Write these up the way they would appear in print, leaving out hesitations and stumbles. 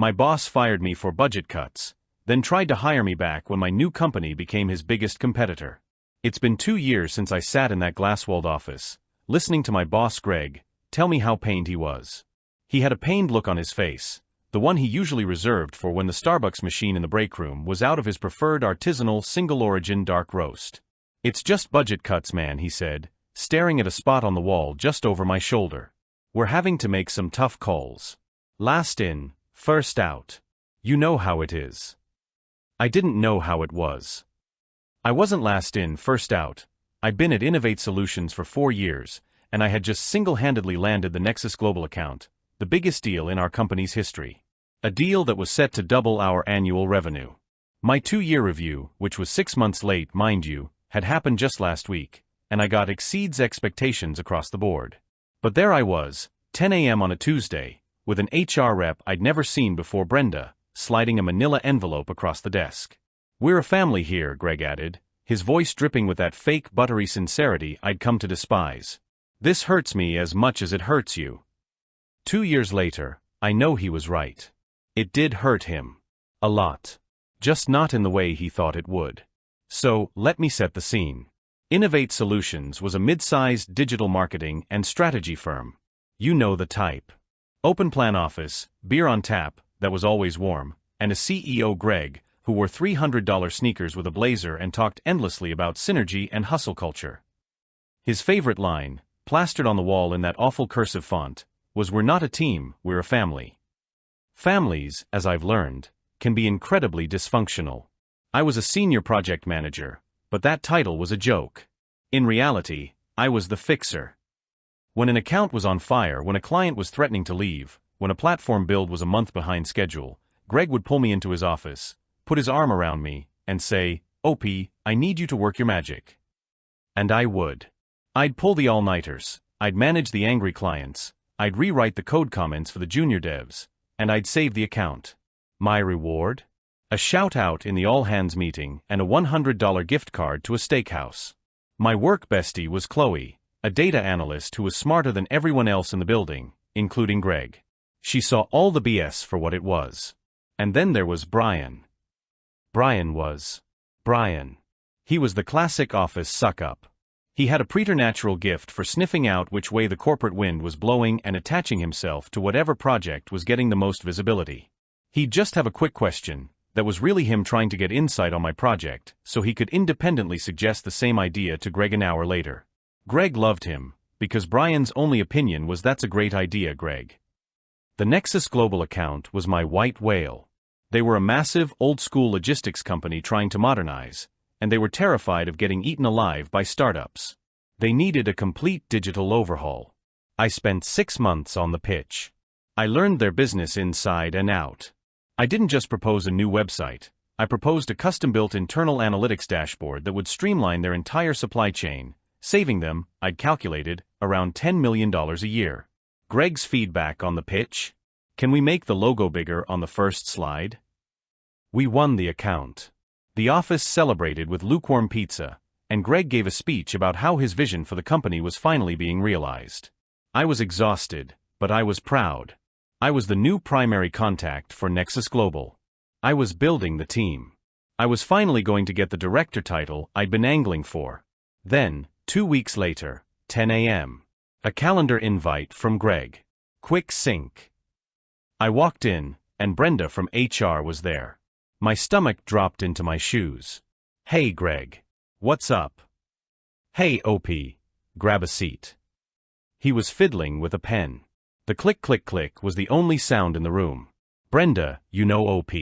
My boss fired me for budget cuts, then tried to hire me back when my new company became his biggest competitor. It's been 2 years since I sat in that glass-walled office, listening to my boss Greg tell me how pained he was. He had a pained look on his face, the one he usually reserved for when the Starbucks machine in the break room was out of his preferred artisanal single-origin dark roast. "It's just budget cuts, man," he said, staring at a spot on the wall just over my shoulder. "We're having to make some tough calls. Last in, first out. You know how it is." I didn't know how it was. I wasn't last in, first out. I'd been at Innovate Solutions for 4 years, and I had just single-handedly landed the Nexus Global account, the biggest deal in our company's history. A deal that was set to double our annual revenue. My 2-year review, which was 6 months late, mind you, had happened just last week, and I got exceeds expectations across the board. But there I was, 10 a.m. on a Tuesday, with an HR rep I'd never seen before, Brenda, sliding a manila envelope across the desk. "We're a family here," Greg added, his voice dripping with that fake buttery sincerity I'd come to despise. "This hurts me as much as it hurts you." 2 years later, I know he was right. It did hurt him. A lot. Just not in the way he thought it would. So, let me set the scene. Innovate Solutions was a mid-sized digital marketing and strategy firm. You know the type. Open plan office, beer on tap, that was always warm, and a CEO, Greg, who wore $300 sneakers with a blazer and talked endlessly about synergy and hustle culture. His favorite line, plastered on the wall in that awful cursive font, was, "We're not a team, we're a family." Families, as I've learned, can be incredibly dysfunctional. I was a senior project manager, but that title was a joke. In reality, I was the fixer. When an account was on fire, when a client was threatening to leave, when a platform build was a month behind schedule, Greg would pull me into his office, put his arm around me, and say, "OP, I need you to work your magic." And I would. I'd pull the all-nighters, I'd manage the angry clients, I'd rewrite the code comments for the junior devs, and I'd save the account. My reward? A shout-out in the all-hands meeting and a $100 gift card to a steakhouse. My work bestie was Chloe, a data analyst who was smarter than everyone else in the building, including Greg. She saw all the BS for what it was. And then there was Brian. Brian was Brian. He was the classic office suck-up. He had a preternatural gift for sniffing out which way the corporate wind was blowing and attaching himself to whatever project was getting the most visibility. He'd just have a quick question that was really him trying to get insight on my project, so he could independently suggest the same idea to Greg an hour later. Greg loved him, because Brian's only opinion was, "That's a great idea, Greg." The Nexus Global account was my white whale. They were a massive, old-school logistics company trying to modernize, and they were terrified of getting eaten alive by startups. They needed a complete digital overhaul. I spent 6 months on the pitch. I learned their business inside and out. I didn't just propose a new website, I proposed a custom-built internal analytics dashboard that would streamline their entire supply chain, saving them, I'd calculated, around $10 million a year. Greg's feedback on the pitch? Can we make the logo bigger on the first slide? We won the account. The office celebrated with lukewarm pizza, and Greg gave a speech about how his vision for the company was finally being realized. I was exhausted, but I was proud. I was the new primary contact for Nexus Global. I was building the team. I was finally going to get the director title I'd been angling for. Then, 2 weeks later, 10 a.m. A calendar invite from Greg. Quick sync. I walked in, and Brenda from HR was there. My stomach dropped into my shoes. "Hey Greg. What's up?" "Hey OP. Grab a seat." He was fiddling with a pen. The click-click-click was the only sound in the room. "Brenda, you know OP."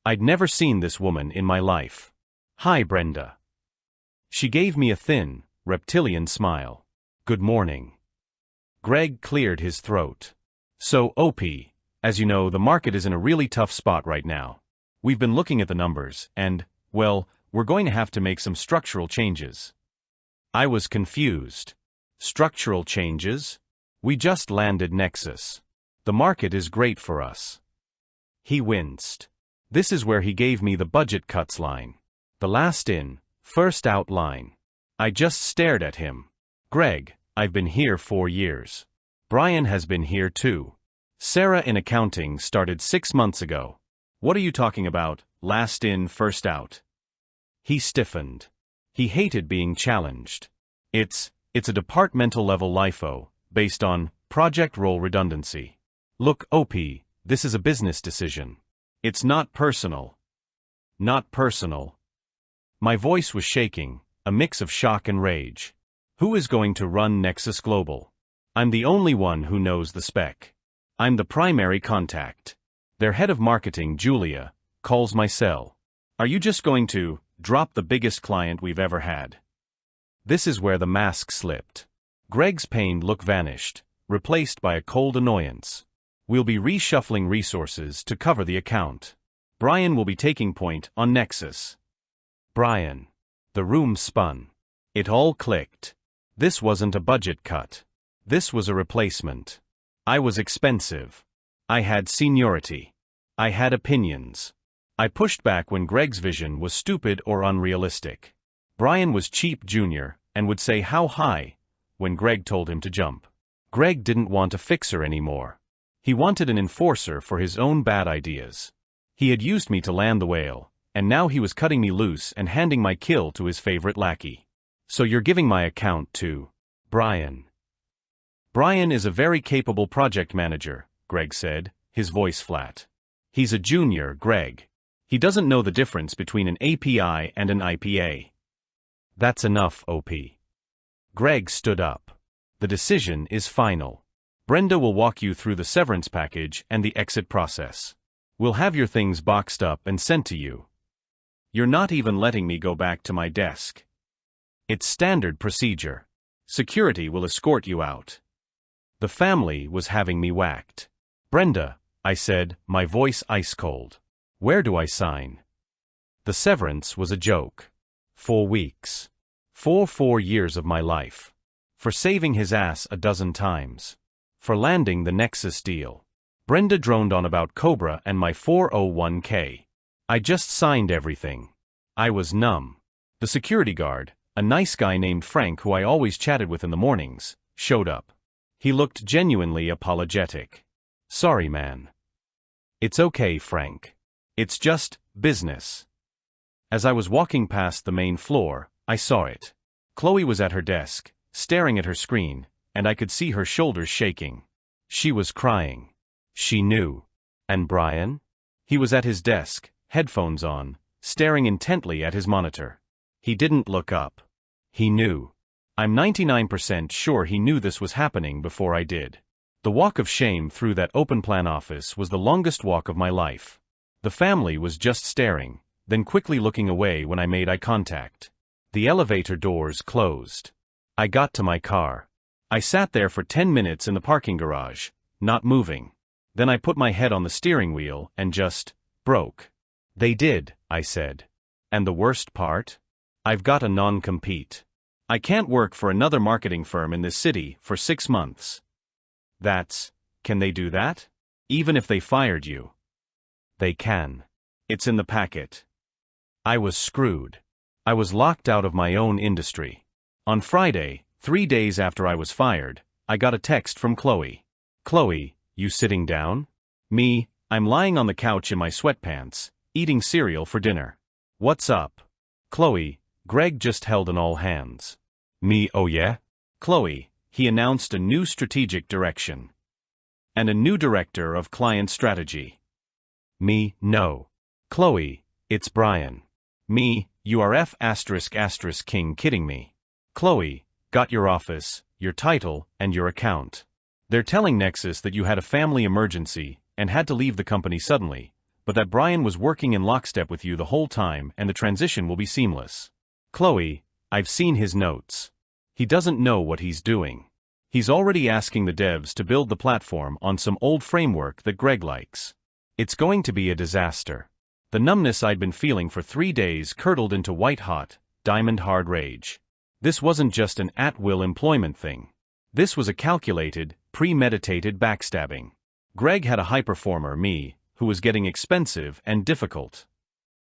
I'd never seen this woman in my life. "Hi Brenda." She gave me a thin, reptilian smile. "Good morning." Greg cleared his throat. "So OP, as you know, the market is in a really tough spot right now. We've been looking at the numbers, and, well, we're going to have to make some structural changes." I was confused. Structural changes? We just landed Nexus. The market is great for us. He winced. This is where he gave me the budget cuts line. The last in, first out line. I just stared at him. "Greg, I've been here 4 years. Brian has been here too. Sarah in accounting started 6 months ago. What are you talking about, last in, first out? He stiffened. He hated being challenged. It's a departmental level LIFO, based on project role redundancy. Look, OP, this is a business decision. It's not personal. Not personal. My voice was shaking, a mix of shock and rage. Who is going to run Nexus Global? I'm the only one who knows the spec. I'm the primary contact. Their head of marketing, Julia, calls my cell. Are you just going to drop the biggest client we've ever had? This is where the mask slipped. Greg's pained look vanished, replaced by a cold annoyance. We'll be reshuffling resources to cover the account. Brian will be taking point on Nexus. Brian. The room spun. It all clicked. This wasn't a budget cut. This was a replacement. I was expensive. I had seniority. I had opinions. I pushed back when Greg's vision was stupid or unrealistic. Brian was cheap junior and would say how high when Greg told him to jump. Greg didn't want a fixer anymore. He wanted an enforcer for his own bad ideas. He had used me to land the whale, and now he was cutting me loose and handing my kill to his favorite lackey. So you're giving my account to Brian. Brian is a very capable project manager, Greg said, his voice flat. He's a junior, Greg. He doesn't know the difference between an API and an IPA. That's enough, OP. Greg stood up. The decision is final. Brenda will walk you through the severance package and the exit process. We'll have your things boxed up and sent to you. You're not even letting me go back to my desk. It's standard procedure. Security will escort you out. The family was having me whacked. Brenda, I said, my voice ice cold. Where do I sign? The severance was a joke. 4 weeks. 4 years of my life. For saving his ass a dozen times. For landing the Nexus deal. Brenda droned on about Cobra and my 401k. I just signed everything. I was numb. The security guard, a nice guy named Frank who I always chatted with in the mornings, showed up. He looked genuinely apologetic. Sorry, man. It's okay, Frank. It's just business. As I was walking past the main floor, I saw it. Chloe was at her desk, staring at her screen, and I could see her shoulders shaking. She was crying. She knew. And Brian? He was at his desk, headphones on, staring intently at his monitor. He didn't look up. He knew. I'm 99% sure he knew this was happening before I did. The walk of shame through that open-plan office was the longest walk of my life. The family was just staring, then quickly looking away when I made eye contact. The elevator doors closed. I got to my car. I sat there for 10 minutes in the parking garage, not moving. Then I put my head on the steering wheel and just broke. They did, I said. And the worst part? I've got a non-compete. I can't work for another marketing firm in this city for 6 months. Can they do that? Even if they fired you? They can. It's in the packet. I was screwed. I was locked out of my own industry. On Friday, 3 days after I was fired, I got a text from Chloe. Chloe, you sitting down? Me, I'm lying on the couch in my sweatpants, eating cereal for dinner. What's up? Chloe, Greg just held an all hands. Me, oh yeah? Chloe, he announced a new strategic direction. And a new director of client strategy. Me, no. Chloe, it's Brian. Me, you are F***king kidding me. Chloe, got your office, your title, and your account. They're telling Nexus that you had a family emergency and had to leave the company suddenly, but that Brian was working in lockstep with you the whole time and the transition will be seamless. Chloe, I've seen his notes. He doesn't know what he's doing. He's already asking the devs to build the platform on some old framework that Greg likes. It's going to be a disaster. The numbness I'd been feeling for 3 days curdled into white-hot, diamond-hard rage. This wasn't just an at-will employment thing. This was a calculated, premeditated backstabbing. Greg had a high-performer, me, who was getting expensive and difficult.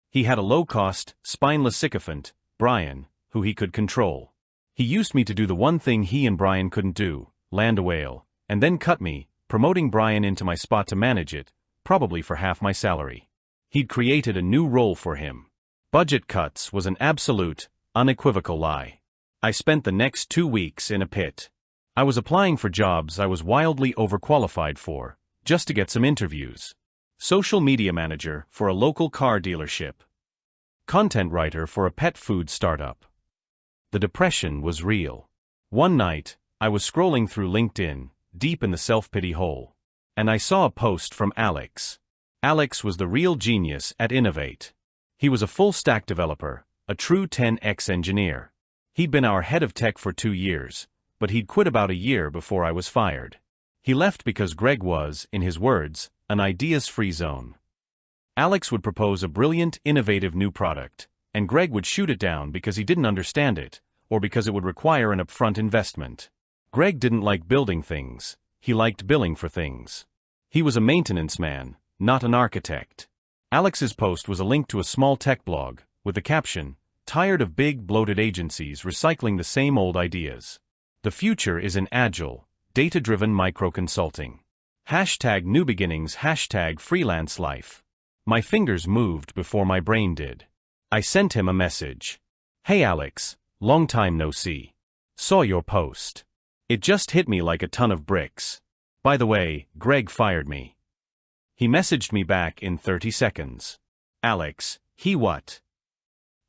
He had a low-cost, spineless sycophant, Brian, who he could control. He used me to do the one thing he and Brian couldn't do, land a whale, and then cut me, promoting Brian into my spot to manage it, probably for half my salary. He'd created a new role for him. Budget cuts was an absolute, unequivocal lie. I spent the next 2 weeks in a pit. I was applying for jobs I was wildly overqualified for, just to get some interviews. Social media manager for a local car dealership. Content writer for a pet food startup. The depression was real. One night, I was scrolling through LinkedIn, deep in the self-pity hole. And I saw a post from Alex. Alex was the real genius at Innovate. He was a full-stack developer, a true 10x engineer. He'd been our head of tech for 2 years, but he'd quit about a year before I was fired. He left because Greg was, in his words, an ideas-free zone. Alex would propose a brilliant, innovative new product, and Greg would shoot it down because he didn't understand it, or because it would require an upfront investment. Greg didn't like building things, he liked billing for things. He was a maintenance man, not an architect. Alex's post was a link to a small tech blog, with the caption, "Tired of big, bloated agencies recycling the same old ideas. The future is in agile, data-driven micro-consulting. Hashtag new beginnings, hashtag freelance life." My fingers moved before my brain did. I sent him a message. "Hey Alex, long time no see. Saw your post. It just hit me like a ton of bricks. By the way, Greg fired me." He messaged me back in 30 seconds. "Alex, he what?"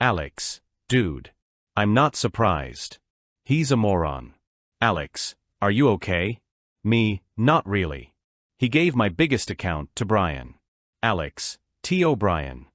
"Alex, dude. I'm not surprised. He's a moron." "Alex, are you okay?" "Me, not really." He gave my biggest account to Brian. "Alex, T. O'Brien.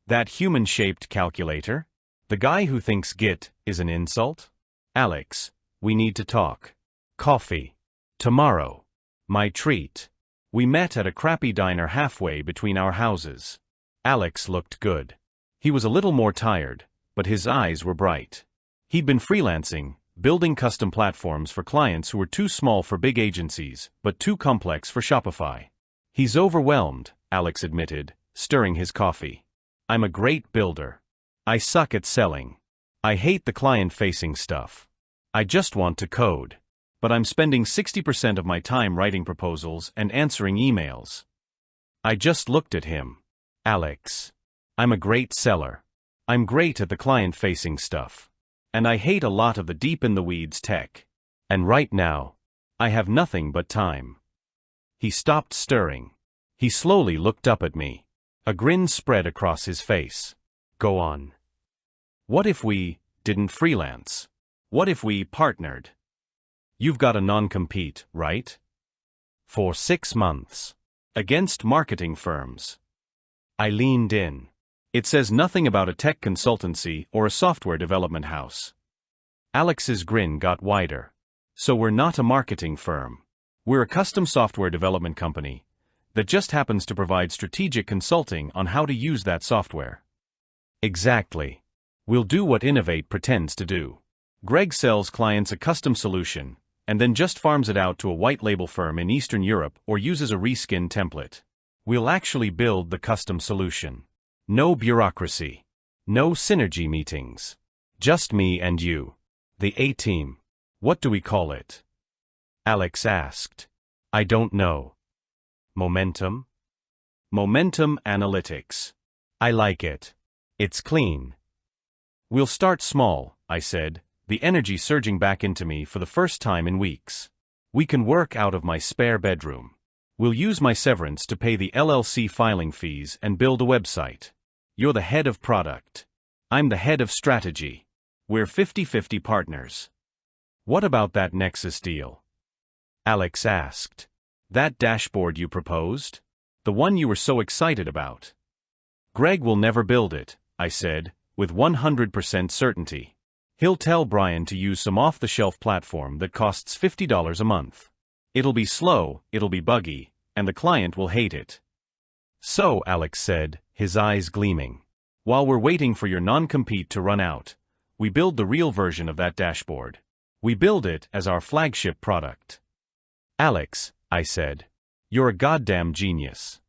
That human-shaped calculator? The guy who thinks Git is an insult?" "Alex, we need to talk. Coffee. Tomorrow. My treat." We met at a crappy diner halfway between our houses. Alex looked good. He was a little more tired, but his eyes were bright. He'd been freelancing, building custom platforms for clients who were too small for big agencies, but too complex for Shopify. "He's overwhelmed," Alex admitted, stirring his coffee. "I'm a great builder. I suck at selling. I hate the client-facing stuff. I just want to code. But I'm spending 60% of my time writing proposals and answering emails." I just looked at him. "Alex, I'm a great seller. I'm great at the client-facing stuff. And I hate a lot of the deep-in-the-weeds tech. And right now, I have nothing but time." He stopped stirring. He slowly looked up at me. A grin spread across his face. "Go on. What if we didn't freelance? What if we partnered? You've got a non-compete, right? For 6 months. Against marketing firms." I leaned in. "It says nothing about a tech consultancy or a software development house." Alex's grin got wider. "So we're not a marketing firm. We're a custom software development company that just happens to provide strategic consulting on how to use that software." "Exactly. We'll do what Innovate pretends to do. Greg sells clients a custom solution, and then just farms it out to a white label firm in Eastern Europe or uses a reskin template. We'll actually build the custom solution. No bureaucracy. No synergy meetings. Just me and you. The A-team. What do we call it?" Alex asked. "I don't know." "Momentum?" "Momentum Analytics. I like it. It's clean." "We'll start small," I said, the energy surging back into me for the first time in weeks. "We can work out of my spare bedroom. We'll use my severance to pay the LLC filing fees and build a website. You're the head of product. I'm the head of strategy. We're 50-50 partners." "What about that Nexus deal?" Alex asked. "That dashboard you proposed? The one you were so excited about?" "Greg will never build it," I said, with 100% certainty. "He'll tell Brian to use some off-the-shelf platform that costs $50 a month. It'll be slow, it'll be buggy, and the client will hate it." "So," Alex said, his eyes gleaming, "while we're waiting for your non-compete to run out, we build the real version of that dashboard. We build it as our flagship product." "Alex," I said, "you're a goddamn genius."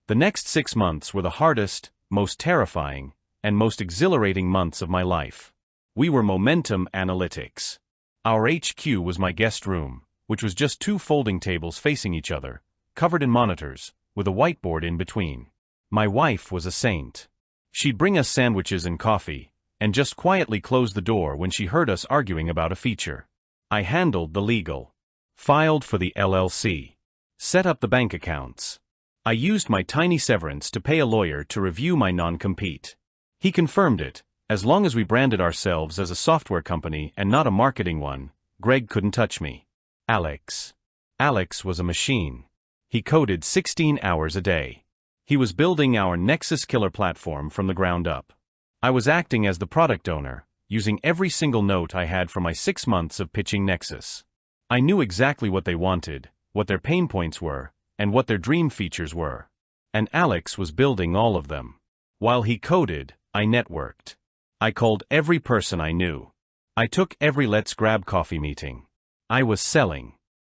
The next 6 months were the hardest, most terrifying, and most exhilarating months of my life. We were Momentum Analytics. Our HQ was my guest room, which was just two folding tables facing each other, covered in monitors, with a whiteboard in between. My wife was a saint. She'd bring us sandwiches and coffee, and just quietly close the door when she heard us arguing about a feature. I handled the legal. Filed for the LLC. Set up the bank accounts. I used my tiny severance to pay a lawyer to review my non-compete. He confirmed it. As long as we branded ourselves as a software company and not a marketing one, Greg couldn't touch me. Alex. Alex was a machine. He coded 16 hours a day. He was building our Nexus killer platform from the ground up. I was acting as the product owner, using every single note I had from my 6 months of pitching Nexus. I knew exactly what they wanted, what their pain points were, and what their dream features were. And Alex was building all of them. While he coded, I networked. I called every person I knew. I took every Let's Grab coffee meeting. I was selling.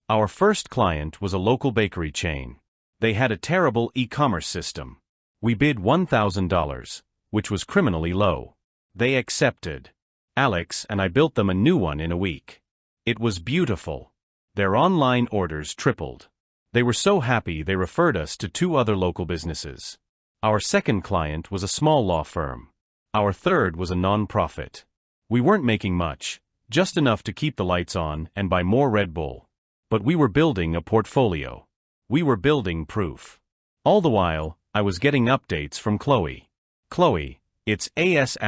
Our first client was a local bakery chain. They had a terrible e-commerce system. We bid $1,000, which was criminally low. They accepted. Alex and I built them a new one in a week. It was beautiful. Their online orders tripled. They were so happy they referred us to 2 other local businesses. Our second client was a small law firm. Our third was a non-profit. We weren't making much, just enough to keep the lights on and buy more Red Bull. But we were building a portfolio. We were building proof. All the while, I was getting updates from Chloe. Chloe, it's AS***TSHOW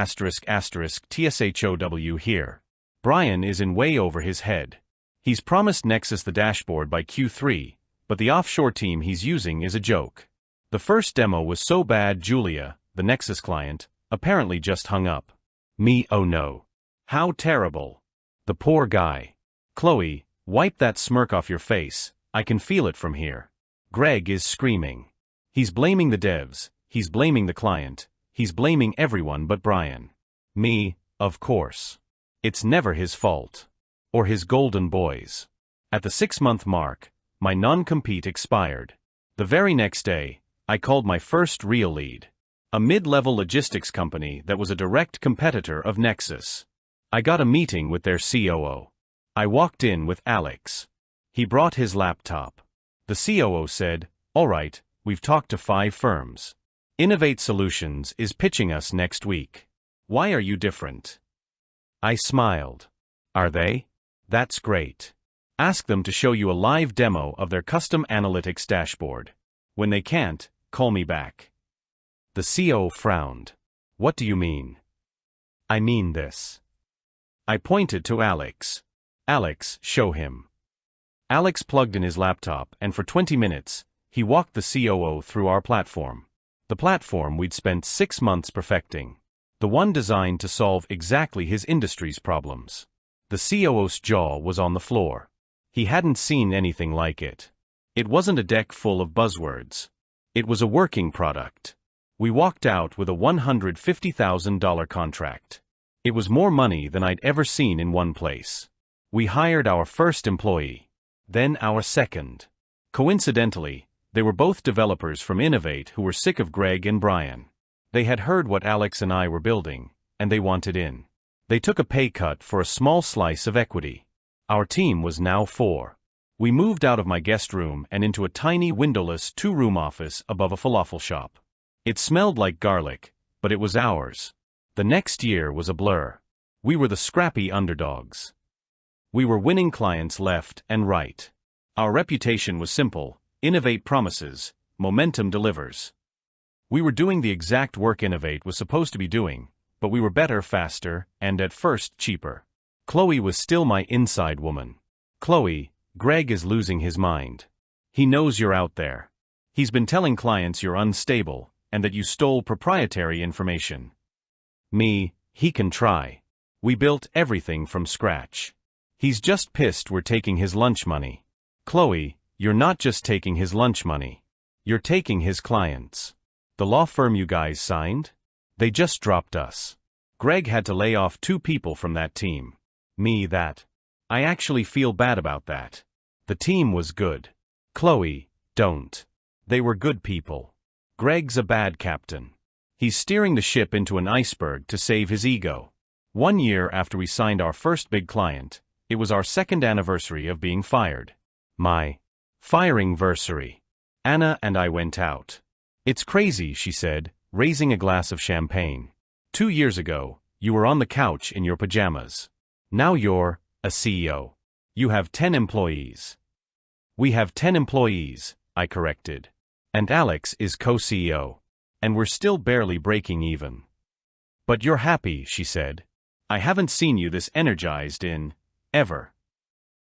here. Brian is in way over his head. He's promised Nexus the dashboard by Q3, but the offshore team he's using is a joke. The first demo was so bad Julia, the Nexus client, apparently just hung up. Me, oh no. How terrible. The poor guy. Chloe, wipe that smirk off your face, I can feel it from here. Greg is screaming. He's blaming the devs, he's blaming the client, he's blaming everyone but Brian. Me, of course. It's never his fault. Or his golden boys. At the 6-month mark, my non-compete expired. The very next day, I called my first real lead. A mid-level logistics company that was a direct competitor of Nexus. I got a meeting with their COO. I walked in with Alex. He brought his laptop. The COO said, "All right, we've talked to 5 firms. Innovate Solutions is pitching us next week. Why are you different?" I smiled. Are they? That's great. Ask them to show you a live demo of their custom analytics dashboard. When they can't, call me back. The COO frowned. What do you mean? I mean this. I pointed to Alex. Alex, show him. Alex plugged in his laptop and for 20 minutes, he walked the COO through our platform. The platform we'd spent 6 months perfecting. The one designed to solve exactly his industry's problems. The COO's jaw was on the floor. He hadn't seen anything like it. It wasn't a deck full of buzzwords. It was a working product. We walked out with a $150,000 contract. It was more money than I'd ever seen in one place. We hired our first employee. Then our second. Coincidentally, they were both developers from Innovate who were sick of Greg and Brian. They had heard what Alex and I were building, and they wanted in. They took a pay cut for a small slice of equity. Our team was now 4. We moved out of my guest room and into a tiny windowless 2-room office above a falafel shop. It smelled like garlic, but it was ours. The next year was a blur. We were the scrappy underdogs. We were winning clients left and right. Our reputation was simple: Innovate promises, momentum delivers. We were doing the exact work Innovate was supposed to be doing, but we were better, faster, and at first cheaper. Chloe was still my inside woman. Chloe, Greg is losing his mind. He knows you're out there. He's been telling clients you're unstable, and that you stole proprietary information. Me, he can try. We built everything from scratch. He's just pissed we're taking his lunch money. Chloe, you're not just taking his lunch money. You're taking his clients. The law firm you guys signed? They just dropped us. Greg had to lay off 2 people from that team. Me that. I actually feel bad about that. The team was good. Chloe, don't. They were good people. Greg's a bad captain. He's steering the ship into an iceberg to save his ego. 1 year after we signed our first big client, it was our 2nd anniversary of being fired. My firing-versary. Anna and I went out. It's crazy, she said, raising a glass of champagne. 2 years ago, you were on the couch in your pajamas. Now you're a CEO. You have 10 employees. We have 10 employees, I corrected. And Alex is co-CEO. And we're still barely breaking even. But you're happy, she said. I haven't seen you this energized in ever.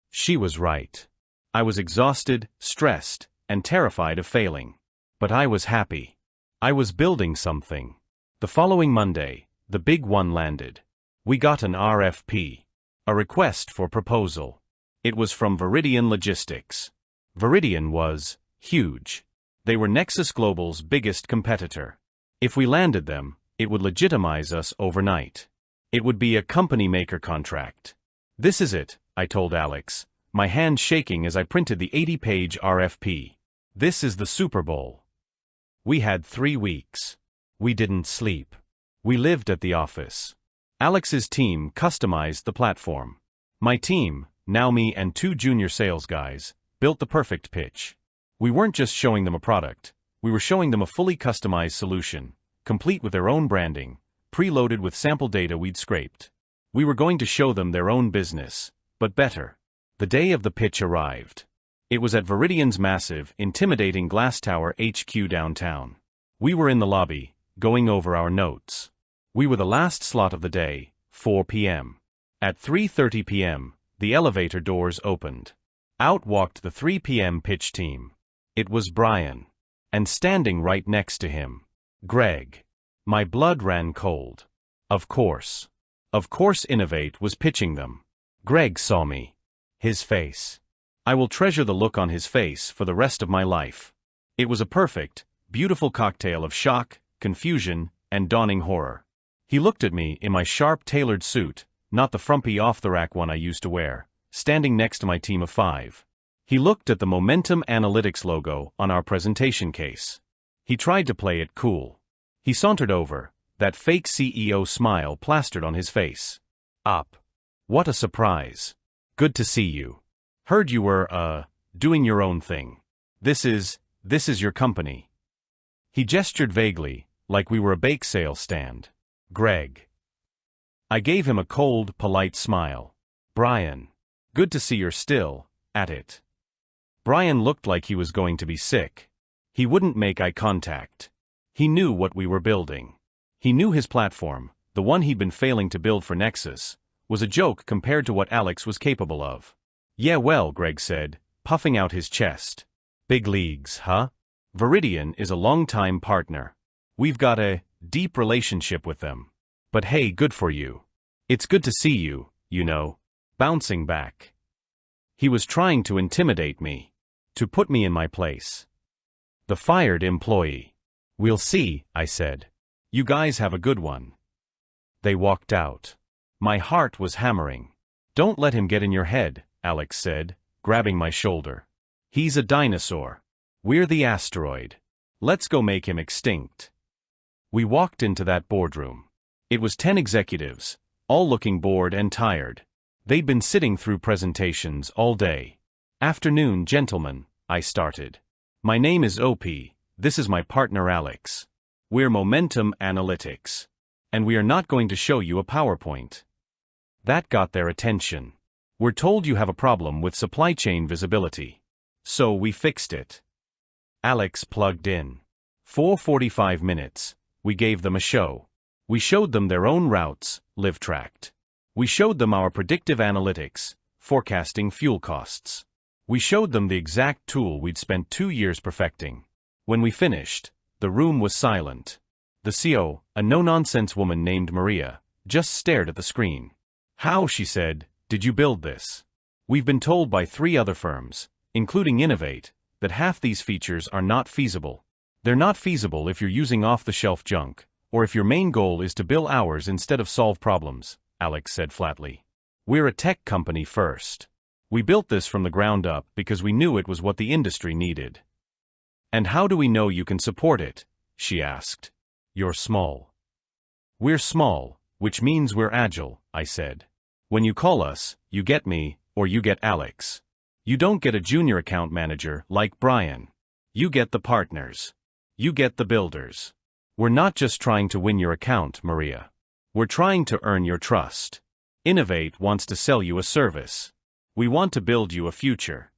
She was right. I was exhausted, stressed, and terrified of failing. But I was happy. I was building something. The following Monday, the big one landed. We got an RFP. A request for proposal. It was from Veridian Logistics. Veridian was huge. They were Nexus Global's biggest competitor. If we landed them, it would legitimize us overnight. It would be a company maker contract. This is it, I told Alex, my hand shaking as I printed the 80-page RFP. This is the Super Bowl. We had 3 weeks. We didn't sleep. We lived at the office. Alex's team customized the platform. My team, now me and 2 junior sales guys, built the perfect pitch. We weren't just showing them a product, we were showing them a fully customized solution, complete with their own branding, preloaded with sample data we'd scraped. We were going to show them their own business, but better. The day of the pitch arrived. It was at Veridian's massive, intimidating glass tower HQ downtown. We were in the lobby, going over our notes. We were the last slot of the day, 4 p.m. At 3:30 p.m., the elevator doors opened. Out walked the 3 p.m. pitch team. It was Brian. And standing right next to him, Greg. My blood ran cold. Of course. Of course Innovate was pitching them. Greg saw me. His face. I will treasure the look on his face for the rest of my life. It was a perfect, beautiful cocktail of shock, confusion, and dawning horror. He looked at me in my sharp tailored suit, not the frumpy off-the-rack one I used to wear, standing next to my team of 5. He looked at the Momentum Analytics logo on our presentation case. He tried to play it cool. He sauntered over, that fake CEO smile plastered on his face. Up. What a surprise. Good to see you. Heard you were, doing your own thing. This is your company. He gestured vaguely, like we were a bake sale stand. Greg. I gave him a cold, polite smile. Brian. Good to see you're still at it. Brian looked like he was going to be sick. He wouldn't make eye contact. He knew what we were building. He knew his platform, the one he'd been failing to build for Nexus, was a joke compared to what Alex was capable of. Yeah, well, Greg said, puffing out his chest. Big leagues, huh? Veridian is a long-time partner. We've got a deep relationship with them. But hey, good for you. It's good to see you, you know. Bouncing back. He was trying to intimidate me. To put me in my place. The fired employee. We'll see, I said. You guys have a good one. They walked out. My heart was hammering. Don't let him get in your head, Alex said, grabbing my shoulder. He's a dinosaur. We're the asteroid. Let's go make him extinct. We walked into that boardroom. It was 10 executives, all looking bored and tired. They'd been sitting through presentations all day. Afternoon, gentlemen, I started. My name is OP, this is my partner Alex. We're Momentum Analytics. And we are not going to show you a PowerPoint. That got their attention. We're told you have a problem with supply chain visibility. So we fixed it. Alex plugged in. For 45 minutes, we gave them a show. We showed them their own routes, LiveTracked. We showed them our predictive analytics, forecasting fuel costs. We showed them the exact tool we'd spent 2 years perfecting. When we finished, the room was silent. The CEO, a no-nonsense woman named Maria, just stared at the screen. How, she said, did you build this? We've been told by 3 other firms, including Innovate, that half these features are not feasible. They're not feasible if you're using off-the-shelf junk, or if your main goal is to bill hours instead of solve problems, Alex said flatly. We're a tech company first. We built this from the ground up because we knew it was what the industry needed. And how do we know you can support it? She asked. You're small. We're small, which means we're agile, I said. When you call us, you get me, or you get Alex. You don't get a junior account manager like Brian. You get the partners. You get the builders. We're not just trying to win your account, Maria. We're trying to earn your trust. Innovate wants to sell you a service. We want to build you a future.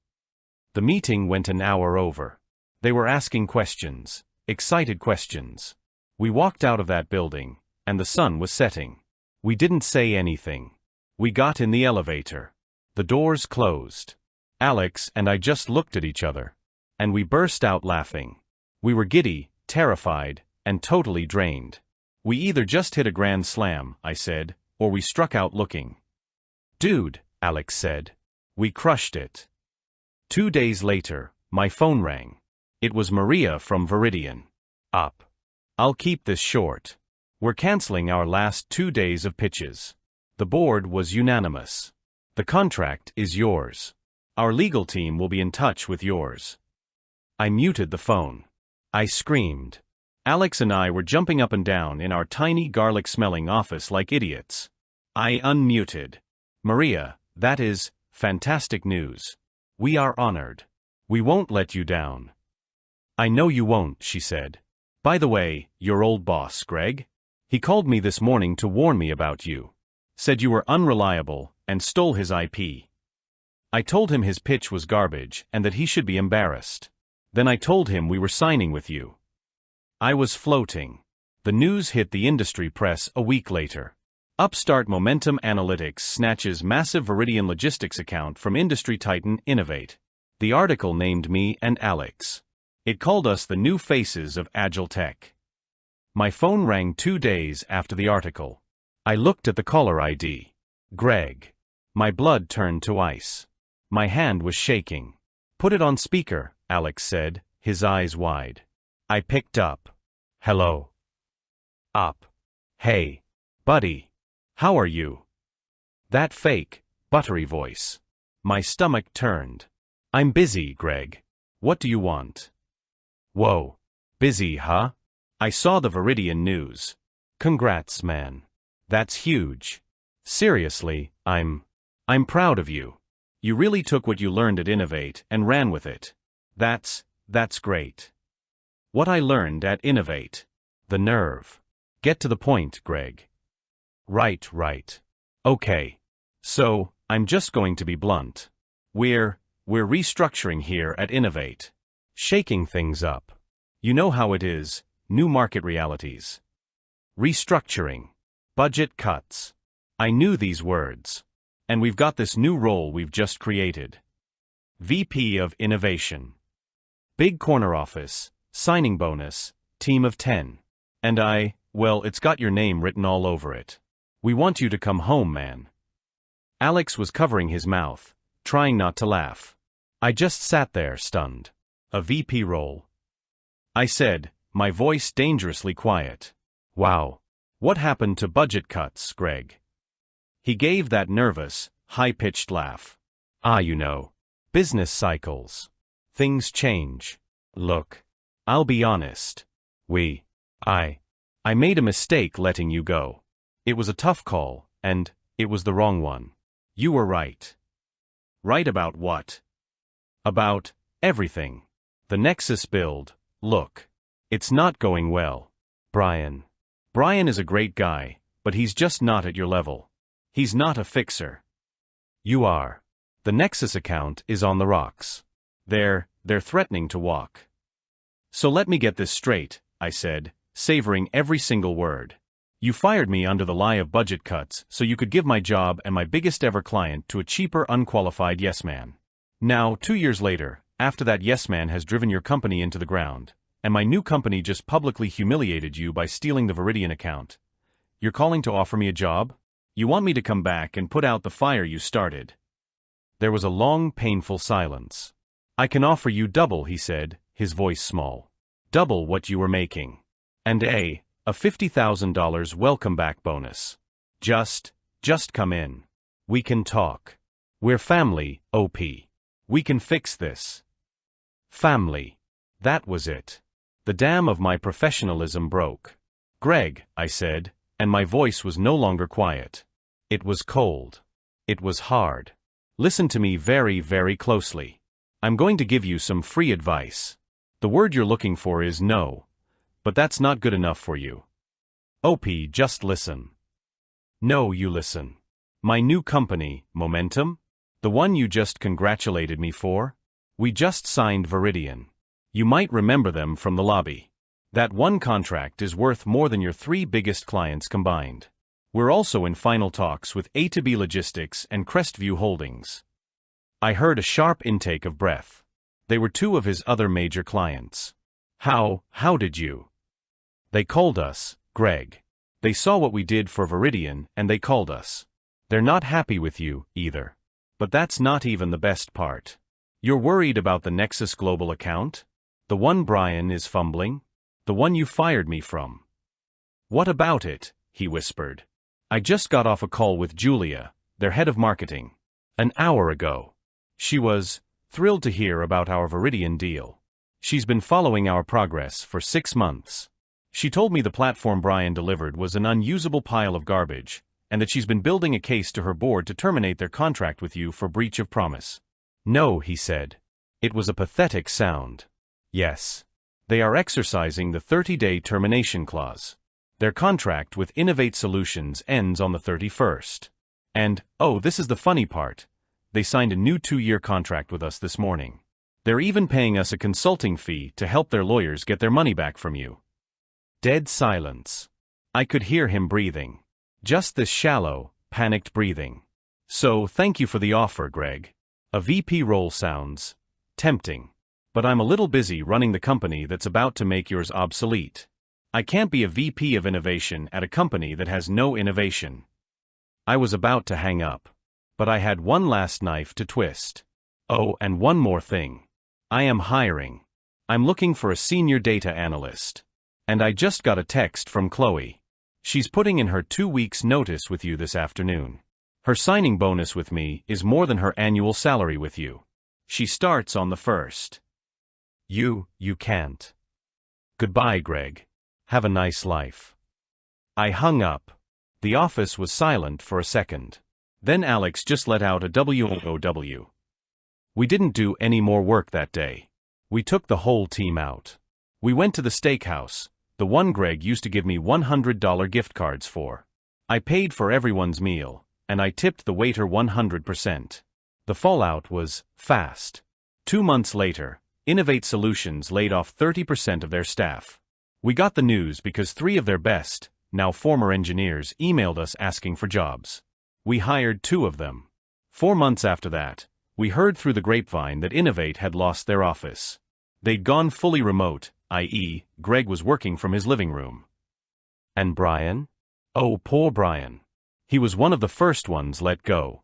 The meeting went an hour over. They were asking questions, excited questions. We walked out of that building, and the sun was setting. We didn't say anything. We got in the elevator. The doors closed. Alex and I just looked at each other. And we burst out laughing. We were giddy, terrified, and totally drained. We either just hit a grand slam, I said, or we struck out looking. Dude, Alex said. We crushed it. 2 days later, my phone rang. It was Maria from Viridian. Up. I'll keep this short. We're canceling our last 2 days of pitches. The board was unanimous. The contract is yours. Our legal team will be in touch with yours. I muted the phone. I screamed. Alex and I were jumping up and down in our tiny garlic-smelling office like idiots. I unmuted. Maria, that is fantastic news. We are honored. We won't let you down. I know you won't, she said. By the way, your old boss, Greg? He called me this morning to warn me about you. Said you were unreliable and stole his IP. I told him his pitch was garbage and that he should be embarrassed. Then I told him we were signing with you. I was floating. The news hit the industry press a week later. Upstart Momentum Analytics snatches massive Viridian logistics account from industry titan Innovate. The article named me and Alex. It called us the new faces of Agile Tech. My phone rang 2 days after the article. I looked at the caller ID. Greg. My blood turned to ice. My hand was shaking. Put it on speaker, Alex said, his eyes wide. I picked up. Hello. Up. Hey. Buddy. How are you? That fake, buttery voice. My stomach turned. I'm busy, Greg. What do you want? Whoa. Busy, huh? I saw the Viridian news. Congrats, man. That's huge. Seriously, I'm proud of you. You really took what you learned at Innovate and ran with it. That's great. What I learned at Innovate. The nerve. Get to the point, Greg. Right. Okay. So, I'm just going to be blunt. We're restructuring here at Innovate. Shaking things up. You know how it is, new market realities. Restructuring. Budget cuts. I knew these words. And we've got this new role we've just created. VP of Innovation. Big corner office, signing bonus, team of 10. And well, it's got your name written all over it. We want you to come home, man. Alex was covering his mouth, trying not to laugh. I just sat there, stunned. A VP role. I said, my voice dangerously quiet. Wow. What happened to budget cuts, Greg? He gave that nervous, high-pitched laugh. You know. Business cycles. Things change. Look. I'll be honest. I made a mistake letting you go. It was a tough call, and it was the wrong one. You were right. Right about what? About everything. The Nexus build, look. It's not going well. Brian is a great guy, but he's just not at your level. He's not a fixer. You are. The Nexus account is on the rocks. They're threatening to walk. So let me get this straight, I said, savoring every single word. You fired me under the lie of budget cuts so you could give my job and my biggest ever client to a cheaper, unqualified yes man. Now, 2 years later, after that yes man has driven your company into the ground, and my new company just publicly humiliated you by stealing the Viridian account, you're calling to offer me a job? You want me to come back and put out the fire you started? There was a long, painful silence. I can offer you double, he said, his voice small. Double what you were making. And a $50,000 welcome back bonus. Just come in. We can talk. We're family, OP. We can fix this. Family. That was it. The dam of my professionalism broke. Greg, I said, and my voice was no longer quiet. It was cold. It was hard. Listen to me very, very closely. I'm going to give you some free advice. The word you're looking for is no, but that's not good enough for you. OP, just listen. No, you listen. My new company, Momentum? The one you just congratulated me for? We just signed Viridian. You might remember them from the lobby. That one contract is worth more than your 3 biggest clients combined. We're also in final talks with A2B Logistics and Crestview Holdings. I heard a sharp intake of breath. They were 2 of his other major clients. How did you? They called us, Greg. They saw what we did for Viridian and they called us. They're not happy with you, either. But that's not even the best part. You're worried about the Nexus Global account? The one Brian is fumbling? The one you fired me from? What about it? He whispered. I just got off a call with Julia, their head of marketing, an hour ago. She was thrilled to hear about our Viridian deal. She's been following our progress for 6 months. She told me the platform Brian delivered was an unusable pile of garbage, and that she's been building a case to her board to terminate their contract with you for breach of promise. No, he said. It was a pathetic sound. Yes. They are exercising the 30-day termination clause. Their contract with Innovate Solutions ends on the 31st. And, oh, this is the funny part. They signed a new 2-year contract with us this morning. They're even paying us a consulting fee to help their lawyers get their money back from you. Dead silence. I could hear him breathing. Just this shallow, panicked breathing. So, thank you for the offer, Greg. A VP role sounds tempting. But I'm a little busy running the company that's about to make yours obsolete. I can't be a VP of innovation at a company that has no innovation. I was about to hang up. But I had one last knife to twist. Oh, and one more thing. I am hiring. I'm looking for a senior data analyst. And I just got a text from Chloe. She's putting in her 2 weeks' notice with you this afternoon. Her signing bonus with me is more than her annual salary with you. She starts on the 1st. You can't. Goodbye, Greg. Have a nice life. I hung up. The office was silent for a second. Then Alex just let out a WOW. We didn't do any more work that day. We took the whole team out. We went to the steakhouse, the one Greg used to give me $100 gift cards for. I paid for everyone's meal, and I tipped the waiter 100%. The fallout was fast. 2 months later, Innovate Solutions laid off 30% of their staff. We got the news because 3 of their best, now former engineers, emailed us asking for jobs. We hired 2 of them. 4 months after that, we heard through the grapevine that Innovate had lost their office. They'd gone fully remote, i.e., Greg was working from his living room. And Brian? Oh, poor Brian. He was one of the first ones let go.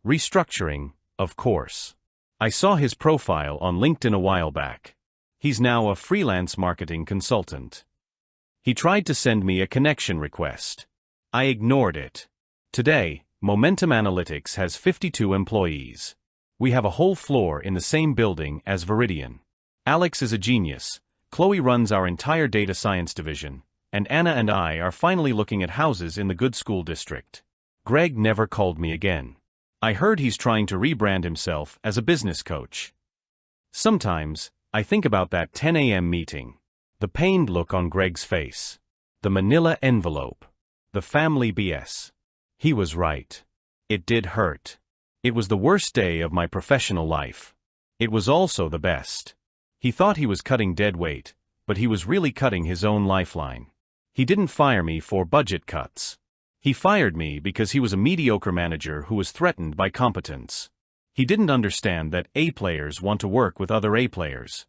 Restructuring, of course. I saw his profile on LinkedIn a while back. He's now a freelance marketing consultant. He tried to send me a connection request. I ignored it. Today, Momentum Analytics has 52 employees. We have a whole floor in the same building as Viridian. Alex is a genius, Chloe runs our entire data science division, and Anna and I are finally looking at houses in the good school district. Greg never called me again. I heard he's trying to rebrand himself as a business coach. Sometimes, I think about that 10 a.m. meeting. The pained look on Greg's face. The manila envelope. The family BS. He was right. It did hurt. It was the worst day of my professional life. It was also the best. He thought he was cutting dead weight, but he was really cutting his own lifeline. He didn't fire me for budget cuts. He fired me because he was a mediocre manager who was threatened by competence. He didn't understand that A players want to work with other A players.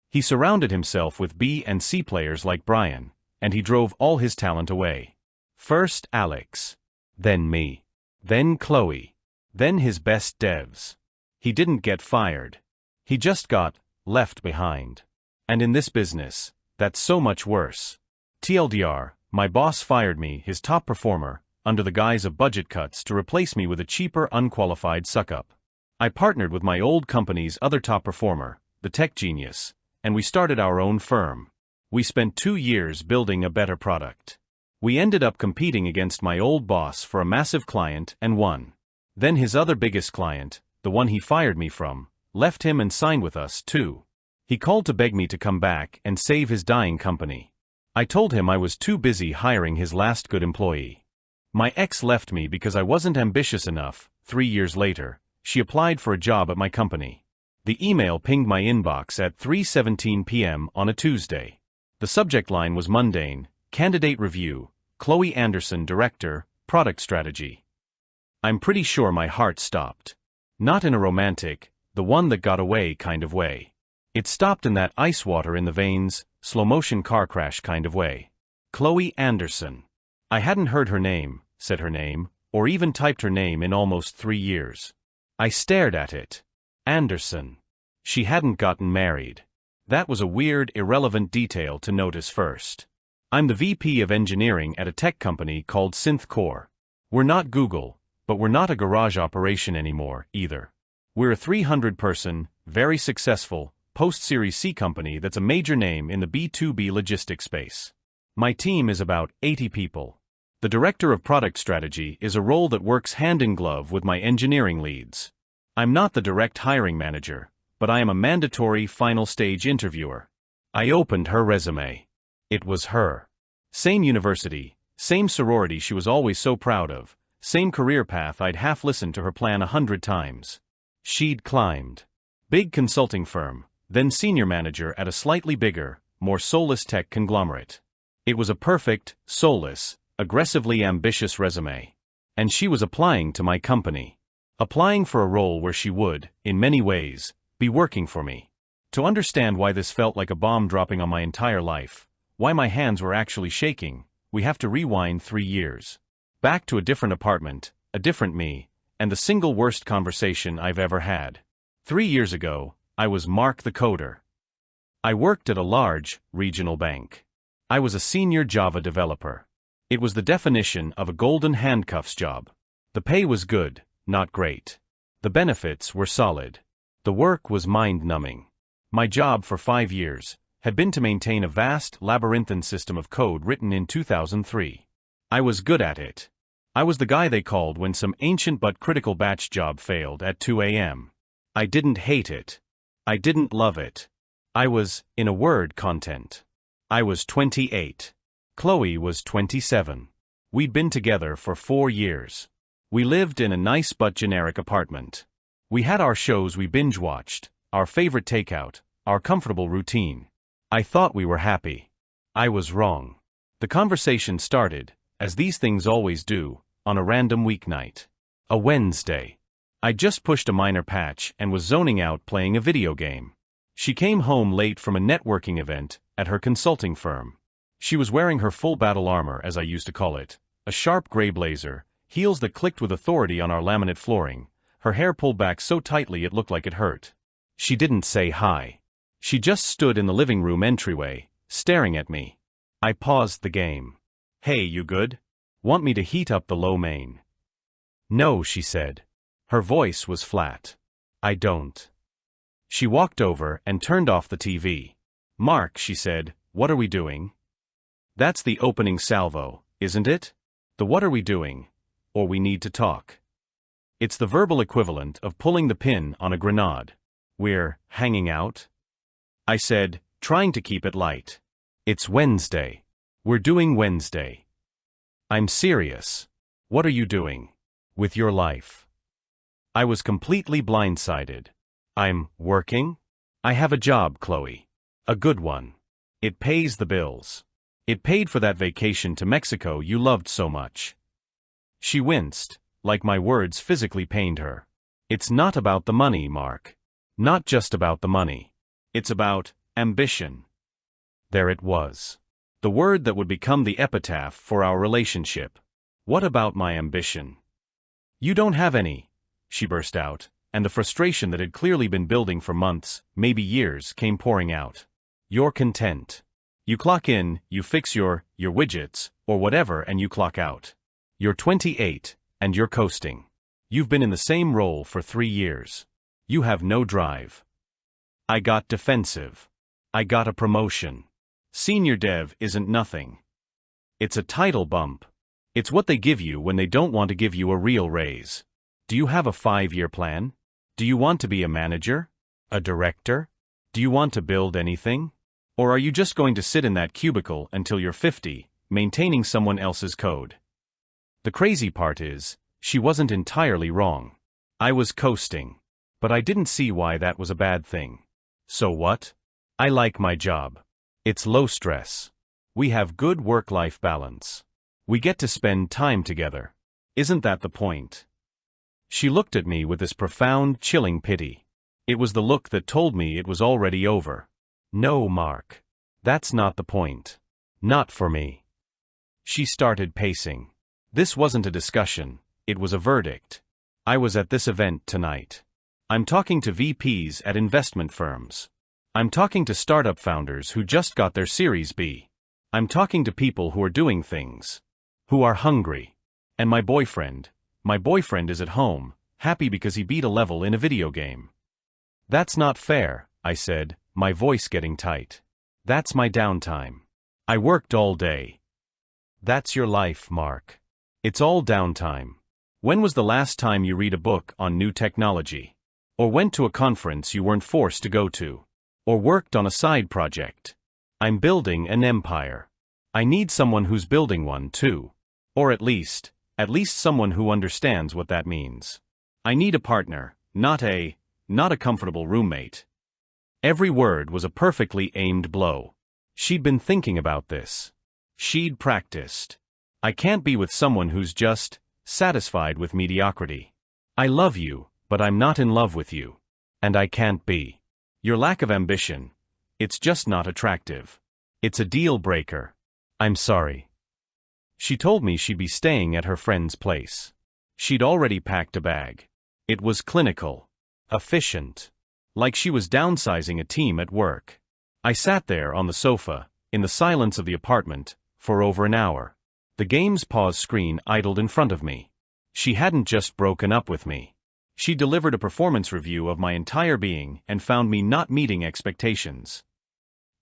He surrounded himself with B and C players like Brian, and he drove all his talent away. First Alex. Then me. Then Chloe. Then his best devs. He didn't get fired. He just got left behind. And in this business, that's so much worse. TLDR, my boss fired me, his top performer, under the guise of budget cuts to replace me with a cheaper, unqualified suck-up. I partnered with my old company's other top performer, the tech genius, and we started our own firm. We spent 2 years building a better product. We ended up competing against my old boss for a massive client and won. Then his other biggest client, the one he fired me from, left him and signed with us, too. He called to beg me to come back and save his dying company. I told him I was too busy hiring his last good employee. My ex left me because I wasn't ambitious enough. 3 years later, she applied for a job at my company. The email pinged my inbox at 3:17 p.m. on a Tuesday. The subject line was mundane: candidate review, Chloe Anderson, director, product strategy. I'm pretty sure my heart stopped. Not in a romantic, the one that got away kind of way. It stopped in that ice water in the veins, slow-motion car crash kind of way. Chloe Anderson. I hadn't heard her name, said her name, or even typed her name in almost 3 years. I stared at it. Anderson. She hadn't gotten married. That was a weird, irrelevant detail to notice first. I'm the VP of engineering at a tech company called SynthCore. We're not Google, but we're not a garage operation anymore, either. We're a 300-person, very successful, post-Series C company that's a major name in the B2B logistics space. My team is about 80 people. The Director of Product Strategy is a role that works hand in glove with my engineering leads. I'm not the direct hiring manager, but I am a mandatory final stage interviewer. I opened her resume. It was her. Same university, same sorority she was always so proud of, same career path I'd half listened to her plan 100 times. She'd climbed. Big consulting firm, then senior manager at a slightly bigger, more soulless tech conglomerate. It was a perfect, soulless, aggressively ambitious resume. And she was applying to my company. Applying for a role where she would, in many ways, be working for me. To understand why this felt like a bomb dropping on my entire life, why my hands were actually shaking, we have to rewind 3 years. Back to a different apartment, a different me, and the single worst conversation I've ever had. 3 years ago, I was Mark the coder. I worked at a large, regional bank. I was a senior Java developer. It was the definition of a golden handcuffs job. The pay was good, not great. The benefits were solid. The work was mind-numbing. My job for 5 years had been to maintain a vast, labyrinthine system of code written in 2003. I was good at it. I was the guy they called when some ancient but critical batch job failed at 2 a.m. I didn't hate it. I didn't love it. I was, in a word, content. I was 28. Chloe was 27. We'd been together for 4 years. We lived in a nice but generic apartment. We had our shows we binge-watched, our favorite takeout, our comfortable routine. I thought we were happy. I was wrong. The conversation started, as these things always do, on a random weeknight. A Wednesday. I just pushed a minor patch and was zoning out playing a video game. She came home late from a networking event at her consulting firm. She was wearing her full battle armor, as I used to call it, a sharp gray blazer, heels that clicked with authority on our laminate flooring, her hair pulled back so tightly it looked like it hurt. She didn't say hi. She just stood in the living room entryway, staring at me. I paused the game. Hey, you good? Want me to heat up the lo mein? No, she said. Her voice was flat. I don't. She walked over and turned off the TV. Mark, she said, what are we doing? That's the opening salvo, isn't it? The what are we doing? Or we need to talk. It's the verbal equivalent of pulling the pin on a grenade. We're hanging out? I said, trying to keep it light. It's Wednesday. We're doing Wednesday. I'm serious. What are you doing? With your life? I was completely blindsided. I'm working? I have a job, Chloe. A good one. It pays the bills. It paid for that vacation to Mexico you loved so much. She winced, like my words physically pained her. It's not about the money, Mark. Not just about the money. It's about ambition. There it was. The word that would become the epitaph for our relationship. What about my ambition? You don't have any, she burst out, and the frustration that had clearly been building for months, maybe years, came pouring out. You're content. You clock in, you fix your widgets, or whatever, and you clock out. You're 28, and you're coasting. You've been in the same role for 3 years. You have no drive. I got defensive. I got a promotion. Senior dev isn't nothing. It's a title bump. It's what they give you when they don't want to give you a real raise. Do you have a 5-year plan? Do you want to be a manager? A director? Do you want to build anything? Or are you just going to sit in that cubicle until you're 50, maintaining someone else's code? The crazy part is, she wasn't entirely wrong. I was coasting. But I didn't see why that was a bad thing. So what? I like my job. It's low stress. We have good work-life balance. We get to spend time together. Isn't that the point? She looked at me with this profound, chilling pity. It was the look that told me it was already over. No, Mark. That's not the point. Not for me. She started pacing. This wasn't a discussion, it was a verdict. I was at this event tonight. I'm talking to VPs at investment firms. I'm talking to startup founders who just got their Series B. I'm talking to people who are doing things. Who are hungry. And my boyfriend is at home, happy because he beat a level in a video game. That's not fair, I said, my voice getting tight. That's my downtime. I worked all day. That's your life, Mark. It's all downtime. When was the last time you read a book on new technology? Or went to a conference you weren't forced to go to? Or worked on a side project? I'm building an empire. I need someone who's building one too. Or at least someone who understands what that means. I need a partner, not a comfortable roommate. Every word was a perfectly aimed blow. She'd been thinking about this. She'd practiced. I can't be with someone who's just satisfied with mediocrity. I love you, but I'm not in love with you. And I can't be. Your lack of ambition, it's just not attractive. It's a deal breaker. I'm sorry. She told me she'd be staying at her friend's place. She'd already packed a bag. It was clinical. Efficient. Like she was downsizing a team at work. I sat there on the sofa, in the silence of the apartment, for over an hour. The game's pause screen idled in front of me. She hadn't just broken up with me. She delivered a performance review of my entire being and found me not meeting expectations.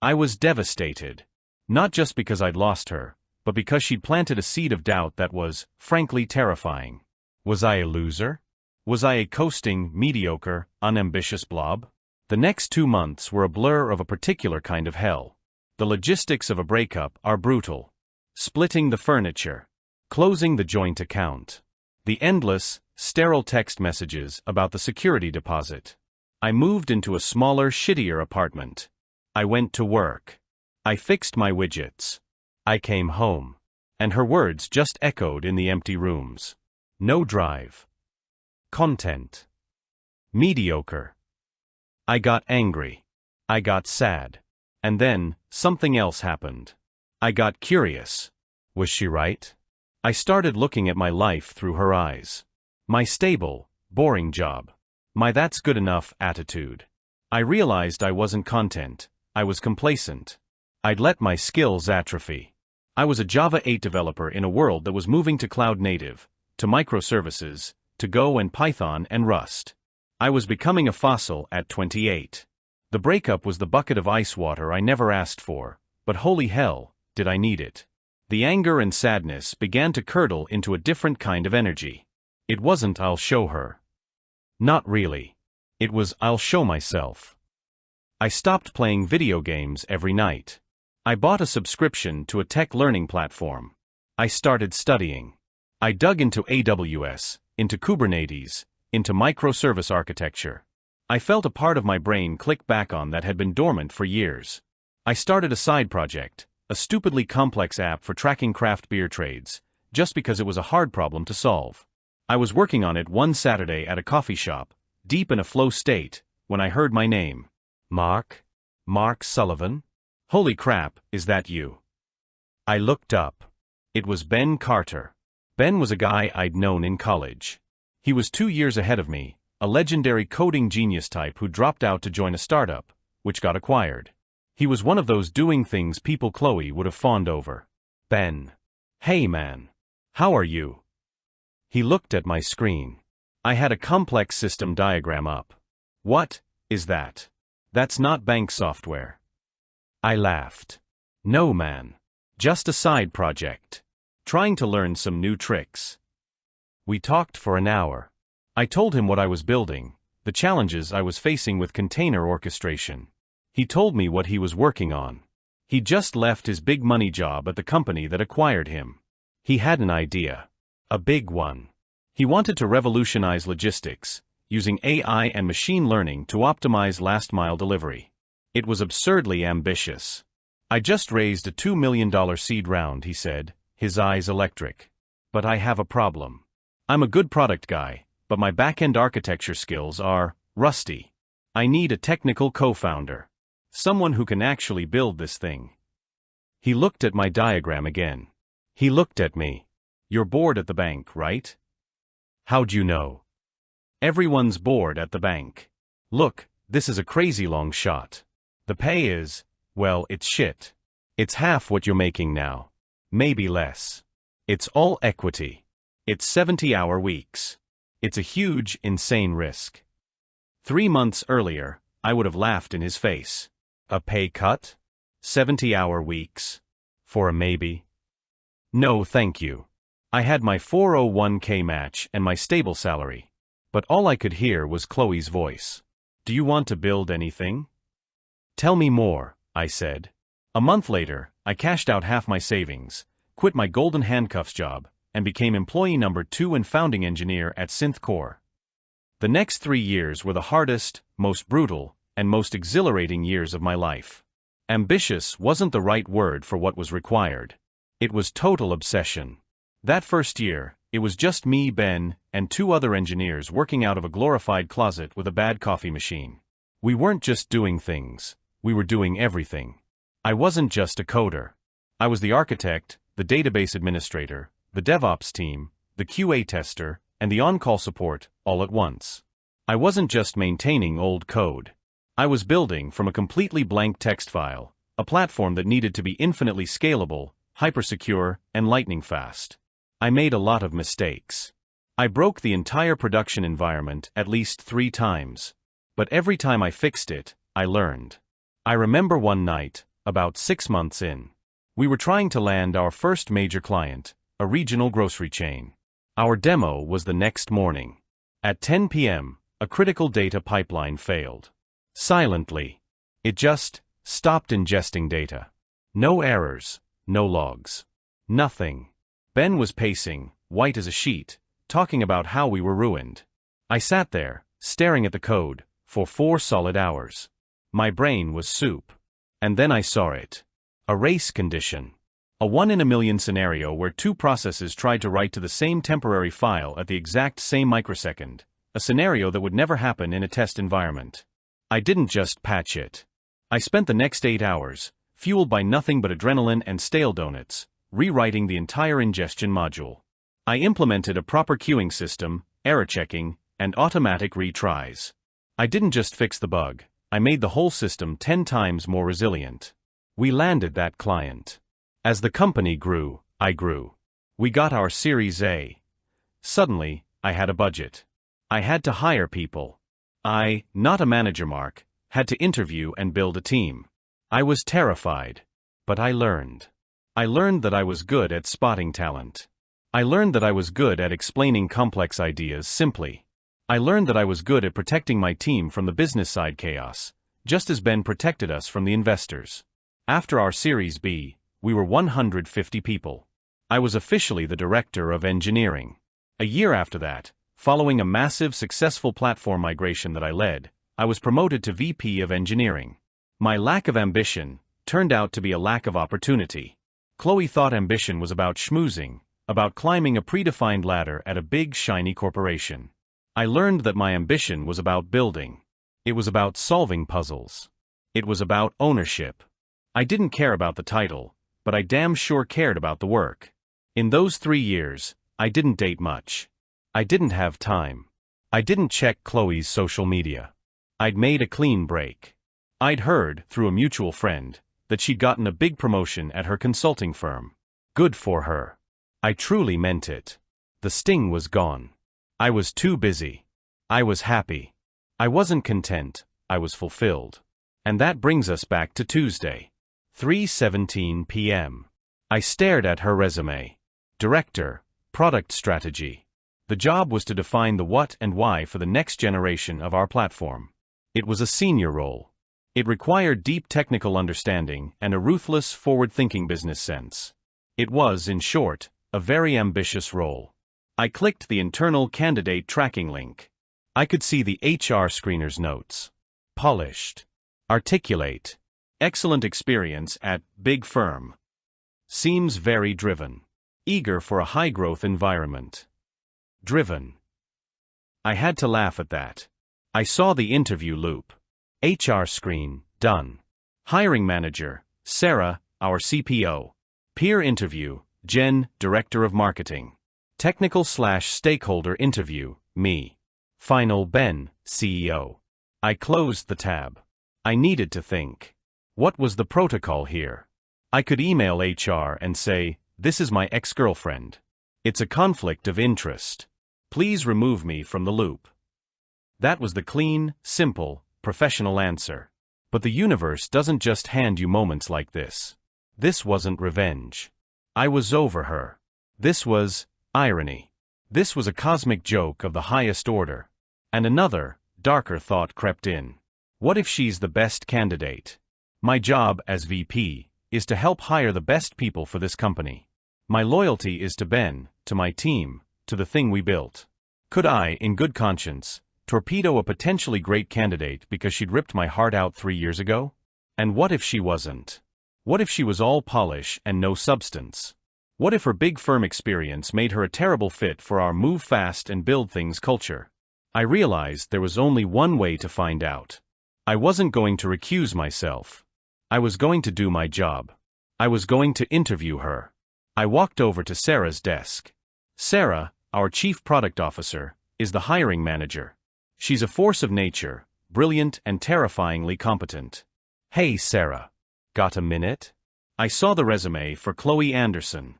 I was devastated. Not just because I'd lost her, but because she'd planted a seed of doubt that was, frankly, terrifying. Was I a loser? Was I a coasting, mediocre, unambitious blob? The next 2 months were a blur of a particular kind of hell. The logistics of a breakup are brutal. Splitting the furniture. Closing the joint account. The endless, sterile text messages about the security deposit. I moved into a smaller, shittier apartment. I went to work. I fixed my widgets. I came home. And her words just echoed in the empty rooms. No drive. Content. Mediocre. I got angry. I got sad. And then, something else happened. I got curious. Was she right? I started looking at my life through her eyes. My stable, boring job. My that's good enough attitude. I realized I wasn't content. I was complacent. I'd let my skills atrophy. I was a Java 8 developer in a world that was moving to cloud native, to microservices, to Go and Python and Rust. I was becoming a fossil at 28. The breakup was the bucket of ice water I never asked for, but holy hell, did I need it. The anger and sadness began to curdle into a different kind of energy. It wasn't I'll show her. Not really. It was I'll show myself. I stopped playing video games every night. I bought a subscription to a tech learning platform. I started studying. I dug into AWS, into Kubernetes, into microservice architecture. I felt a part of my brain click back on that had been dormant for years. I started a side project, a stupidly complex app for tracking craft beer trades, just because it was a hard problem to solve. I was working on it one Saturday at a coffee shop, deep in a flow state, when I heard my name. Mark? Mark Sullivan? Holy crap, is that you? I looked up. It was Ben Carter. Ben was a guy I'd known in college. He was 2 years ahead of me, a legendary coding genius type who dropped out to join a startup, which got acquired. He was one of those doing things people Chloe would have fawned over. Ben. Hey man. How are you? He looked at my screen. I had a complex system diagram up. What is that? That's not bank software. I laughed. No man. Just a side project. Trying to learn some new tricks. We talked for an hour. I told him what I was building, the challenges I was facing with container orchestration. He told me what he was working on. He just left his big money job at the company that acquired him. He had an idea. A big one. He wanted to revolutionize logistics, using AI and machine learning to optimize last-mile delivery. It was absurdly ambitious. I just raised a $2 million seed round, he said, his eyes electric. But I have a problem. I'm a good product guy, but my back-end architecture skills are rusty. I need a technical co-founder. Someone who can actually build this thing. He looked at my diagram again. He looked at me. You're bored at the bank, right? How'd you know? Everyone's bored at the bank. Look, this is a crazy long shot. The pay is, well, it's shit. It's half what you're making now. Maybe less. It's all equity. It's 70-hour weeks. It's a huge, insane risk. 3 months earlier, I would have laughed in his face. A pay cut? 70-hour weeks? For a maybe? No, thank you. I had my 401k match and my stable salary. But all I could hear was Chloe's voice. Do you want to build anything? Tell me more, I said. A month later, I cashed out half my savings, quit my golden handcuffs job, and became employee number 2 and founding engineer at SynthCore. The next 3 years were the hardest, most brutal, and most exhilarating years of my life. Ambitious wasn't the right word for what was required. It was total obsession. That first year, it was just me, Ben, and 2 other engineers working out of a glorified closet with a bad coffee machine. We weren't just doing things, we were doing everything. I wasn't just a coder. I was the architect, the database administrator, the DevOps team, the QA tester, and the on-call support, all at once. I wasn't just maintaining old code. I was building from a completely blank text file, a platform that needed to be infinitely scalable, hypersecure, and lightning fast. I made a lot of mistakes. I broke the entire production environment at least 3 times. But every time I fixed it, I learned. I remember one night, about 6 months in. We were trying to land our first major client, a regional grocery chain. Our demo was the next morning. At 10 p.m., a critical data pipeline failed. Silently. It just stopped ingesting data. No errors, no logs. Nothing. Ben was pacing, white as a sheet, talking about how we were ruined. I sat there, staring at the code, for 4 solid hours. My brain was soup. And then I saw it. A race condition. A 1 in a million scenario where 2 processes tried to write to the same temporary file at the exact same microsecond. A scenario that would never happen in a test environment. I didn't just patch it. I spent the next 8 hours, fueled by nothing but adrenaline and stale donuts, rewriting the entire ingestion module. I implemented a proper queuing system, error checking, and automatic retries. I didn't just fix the bug, I made the whole system 10 times more resilient. We landed that client. As the company grew, I grew. We got our Series A. Suddenly, I had a budget. I had to hire people. I, not a manager, Mark, had to interview and build a team. I was terrified. But I learned. I learned that I was good at spotting talent. I learned that I was good at explaining complex ideas simply. I learned that I was good at protecting my team from the business side chaos, just as Ben protected us from the investors. After our Series B, we were 150 people. I was officially the director of engineering. A year after that, following a massive successful platform migration that I led, I was promoted to VP of engineering. My lack of ambition turned out to be a lack of opportunity. Chloe thought ambition was about schmoozing, about climbing a predefined ladder at a big shiny corporation. I learned that my ambition was about building. It was about solving puzzles. It was about ownership. I didn't care about the title, but I damn sure cared about the work. In those 3 years, I didn't date much. I didn't have time. I didn't check Chloe's social media. I'd made a clean break. I'd heard, through a mutual friend, that she'd gotten a big promotion at her consulting firm. Good for her. I truly meant it. The sting was gone. I was too busy. I was happy. I wasn't content, I was fulfilled. And that brings us back to Tuesday. 3:17 p.m. I stared at her resume. Director, Product Strategy. The job was to define the what and why for the next generation of our platform. It was a senior role. It required deep technical understanding and a ruthless, forward-thinking business sense. It was, in short, a very ambitious role. I clicked the internal candidate tracking link. I could see the HR screener's notes. Polished. Articulate. Excellent experience at big firm. Seems very driven. Eager for a high-growth environment. Driven. I had to laugh at that. I saw the interview loop. HR screen, done. Hiring manager, Sarah, our CPO. Peer interview, Jen, Director of Marketing. Technical/stakeholder interview, me. Final, Ben, CEO. I closed the tab. I needed to think. What was the protocol here? I could email HR and say, "This is my ex-girlfriend. It's a conflict of interest. Please remove me from the loop." That was the clean, simple, professional answer. But the universe doesn't just hand you moments like this. This wasn't revenge. I was over her. This was irony. This was a cosmic joke of the highest order. And another, darker thought crept in. What if she's the best candidate? My job as VP is to help hire the best people for this company. My loyalty is to Ben, to my team, to the thing we built. Could I, in good conscience, torpedo a potentially great candidate because she'd ripped my heart out 3 years ago? And what if she wasn't? What if she was all polish and no substance? What if her big firm experience made her a terrible fit for our move fast and build things culture? I realized there was only one way to find out. I wasn't going to recuse myself. I was going to do my job. I was going to interview her. I walked over to Sarah's desk. Sarah, our Chief Product Officer, is the hiring manager. She's a force of nature, brilliant and terrifyingly competent. Hey Sarah. Got a minute? I saw the resume for Chloe Anderson.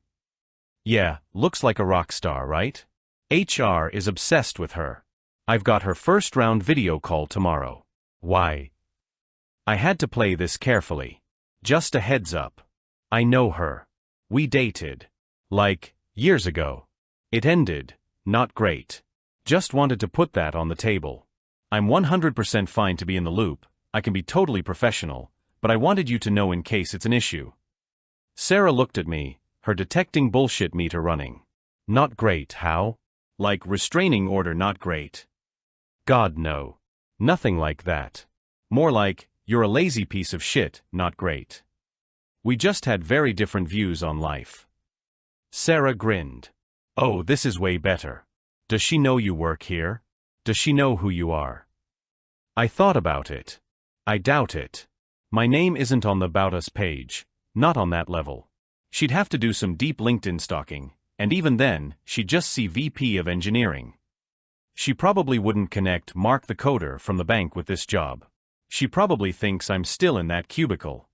Yeah, looks like a rock star, right? HR is obsessed with her. I've got her first-round video call tomorrow. Why? I had to play this carefully. Just a heads up. I know her. We dated. Like, years ago. It ended, not great. Just wanted to put that on the table. I'm 100% fine to be in the loop, I can be totally professional, but I wanted you to know in case it's an issue. Sarah looked at me, her detecting bullshit meter running. Not great, how? Like restraining order not great. God no. Nothing like that. More like, you're a lazy piece of shit, not great. We just had very different views on life. Sarah grinned. Oh, this is way better. Does she know you work here? Does she know who you are? I thought about it. I doubt it. My name isn't on the About Us page, not on that level. She'd have to do some deep LinkedIn stalking, and even then, she'd just see VP of Engineering. She probably wouldn't connect Mark the coder from the bank with this job. She probably thinks I'm still in that cubicle.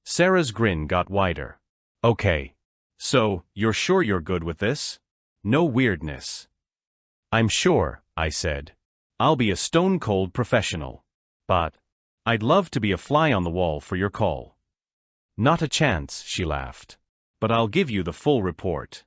Sarah's grin got wider. Okay. So, you're sure you're good with this? No weirdness. I'm sure, I said. I'll be a stone-cold professional. But I'd love to be a fly on the wall for your call. Not a chance, she laughed. But I'll give you the full report.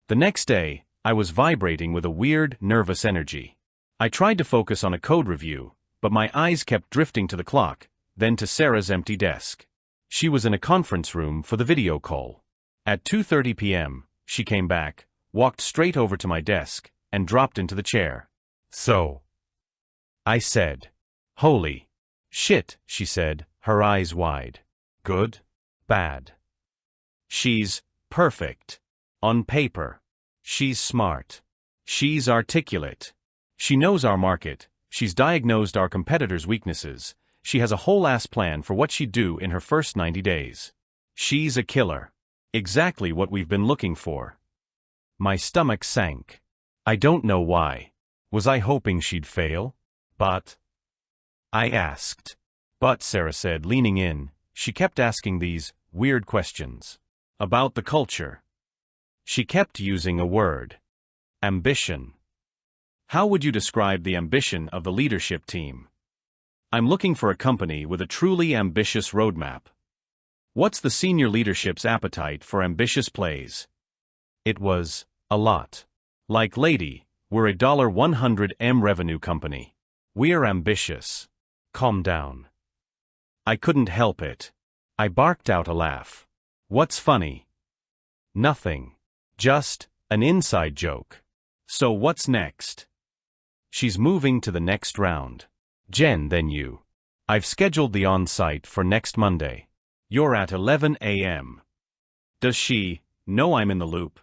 The next day, I was vibrating with a weird, nervous energy. I tried to focus on a code review, but my eyes kept drifting to the clock, then to Sarah's empty desk. She was in a conference room for the video call. At 2:30 p.m., she came back, walked straight over to my desk, and dropped into the chair. So, I said. Holy shit, she said, her eyes wide. Good? Bad? She's perfect. On paper. She's smart. She's articulate. She knows our market, she's diagnosed our competitors' weaknesses, she has a whole-ass plan for what she'd do in her first 90 days. She's a killer. Exactly what we've been looking for. My stomach sank. I don't know why. Was I hoping she'd fail? But I asked. But, Sarah said, leaning in, she kept asking these weird questions. About the culture. She kept using a word. Ambition. How would you describe the ambition of the leadership team? I'm looking for a company with a truly ambitious roadmap. What's the senior leadership's appetite for ambitious plays? It was a lot. Like lady, we're a $100M revenue company. We're ambitious. Calm down. I couldn't help it. I barked out a laugh. What's funny? Nothing. Just an inside joke. So what's next? She's moving to the next round. Jen, then you. I've scheduled the on-site for next Monday. You're at 11 a.m. Does she know I'm in the loop?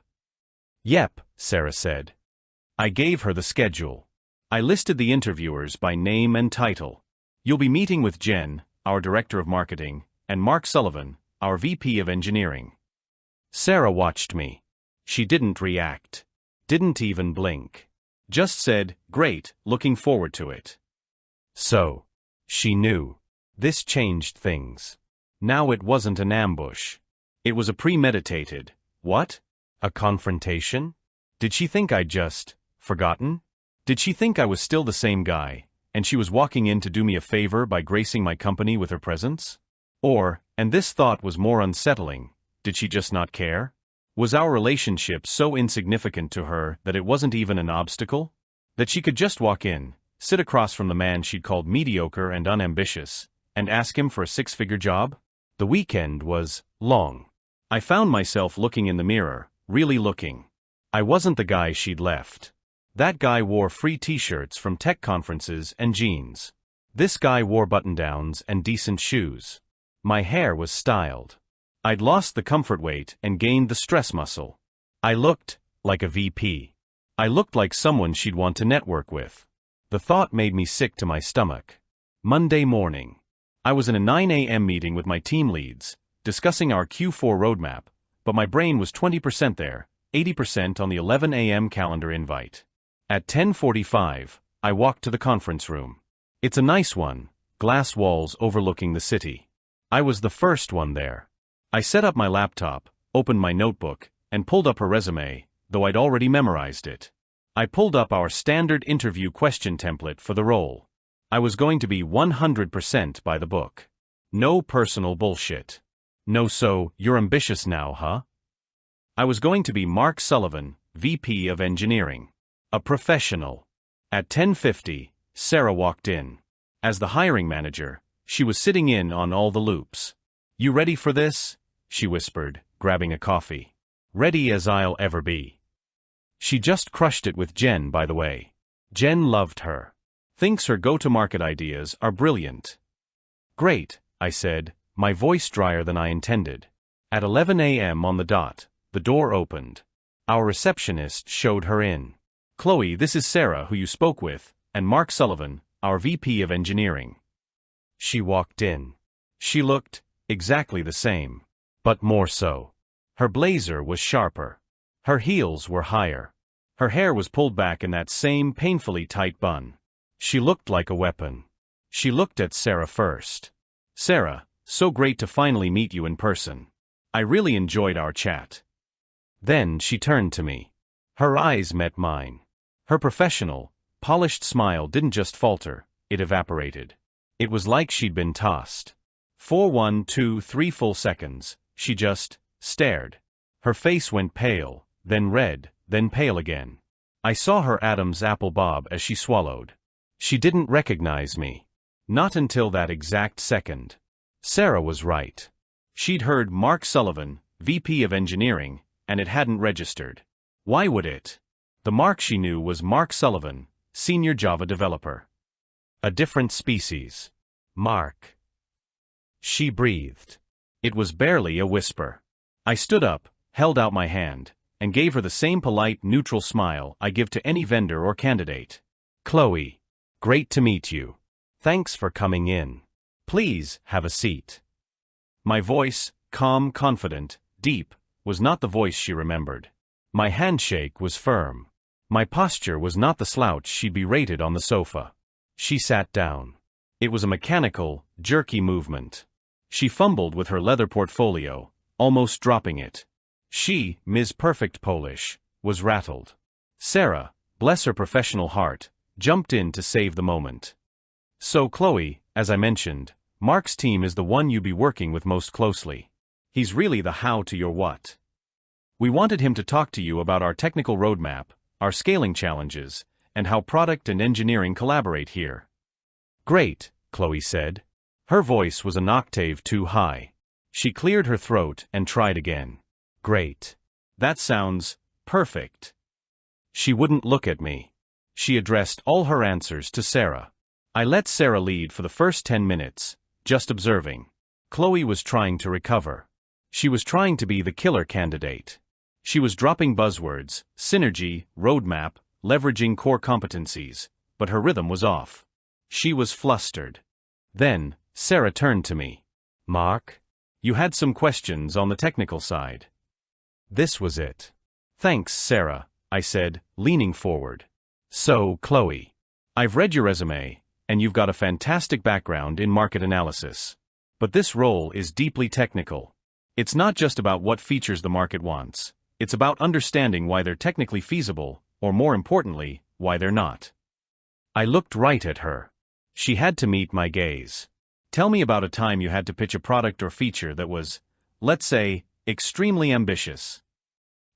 Yep, Sarah said. I gave her the schedule. I listed the interviewers by name and title. You'll be meeting with Jen, our Director of Marketing, and Mark Sullivan, our VP of Engineering. Sarah watched me. She didn't react. Didn't even blink. Just said, "Great, looking forward to it." So, she knew. This changed things. Now it wasn't an ambush. It was a premeditated, what? A confrontation? Did she think I'd just forgotten? Did she think I was still the same guy, and she was walking in to do me a favor by gracing my company with her presence? Or, and this thought was more unsettling, did she just not care? Was our relationship so insignificant to her that it wasn't even an obstacle? That she could just walk in, sit across from the man she'd called mediocre and unambitious, and ask him for a six-figure job? The weekend was long. I found myself looking in the mirror, really looking. I wasn't the guy she'd left. That guy wore free t-shirts from tech conferences and jeans. This guy wore button-downs and decent shoes. My hair was styled. I'd lost the comfort weight and gained the stress muscle. I looked like a VP. I looked like someone she'd want to network with. The thought made me sick to my stomach. Monday morning. I was in a 9 a.m. meeting with my team leads, discussing our Q4 roadmap, but my brain was 20% there, 80% on the 11 a.m. calendar invite. At 10:45, I walked to the conference room. It's a nice one, glass walls overlooking the city. I was the first one there. I set up my laptop, opened my notebook, and pulled up her resume, though I'd already memorized it. I pulled up our standard interview question template for the role. I was going to be 100% by the book. No personal bullshit. No, so, you're ambitious now, huh? I was going to be Mark Sullivan, VP of Engineering. A professional. At 10:50, Sarah walked in. As the hiring manager, she was sitting in on all the loops. You ready for this? She whispered, grabbing a coffee. Ready as I'll ever be. She just crushed it with Jen, by the way. Jen loved her. Thinks her go-to-market ideas are brilliant. Great, I said, my voice drier than I intended. At 11 a.m. on the dot, the door opened. Our receptionist showed her in. Chloe, this is Sarah, who you spoke with, and Mark Sullivan, our VP of Engineering. She walked in. She looked exactly the same, but more so. Her blazer was sharper. Her heels were higher. Her hair was pulled back in that same painfully tight bun. She looked like a weapon. She looked at Sarah first. Sarah, so great to finally meet you in person. I really enjoyed our chat. Then she turned to me. Her eyes met mine. Her professional, polished smile didn't just falter, it evaporated. It was like she'd been tossed. For 1, 2, 3 full seconds, she just stared. Her face went pale, then red, then pale again. I saw her Adam's apple bob as she swallowed. She didn't recognize me. Not until that exact second. Sarah was right. She'd heard Mark Sullivan, VP of Engineering, and it hadn't registered. Why would it? The Mark she knew was Mark Sullivan, Senior Java Developer. A different species. Mark. She breathed. It was barely a whisper. I stood up, held out my hand, and gave her the same polite, neutral smile I give to any vendor or candidate. Chloe. Great to meet you. Thanks for coming in. Please, have a seat. My voice, calm, confident, deep, was not the voice she remembered. My handshake was firm. My posture was not the slouch she'd be rated on the sofa. She sat down. It was a mechanical, jerky movement. She fumbled with her leather portfolio, almost dropping it. She, Ms. Perfect Polish, was rattled. Sarah, bless her professional heart, jumped in to save the moment. So Chloe, as I mentioned, Mark's team is the one you'll be working with most closely. He's really the how to your what. We wanted him to talk to you about our technical roadmap, our scaling challenges, and how product and engineering collaborate here. Great, Chloe said. Her voice was an octave too high. She cleared her throat and tried again. Great. That sounds perfect. She wouldn't look at me. She addressed all her answers to Sarah. I let Sarah lead for the first 10 minutes, just observing. Chloe was trying to recover. She was trying to be the killer candidate. She was dropping buzzwords, synergy, roadmap, leveraging core competencies, but her rhythm was off. She was flustered. Then, Sarah turned to me. Mark? You had some questions on the technical side. This was it. Thanks, Sarah, I said, leaning forward. So, Chloe, I've read your resume, and you've got a fantastic background in market analysis. But this role is deeply technical. It's not just about what features the market wants. It's about understanding why they're technically feasible, or more importantly, why they're not. I looked right at her. She had to meet my gaze. Tell me about a time you had to pitch a product or feature that was, let's say, extremely ambitious.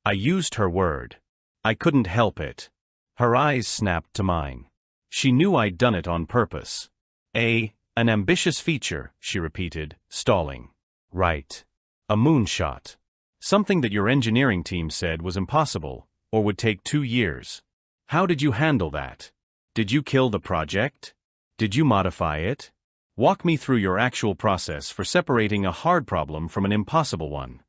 I used her word. I couldn't help it. Her eyes snapped to mine. She knew I'd done it on purpose. An ambitious feature, she repeated, stalling. Right. A moonshot. Something that your engineering team said was impossible, or would take 2 years. How did you handle that? Did you kill the project? Did you modify it? Walk me through your actual process for separating a hard problem from an impossible one.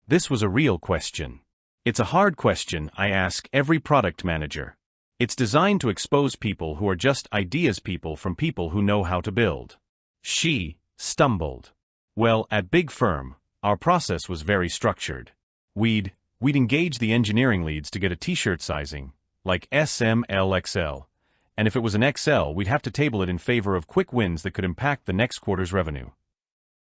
This was a real question. It's a hard question I ask every product manager. It's designed to expose people who are just ideas people from people who know how to build. She stumbled. Well, at Big Firm, our process was very structured. We'd engage the engineering leads to get a t-shirt sizing, like SML/XL, and if it was an XL, we'd have to table it in favor of quick wins that could impact the next quarter's revenue.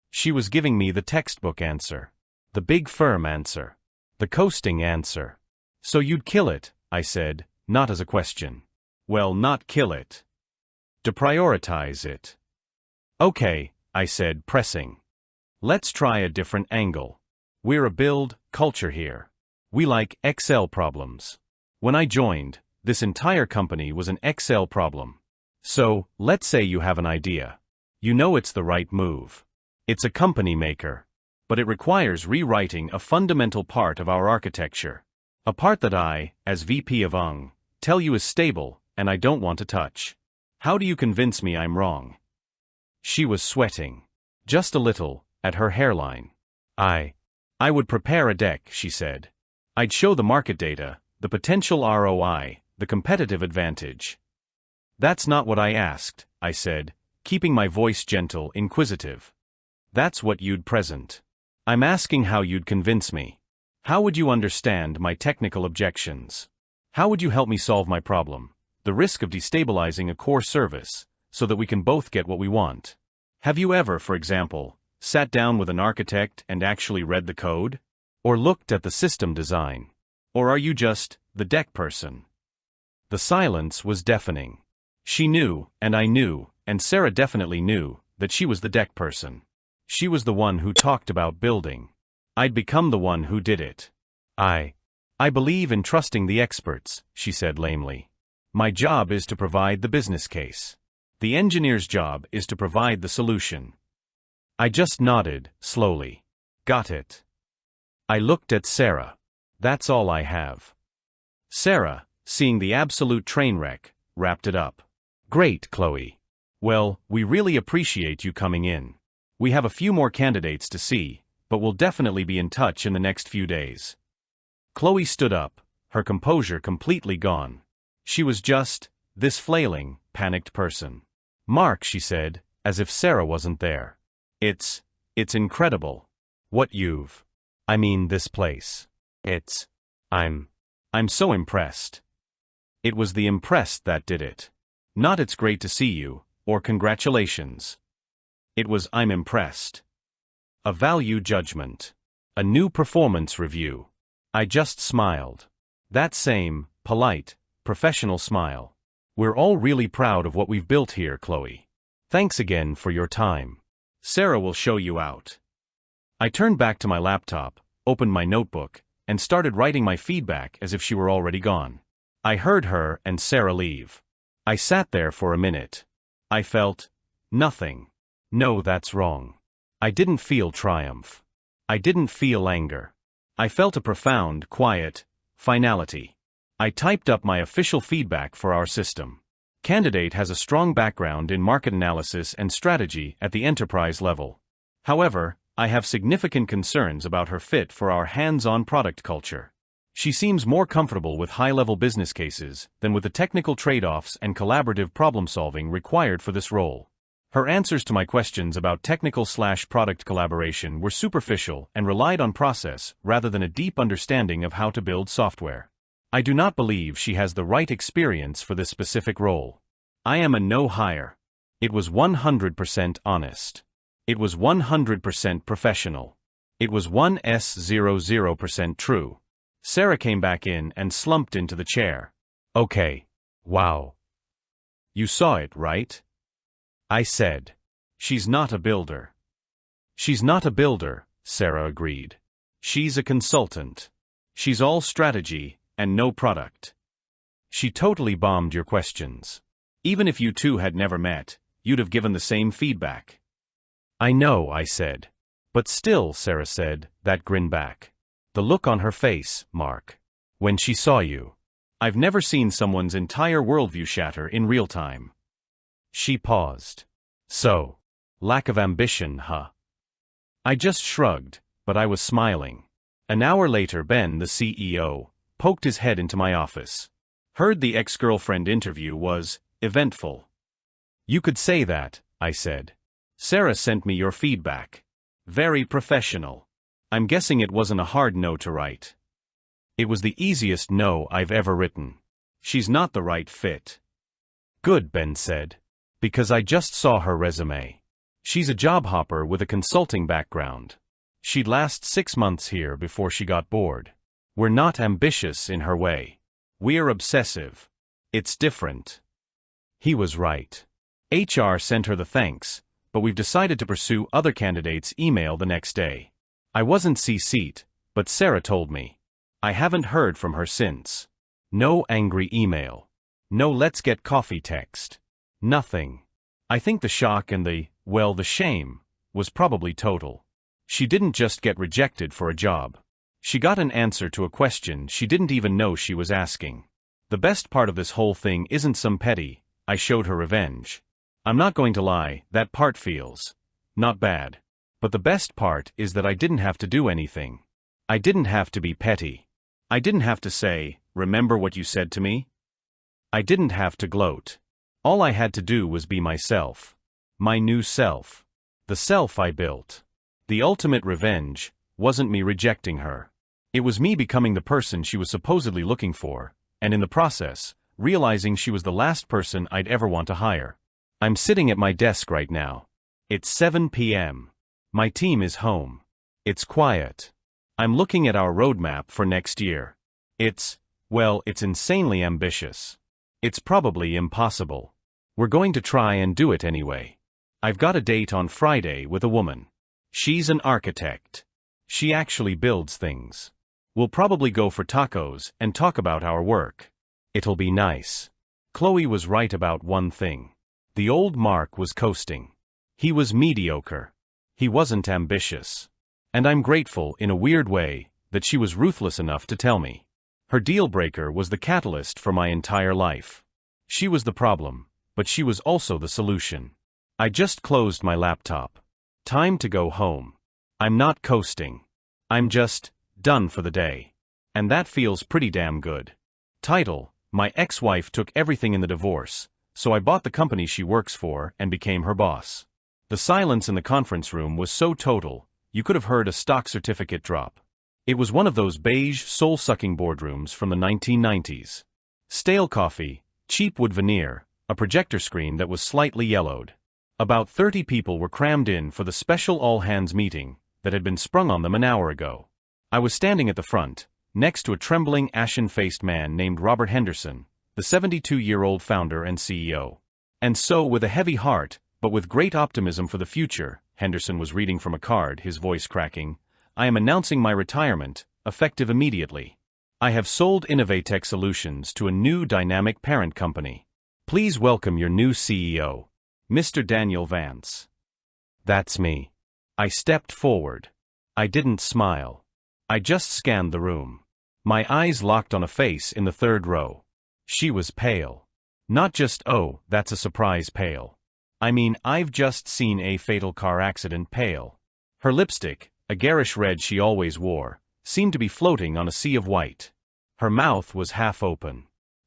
She was giving me the textbook answer. The Big Firm answer. The coasting answer. So you'd kill it, I said, not as a question. Well, not kill it. Deprioritize it. Okay, I said, pressing. Let's try a different angle. We're a build culture here. We like XL problems. When I joined, this entire company was an XL problem. So, let's say you have an idea. You know it's the right move. It's a company maker. But it requires rewriting a fundamental part of our architecture. A part that I, as VP of tell you is stable, and I don't want to touch. How do you convince me I'm wrong? She was sweating. Just a little, at her hairline. I would prepare a deck, she said. I'd show the market data, the potential ROI, the competitive advantage. That's not what I asked, I said, keeping my voice gentle, inquisitive. That's what you'd present. I'm asking how you'd convince me. How would you understand my technical objections? How would you help me solve my problem, the risk of destabilizing a core service, so that we can both get what we want? Have you ever, for example, sat down with an architect and actually read the code? Or looked at the system design? Or are you just the deck person? The silence was deafening. She knew, and I knew, and Sarah definitely knew, that she was the deck person. She was the one who talked about building. I'd become the one who did it. I believe in trusting the experts, she said lamely. My job is to provide the business case. The engineer's job is to provide the solution. I just nodded, slowly. Got it. I looked at Sarah. That's all I have. Sarah, seeing the absolute train wreck, wrapped it up. Great, Chloe. Well, we really appreciate you coming in. We have a few more candidates to see, but we'll definitely be in touch in the next few days. Chloe stood up, her composure completely gone. She was just this flailing, panicked person. Mark, she said, as if Sarah wasn't there. It's incredible. What this place. I'm so impressed. It was the impressed that did it. Not it's great to see you, or congratulations. It was I'm impressed. A value judgment. A new performance review. I just smiled. That same, polite, professional smile. We're all really proud of what we've built here, Chloe. Thanks again for your time. Sarah will show you out. I turned back to my laptop, opened my notebook, and started writing my feedback as if she were already gone. I heard her and Sarah leave. I sat there for a minute. I felt nothing. No, that's wrong. I didn't feel triumph. I didn't feel anger. I felt a profound, quiet finality. I typed up my official feedback for our system. Candidate has a strong background in market analysis and strategy at the enterprise level. However, I have significant concerns about her fit for our hands-on product culture. She seems more comfortable with high-level business cases than with the technical trade-offs and collaborative problem-solving required for this role. Her answers to my questions about technical/product collaboration were superficial and relied on process rather than a deep understanding of how to build software. I do not believe she has the right experience for this specific role. I am a no hire. It was 100% honest. It was 100% professional. It was 100% true. Sarah came back in and slumped into the chair. Okay. Wow. You saw it, right? I said. She's not a builder. She's not a builder, Sarah agreed. She's a consultant. She's all strategy and no product. She totally bombed your questions. Even if you two had never met, you'd have given the same feedback. I know, I said. But still, Sarah said, that grin back. The look on her face, Mark. When she saw you. I've never seen someone's entire worldview shatter in real time. She paused. So, lack of ambition, huh? I just shrugged, but I was smiling. An hour later, Ben, the CEO, poked his head into my office. Heard the ex-girlfriend interview was eventful. You could say that, I said. Sarah sent me your feedback. Very professional. I'm guessing it wasn't a hard no to write. It was the easiest no I've ever written. She's not the right fit. Good, Ben said. Because I just saw her resume. She's a job hopper with a consulting background. She'd last 6 months here before she got bored. We're not ambitious in her way. We're obsessive. It's different. He was right. HR sent her the thanks, but we've decided to pursue other candidates' email the next day. I wasn't CC'd, but Sarah told me. I haven't heard from her since. No angry email. No let's get coffee text. Nothing. I think the shock and the shame, was probably total. She didn't just get rejected for a job. She got an answer to a question she didn't even know she was asking. The best part of this whole thing isn't some petty, I showed her revenge. I'm not going to lie, that part feels not bad. But the best part is that I didn't have to do anything. I didn't have to be petty. I didn't have to say, remember what you said to me? I didn't have to gloat. All I had to do was be myself. My new self. The self I built. The ultimate revenge wasn't me rejecting her. It was me becoming the person she was supposedly looking for, and in the process, realizing she was the last person I'd ever want to hire. I'm sitting at my desk right now. It's 7 p.m. My team is home. It's quiet. I'm looking at our roadmap for next year. It's insanely ambitious. It's probably impossible. We're going to try and do it anyway. I've got a date on Friday with a woman. She's an architect. She actually builds things. We'll probably go for tacos and talk about our work. It'll be nice. Chloe was right about one thing. The old Mark was coasting. He was mediocre. He wasn't ambitious. And I'm grateful, in a weird way, that she was ruthless enough to tell me. Her deal breaker was the catalyst for my entire life. She was the problem, but she was also the solution. I just closed my laptop. Time to go home. I'm not coasting. I'm just done for the day. And that feels pretty damn good. Title: My ex-wife took everything in the divorce, so I bought the company she works for and became her boss. The silence in the conference room was so total, you could have heard a stock certificate drop. It was one of those beige, soul-sucking boardrooms from the 1990s. Stale coffee, cheap wood veneer, a projector screen that was slightly yellowed. About 30 people were crammed in for the special all-hands meeting that had been sprung on them an hour ago. I was standing at the front, next to a trembling, ashen-faced man named Robert Henderson, the 72-year-old founder and CEO. And so, with a heavy heart, but with great optimism for the future, Henderson was reading from a card, his voice cracking, I am announcing my retirement, effective immediately. I have sold Innovatech Solutions to a new dynamic parent company. Please welcome your new CEO, Mr. Daniel Vance. That's me. I stepped forward. I didn't smile. I just scanned the room. My eyes locked on a face in the third row. She was pale. Not just, oh, that's a surprise pale. I mean, I've just seen a fatal car accident pale. Her lipstick, a garish red she always wore, seemed to be floating on a sea of white. Her mouth was half open.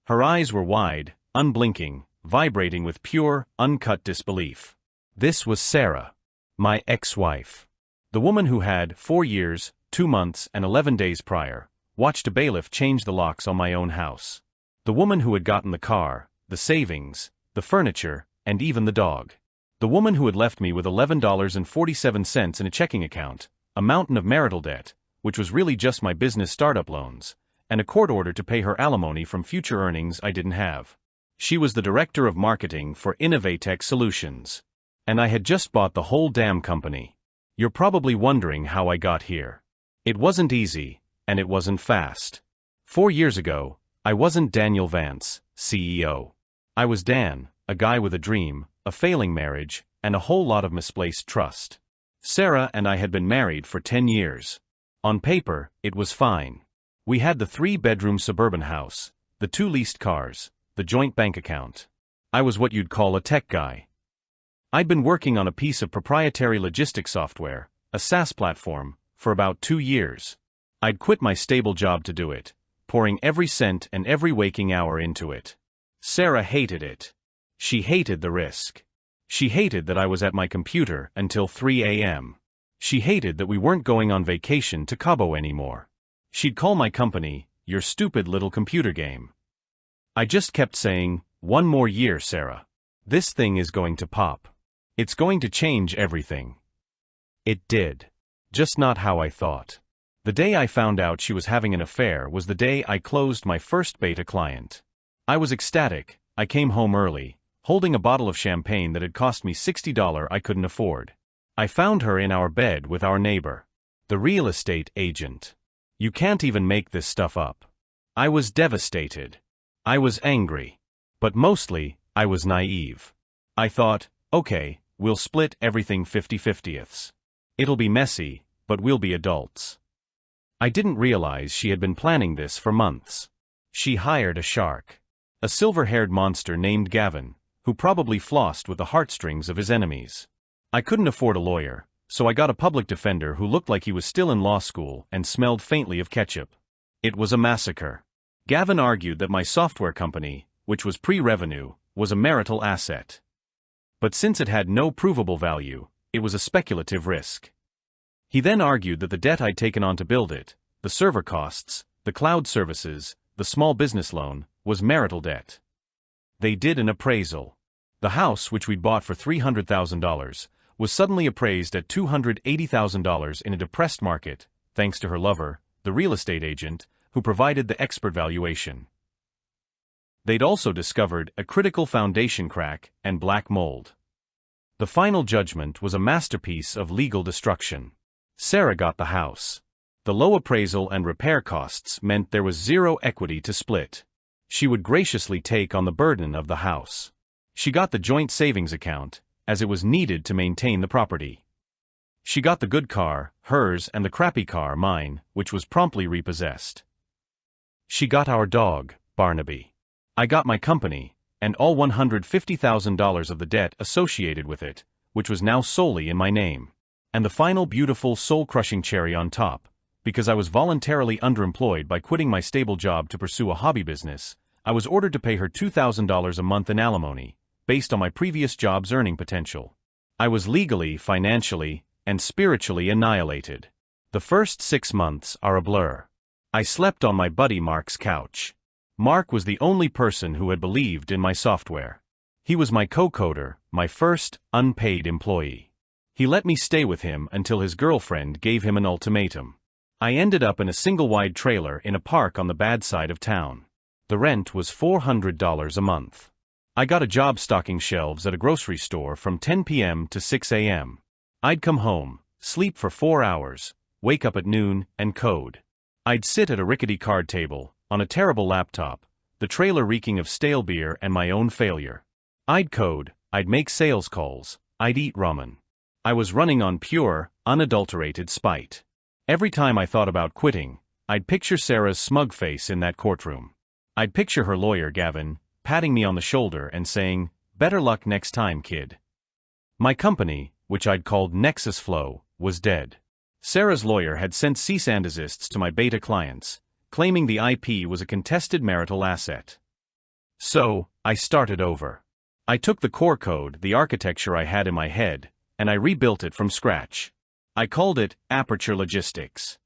Her eyes were wide, unblinking, vibrating with pure, uncut disbelief. This was Sarah, my ex-wife. The woman who had, 4 years, 2 months, and 11 days prior, watched a bailiff change the locks on my own house. The woman who had gotten the car, the savings, the furniture, and even the dog. The woman who had left me with $11.47 in a checking account, a mountain of marital debt, which was really just my business startup loans, and a court order to pay her alimony from future earnings I didn't have. She was the director of marketing for Innovatech Solutions. And I had just bought the whole damn company. You're probably wondering how I got here. It wasn't easy, and it wasn't fast. 4 years ago, I wasn't Daniel Vance, CEO. I was Dan, a guy with a dream, a failing marriage, and a whole lot of misplaced trust. Sarah and I had been married for 10 years. On paper, it was fine. We had the 3-bedroom suburban house, the 2 leased cars, the joint bank account. I was what you'd call a tech guy. I'd been working on a piece of proprietary logistics software, a SaaS platform, for about 2 years. I'd quit my stable job to do it, pouring every cent and every waking hour into it. Sarah hated it. She hated the risk. She hated that I was at my computer until 3 a.m. She hated that we weren't going on vacation to Cabo anymore. She'd call my company, "Your stupid little computer game." I just kept saying, "1 more year, Sarah. This thing is going to pop. It's going to change everything." It did. Just not how I thought. The day I found out she was having an affair was the day I closed my first beta client. I was ecstatic. I came home early, holding a bottle of champagne that had cost me $60 I couldn't afford. I found her in our bed with our neighbor, the real estate agent. You can't even make this stuff up. I was devastated. I was angry. But mostly, I was naive. I thought, okay, we'll split everything 50-50ths. It'll be messy, but we'll be adults. I didn't realize she had been planning this for months. She hired a shark. A silver-haired monster named Gavin, who probably flossed with the heartstrings of his enemies. I couldn't afford a lawyer, so I got a public defender who looked like he was still in law school and smelled faintly of ketchup. It was a massacre. Gavin argued that my software company, which was pre-revenue, was a marital asset. But since it had no provable value, it was a speculative risk. He then argued that the debt I'd taken on to build it, the server costs, the cloud services, the small business loan, was marital debt. They did an appraisal. The house, which we'd bought for $300,000, was suddenly appraised at $280,000 in a depressed market, thanks to her lover, the real estate agent, who provided the expert valuation. They'd also discovered a critical foundation crack and black mold. The final judgment was a masterpiece of legal destruction. Sarah got the house. The low appraisal and repair costs meant there was zero equity to split. She would graciously take on the burden of the house. She got the joint savings account, as it was needed to maintain the property. She got the good car, hers, and the crappy car, mine, which was promptly repossessed. She got our dog, Barnaby. I got my company, and all $150,000 of the debt associated with it, which was now solely in my name. And the final beautiful soul-crushing cherry on top, because I was voluntarily underemployed by quitting my stable job to pursue a hobby business, I was ordered to pay her $2,000 a month in alimony, based on my previous job's earning potential. I was legally, financially, and spiritually annihilated. The first 6 months are a blur. I slept on my buddy Mark's couch. Mark was the only person who had believed in my software. He was my co-coder, my first unpaid employee. He let me stay with him until his girlfriend gave him an ultimatum. I ended up in a single-wide trailer in a park on the bad side of town. The rent was $400 a month. I got a job stocking shelves at a grocery store from 10 p.m. to 6 a.m. I'd come home, sleep for 4 hours, wake up at noon, and code. I'd sit at a rickety card table, on a terrible laptop, the trailer reeking of stale beer and my own failure. I'd code, I'd make sales calls, I'd eat ramen. I was running on pure, unadulterated spite. Every time I thought about quitting, I'd picture Sarah's smug face in that courtroom. I'd picture her lawyer, Gavin, patting me on the shoulder and saying, "Better luck next time, kid." My company, which I'd called Nexus Flow, was dead. Sarah's lawyer had sent cease and desists to my beta clients, claiming the IP was a contested marital asset. So, I started over. I took the core code, the architecture I had in my head, and I rebuilt it from scratch. I called it Aperture Logistics.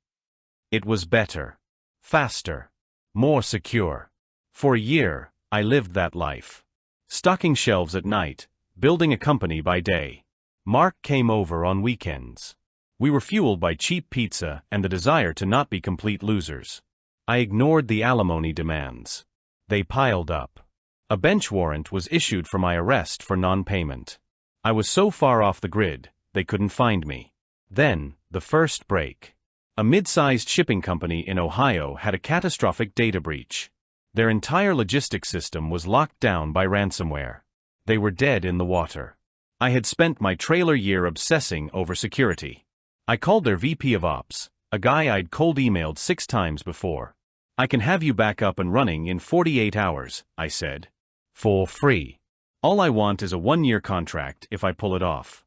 It was better, faster, more secure. For a year, I lived that life. Stocking shelves at night, building a company by day. Mark came over on weekends. We were fueled by cheap pizza and the desire to not be complete losers. I ignored the alimony demands. They piled up. A bench warrant was issued for my arrest for non-payment. I was so far off the grid, they couldn't find me. Then, the first break. A mid-sized shipping company in Ohio had a catastrophic data breach. Their entire logistics system was locked down by ransomware. They were dead in the water. I had spent my trailer year obsessing over security. I called their VP of Ops, a guy I'd cold emailed 6 times before. "I can have you back up and running in 48 hours, I said. "For free. All I want is a 1-year contract if I pull it off."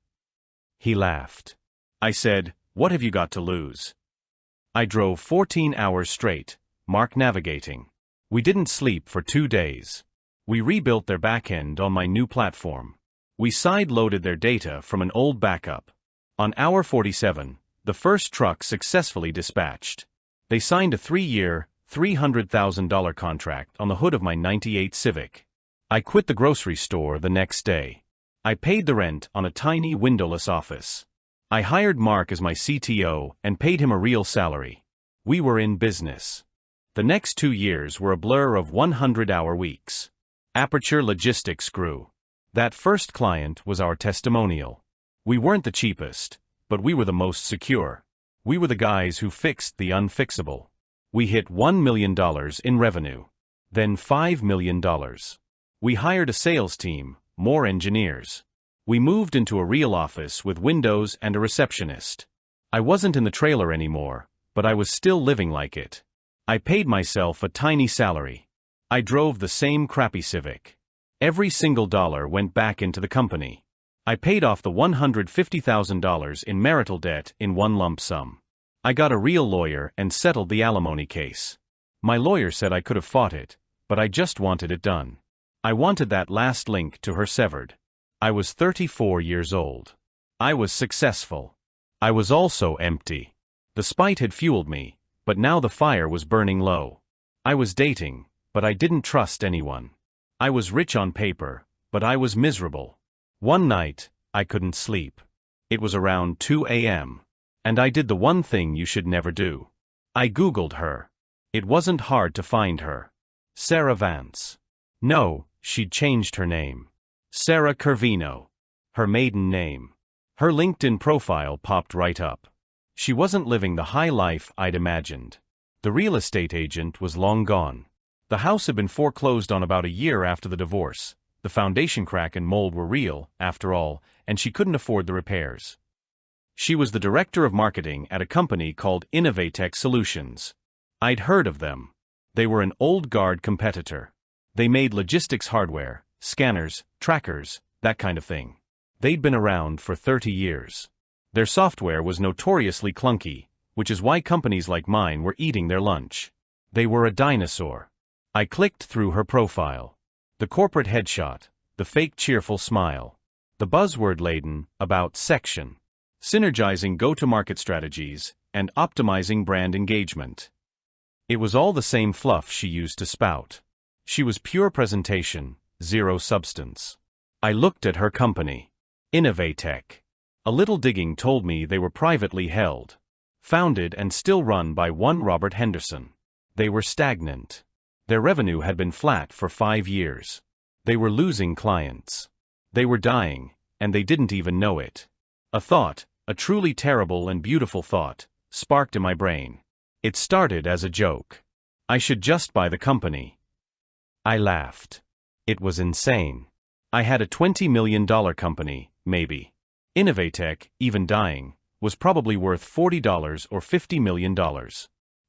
He laughed. I said, "What have you got to lose?" I drove 14 hours straight, Mark navigating. We didn't sleep for 2 days. We rebuilt their backend on my new platform. We side-loaded their data from an old backup. On hour 47, the first truck successfully dispatched. They signed a 3-year, $300,000 contract on the hood of my '98 Civic. I quit the grocery store the next day. I paid the rent on a tiny windowless office. I hired Mark as my CTO and paid him a real salary. We were in business. The next 2 years were a blur of 100-hour weeks. Aperture Logistics grew. That first client was our testimonial. We weren't the cheapest, but we were the most secure. We were the guys who fixed the unfixable. We hit $1 million in revenue. Then $5 million. We hired a sales team, more engineers. We moved into a real office with windows and a receptionist. I wasn't in the trailer anymore, but I was still living like it. I paid myself a tiny salary. I drove the same crappy Civic. Every single dollar went back into the company. I paid off the $150,000 in marital debt in one lump sum. I got a real lawyer and settled the alimony case. My lawyer said I could have fought it, but I just wanted it done. I wanted that last link to her severed. I was 34 years old. I was successful. I was also empty. The spite had fueled me, but now the fire was burning low. I was dating, but I didn't trust anyone. I was rich on paper, but I was miserable. One night, I couldn't sleep. It was around 2 a.m. And I did the one thing you should never do. I Googled her. It wasn't hard to find her. Sarah Vance. No, she'd changed her name. Sarah Curvino. Her maiden name. Her LinkedIn profile popped right up. She wasn't living the high life I'd imagined. The real estate agent was long gone. The house had been foreclosed on about a year after the divorce. The foundation crack and mold were real, after all, and she couldn't afford the repairs. She was the director of marketing at a company called Innovatech Solutions. I'd heard of them. They were an old guard competitor. They made logistics hardware, scanners, trackers, that kind of thing. They'd been around for 30 years. Their software was notoriously clunky, which is why companies like mine were eating their lunch. They were a dinosaur. I clicked through her profile. The corporate headshot, the fake cheerful smile, the buzzword-laden about section, synergizing go-to-market strategies, and optimizing brand engagement. It was all the same fluff she used to spout. She was pure presentation, zero substance. I looked at her company. Innovatech. A little digging told me they were privately held. Founded and still run by one Robert Henderson. They were stagnant. Their revenue had been flat for 5 years. They were losing clients. They were dying, and they didn't even know it. A thought, a truly terrible and beautiful thought, sparked in my brain. It started as a joke. I should just buy the company. I laughed. It was insane. I had a $20 million company, maybe. Innovatech, even dying, was probably worth $40 or $50 million.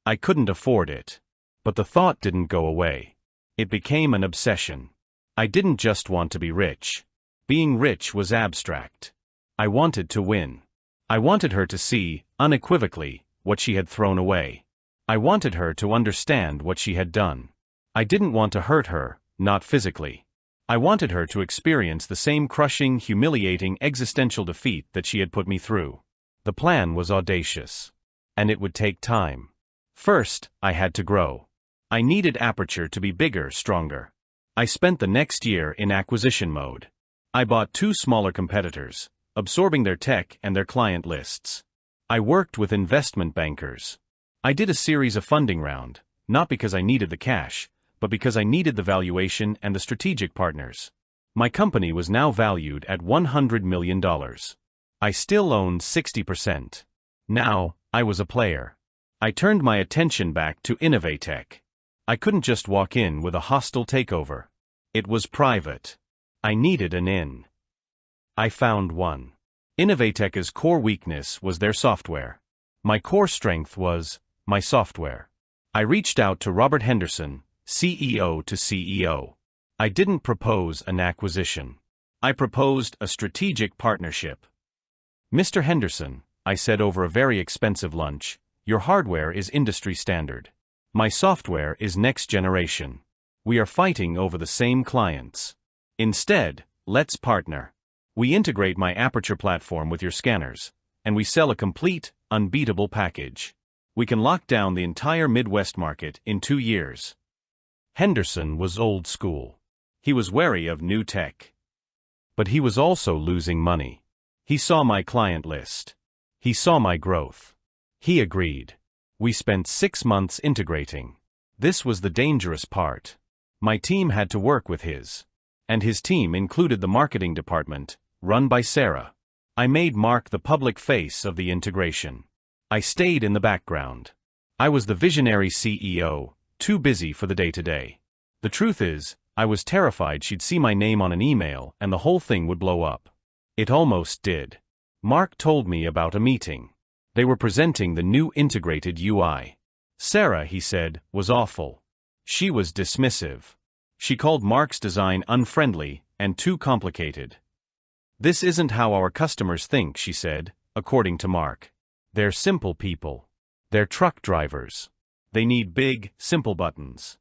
I couldn't afford it. But the thought didn't go away. It became an obsession. I didn't just want to be rich. Being rich was abstract. I wanted to win. I wanted her to see, unequivocally, what she had thrown away. I wanted her to understand what she had done. I didn't want to hurt her, not physically. I wanted her to experience the same crushing, humiliating existential defeat that she had put me through. The plan was audacious. And it would take time. First, I had to grow. I needed Aperture to be bigger, stronger. I spent the next year in acquisition mode. I bought 2 smaller competitors, absorbing their tech and their client lists. I worked with investment bankers. I did a series of funding round, not because I needed the cash, but because I needed the valuation and the strategic partners. My company was now valued at $100 million. I still owned 60%. Now, I was a player. I turned my attention back to Innovatech. I couldn't just walk in with a hostile takeover. It was private. I needed an in. I found one. Innovatech's core weakness was their software. My core strength was my software. I reached out to Robert Henderson, CEO to CEO. I didn't propose an acquisition. I proposed a strategic partnership. Mr. Henderson, I said over a very expensive lunch, your hardware is industry standard. My software is next generation. We are fighting over the same clients. Instead, let's partner. We integrate my Aperture platform with your scanners, and we sell a complete, unbeatable package. We can lock down the entire Midwest market in 2 years. Henderson was old school. He was wary of new tech. But he was also losing money. He saw my client list. He saw my growth. He agreed. We spent 6 months integrating. This was the dangerous part. My team had to work with his. And his team included the marketing department, run by Sarah. I made Mark the public face of the integration. I stayed in the background. I was the visionary CEO, too busy for the day-to-day. The truth is, I was terrified she'd see my name on an email and the whole thing would blow up. It almost did. Mark told me about a meeting. They were presenting the new integrated UI. Sarah, he said, was awful. She was dismissive. She called Mark's design unfriendly and too complicated. This isn't how our customers think, she said, according to Mark. They're simple people. They're truck drivers. They need big, simple buttons.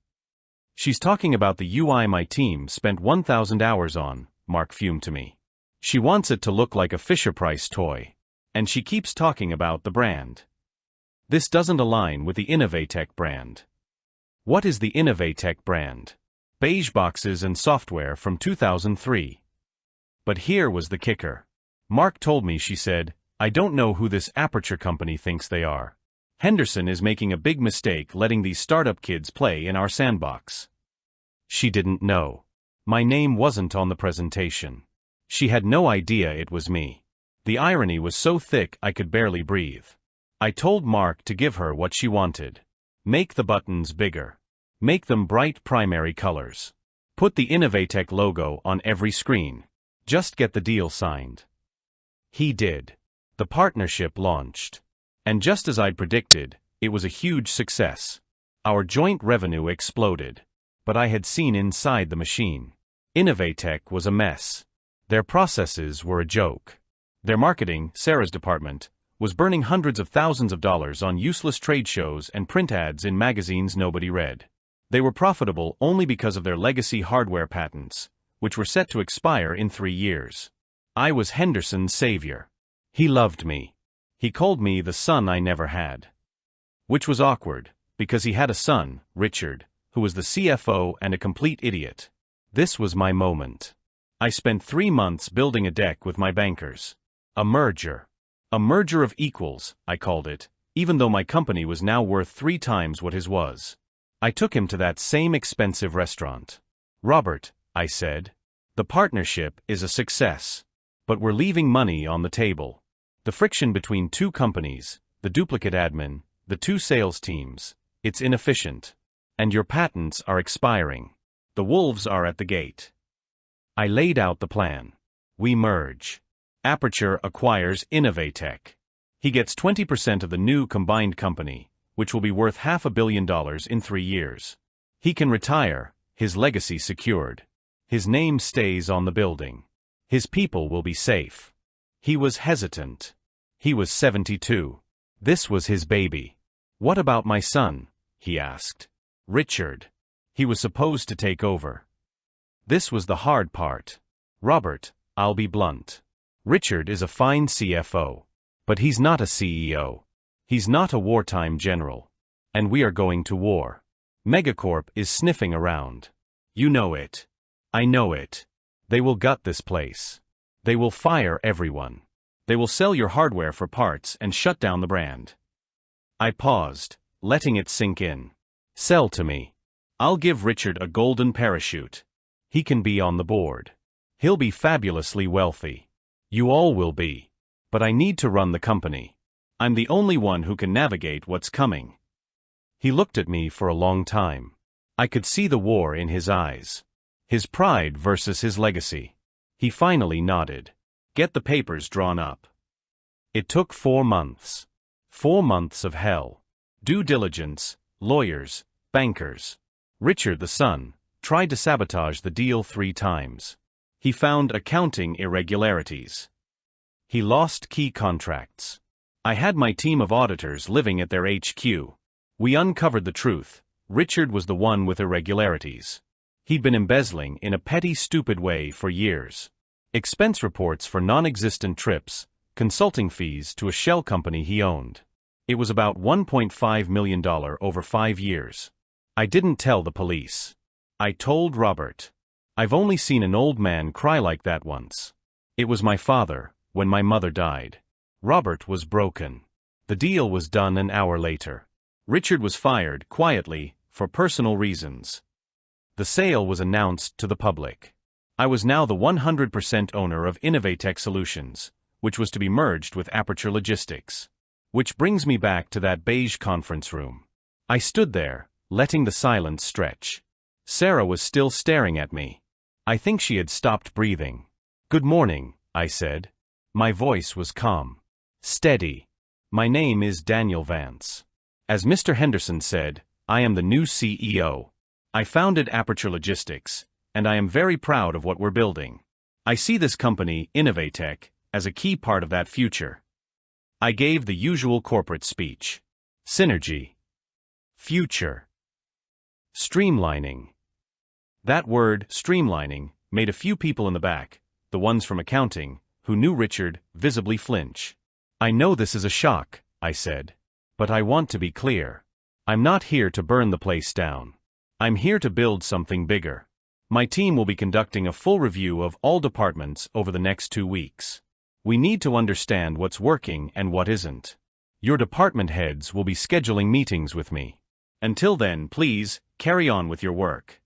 She's talking about the UI my team spent 1,000 hours on, Mark fumed to me. She wants it to look like a Fisher-Price toy. And she keeps talking about the brand. This doesn't align with the Innovatech brand. What is the Innovatech brand? Beige boxes and software from 2003. But here was the kicker. Mark told me, she said, I don't know who this Aperture company thinks they are. Henderson is making a big mistake letting these startup kids play in our sandbox. She didn't know. My name wasn't on the presentation. She had no idea it was me. The irony was so thick I could barely breathe. I told Mark to give her what she wanted. Make the buttons bigger. Make them bright primary colors. Put the Innovatech logo on every screen. Just get the deal signed. He did. The partnership launched. And just as I'd predicted, it was a huge success. Our joint revenue exploded. But I had seen inside the machine. Innovatech was a mess. Their processes were a joke. Their marketing, Sarah's department, was burning hundreds of thousands of dollars on useless trade shows and print ads in magazines nobody read. They were profitable only because of their legacy hardware patents, which were set to expire in 3 years. I was Henderson's savior. He loved me. He called me the son I never had. Which was awkward, because he had a son, Richard, who was the CFO and a complete idiot. This was my moment. I spent 3 months building a deck with my bankers. A merger. A merger of equals, I called it, even though my company was now worth 3 times what his was. I took him to that same expensive restaurant. Robert, I said, the partnership is a success. But we're leaving money on the table. The friction between 2 companies, the duplicate admin, The 2 sales teams. It's inefficient. And your patents are expiring. The wolves are at the gate. I laid out the plan. We merge. Aperture acquires Innovatech. He gets 20% of the new combined company, which will be worth $500 million in 3 years. He can retire, his legacy secured. His name stays on the building. His people will be safe. He was hesitant. He was 72. This was his baby. What about my son? He asked. Richard. He was supposed to take over. This was the hard part. Robert, I'll be blunt. Richard is a fine CFO. But he's not a CEO. He's not a wartime general. And we are going to war. Megacorp is sniffing around. You know it. I know it. They will gut this place. They will fire everyone. They will sell your hardware for parts and shut down the brand. I paused, letting it sink in. Sell to me. I'll give Richard a golden parachute. He can be on the board. He'll be fabulously wealthy. You all will be. But I need to run the company. I'm the only one who can navigate what's coming. He looked at me for a long time. I could see the war in his eyes. His pride versus his legacy. He finally nodded. Get the papers drawn up. It took 4 months. 4 months of hell. Due diligence, lawyers, bankers. Richard the son tried to sabotage the deal 3 times. He found accounting irregularities. He lost key contracts. I had my team of auditors living at their HQ. We uncovered the truth. Richard was the one with irregularities. He'd been embezzling in a petty, stupid way for years. Expense reports for non-existent trips, consulting fees to a shell company he owned. It was about $1.5 million over 5 years. I didn't tell the police. I told Robert. I've only seen an old man cry like that once. It was my father, when my mother died. Robert was broken. The deal was done an hour later. Richard was fired, quietly, for personal reasons. The sale was announced to the public. I was now the 100% owner of Innovatech Solutions, which was to be merged with Aperture Logistics. Which brings me back to that beige conference room. I stood there, letting the silence stretch. Sarah was still staring at me. I think she had stopped breathing. Good morning, I said. My voice was calm. Steady. My name is Daniel Vance. As Mr. Henderson said, I am the new CEO. I founded Aperture Logistics, and I am very proud of what we're building. I see this company, Innovatech, as a key part of that future. I gave the usual corporate speech. Synergy. Future. Streamlining. That word, streamlining, made a few people in the back, the ones from accounting, who knew Richard, visibly flinch. I know this is a shock, I said. But I want to be clear. I'm not here to burn the place down. I'm here to build something bigger. My team will be conducting a full review of all departments over the next 2 weeks. We need to understand what's working and what isn't. Your department heads will be scheduling meetings with me. Until then, please, carry on with your work.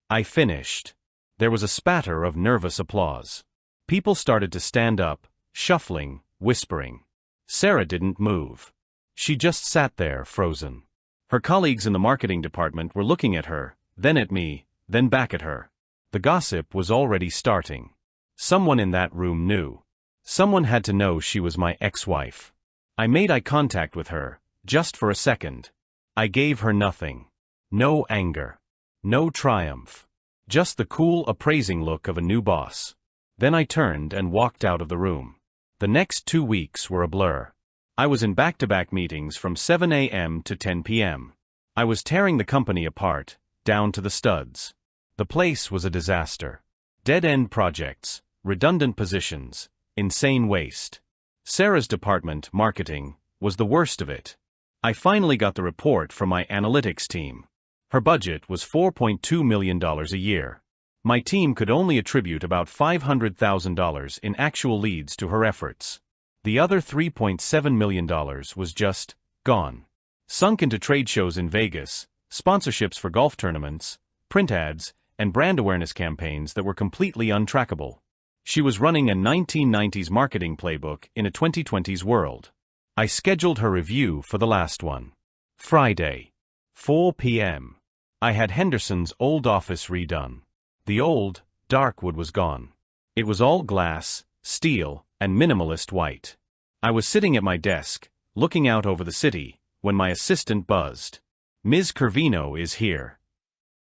I finished. There was a spatter of nervous applause. People started to stand up, shuffling, whispering. Sarah didn't move. She just sat there, frozen. Her colleagues in the marketing department were looking at her, then at me, then back at her. The gossip was already starting. Someone in that room knew. Someone had to know she was my ex-wife. I made eye contact with her, just for a second. I gave her nothing. No anger. No triumph. Just the cool, appraising look of a new boss. Then I turned and walked out of the room. The next 2 weeks were a blur. I was in back-to-back meetings from 7 a.m. to 10 p.m. I was tearing the company apart, down to the studs. The place was a disaster. Dead-end projects, redundant positions, insane waste. Sarah's department, marketing, was the worst of it. I finally got the report from my analytics team. Her budget was $4.2 million a year. My team could only attribute about $500,000 in actual leads to her efforts. The other $3.7 million was just gone. Sunk into trade shows in Vegas, sponsorships for golf tournaments, print ads, and brand awareness campaigns that were completely untrackable. She was running a 1990s marketing playbook in a 2020s world. I scheduled her review for the last one. Friday, 4 p.m. I had Henderson's old office redone. The old, dark wood was gone. It was all glass, steel, and minimalist white. I was sitting at my desk, looking out over the city, when my assistant buzzed. "Ms. Curvino is here.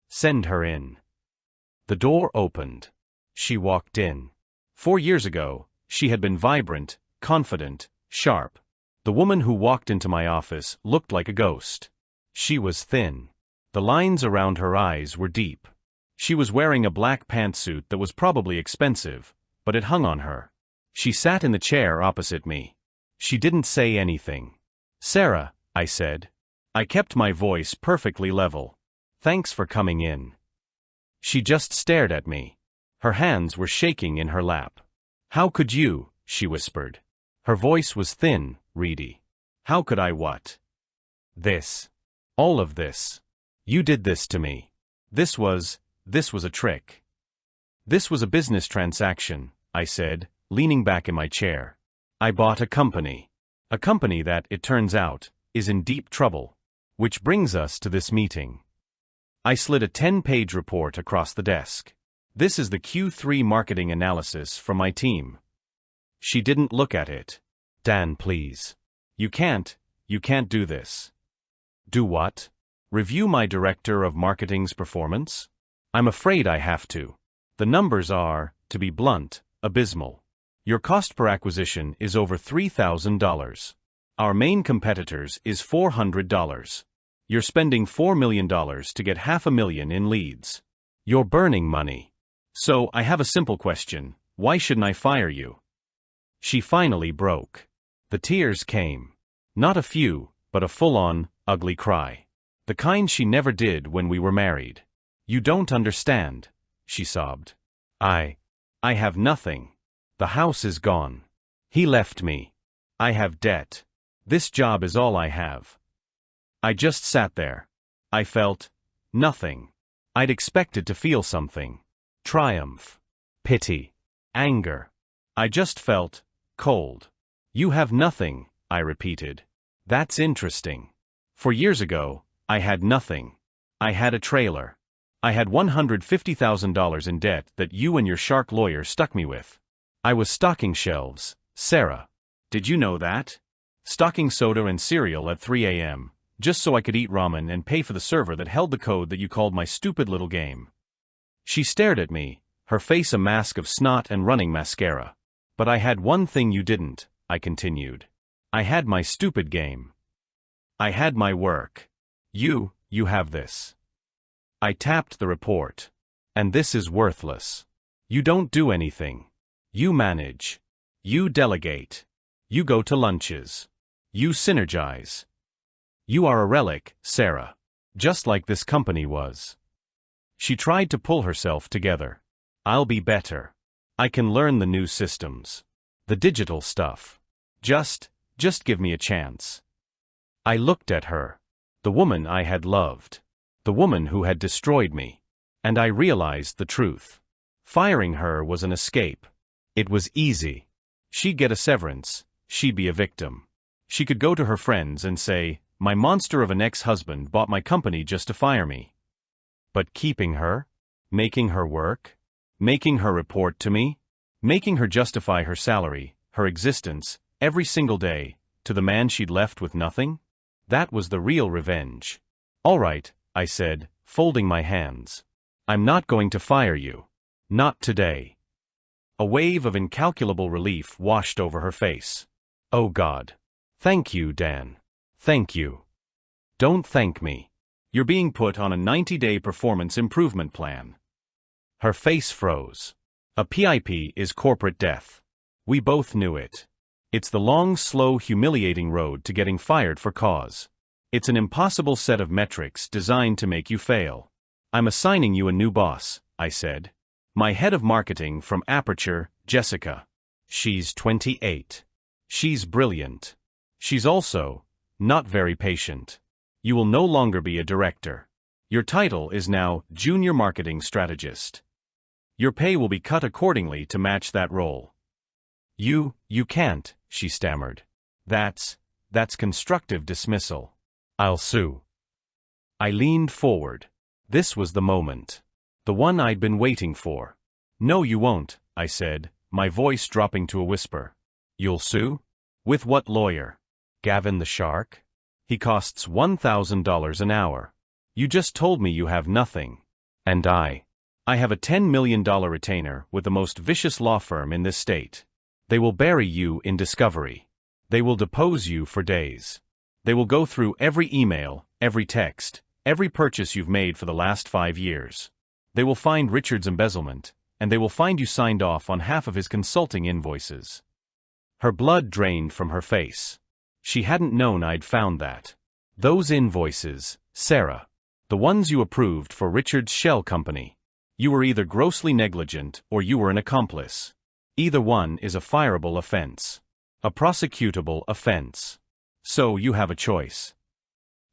Send her in." The door opened. She walked in. 4 years ago, she had been vibrant, confident, sharp. The woman who walked into my office looked like a ghost. She was thin. The lines around her eyes were deep. She was wearing a black pantsuit that was probably expensive, but it hung on her. She sat in the chair opposite me. She didn't say anything. "Sarah," I said. I kept my voice perfectly level. "Thanks for coming in." She just stared at me. Her hands were shaking in her lap. "How could you?" she whispered. Her voice was thin, reedy. "How could I what?" "This. All of this. You did this to me. This was a trick." "This was a business transaction," I said, leaning back in my chair. "I bought a company. A company that, it turns out, is in deep trouble. Which brings us to this meeting." I slid a 10-page report across the desk. "This is the Q3 marketing analysis from my team." She didn't look at it. "Dan, please. You can't do this." "Do what? Review my director of marketing's performance?" "I'm afraid I have to. The numbers are, to be blunt, abysmal. Your cost per acquisition is over $3,000. Our main competitor's is $400. You're spending $4 million to get $500,000 in leads. You're burning money. So I have a simple question: why shouldn't I fire you?" She finally broke. The tears came. Not a few, but a full-on, ugly cry. The kind she never did when we were married. "You don't understand," she sobbed. I have nothing. The house is gone. He left me. I have debt. This job is all I have." I just sat there. I felt nothing. I'd expected to feel something. Triumph. Pity. Anger. I just felt cold. "You have nothing," I repeated. "That's interesting. 4 years ago, I had nothing. I had a trailer. I had $150,000 in debt that you and your shark lawyer stuck me with. I was stocking shelves, Sarah. Did you know that? Stocking soda and cereal at 3 a.m., just so I could eat ramen and pay for the server that held the code that you called my stupid little game." She stared at me, her face a mask of snot and running mascara. "But I had one thing you didn't," I continued. "I had my stupid game. I had my work. You have this." I tapped the report. "And this is worthless. You don't do anything. You manage. You delegate. You go to lunches. You synergize. You are a relic, Sarah. Just like this company was." She tried to pull herself together. "I'll be better. I can learn the new systems. The digital stuff. Just give me a chance." I looked at her. The woman I had loved. The woman who had destroyed me. And I realized the truth. Firing her was an escape. It was easy. She'd get a severance. She'd be a victim. She could go to her friends and say, "My monster of an ex-husband bought my company just to fire me." But keeping her? Making her work? Making her report to me? Making her justify her salary, her existence, every single day, to the man she'd left with nothing? That was the real revenge. "All right," I said, folding my hands. "I'm not going to fire you. Not today." A wave of incalculable relief washed over her face. "Oh God. Thank you, Dan. Thank you." "Don't thank me. You're being put on a 90-day performance improvement plan." Her face froze. A PIP is corporate death. We both knew it. It's the long, slow, humiliating road to getting fired for cause. It's an impossible set of metrics designed to make you fail. "I'm assigning you a new boss," I said. "My head of marketing from Aperture, Jessica. She's 28. She's brilliant. She's also not very patient. You will no longer be a director. Your title is now Junior Marketing Strategist. Your pay will be cut accordingly to match that role." You can't," she stammered. That's constructive dismissal. I'll sue. I leaned forward. This was the moment. The one I'd been waiting for. No, you won't, I said, my voice dropping to a whisper. You'll sue? With what lawyer? Gavin the Shark? He costs $1,000 an hour. You just told me you have nothing. And I have a $10 million retainer with the most vicious law firm in this state. They will bury you in discovery. They will depose you for days. They will go through every email, every text, every purchase you've made for the last 5 years. They will find Richard's embezzlement, and they will find you signed off on half of his consulting invoices. Her blood drained from her face. She hadn't known I'd found that. Those invoices, Sarah. The ones you approved for Richard's shell company. You were either grossly negligent or you were an accomplice. Either one is a fireable offense. A prosecutable offense. So you have a choice.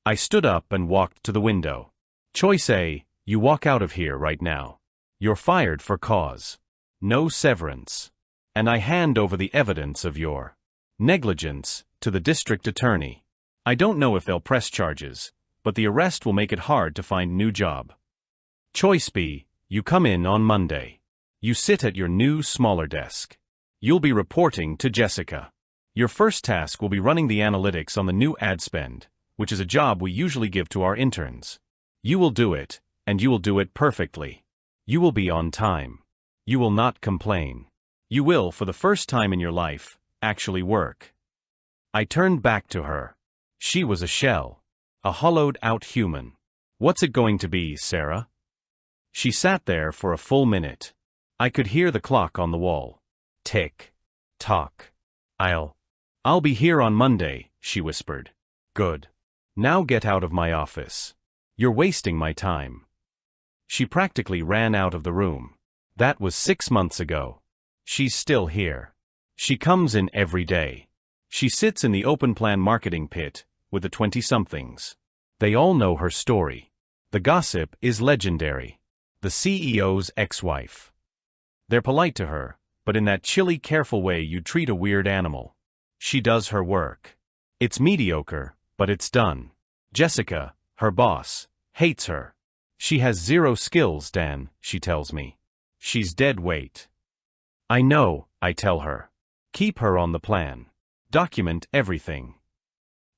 I stood up and walked to the window. Choice A, you walk out of here right now. You're fired for cause. No severance. And I hand over the evidence of your negligence to the district attorney. I don't know if they'll press charges, but the arrest will make it hard to find a new job. Choice B, you come in on Monday. You sit at your new, smaller desk. You'll be reporting to Jessica. Your first task will be running the analytics on the new ad spend, which is a job we usually give to our interns. You will do it, and you will do it perfectly. You will be on time. You will not complain. You will, for the first time in your life, actually work. I turned back to her. She was a shell. A hollowed-out human. What's it going to be, Sarah? She sat there for a full minute. I could hear the clock on the wall. Tick. Tock. I'll be here on Monday, she whispered. Good. Now get out of my office. You're wasting my time. She practically ran out of the room. That was 6 months ago. She's still here. She comes in every day. She sits in the open plan marketing pit with the 20-somethings. They all know her story. The gossip is legendary. The CEO's ex-wife. They're polite to her, but in that chilly, careful way you treat a weird animal. She does her work. It's mediocre, but it's done. Jessica, her boss, hates her. She has 0 skills, Dan, she tells me. She's dead weight. I know, I tell her. Keep her on the plan. Document everything.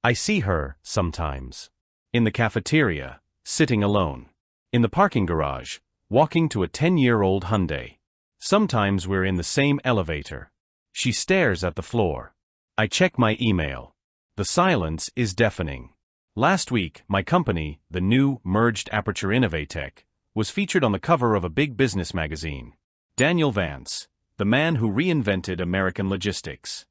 I see her, sometimes. In the cafeteria, sitting alone. In the parking garage, walking to a 10-year-old Hyundai. Sometimes we're in the same elevator. She stares at the floor. I check my email. The silence is deafening. Last week, my company, the new, merged Aperture Innovatech, was featured on the cover of a big business magazine. Daniel Vance, the man who reinvented American logistics.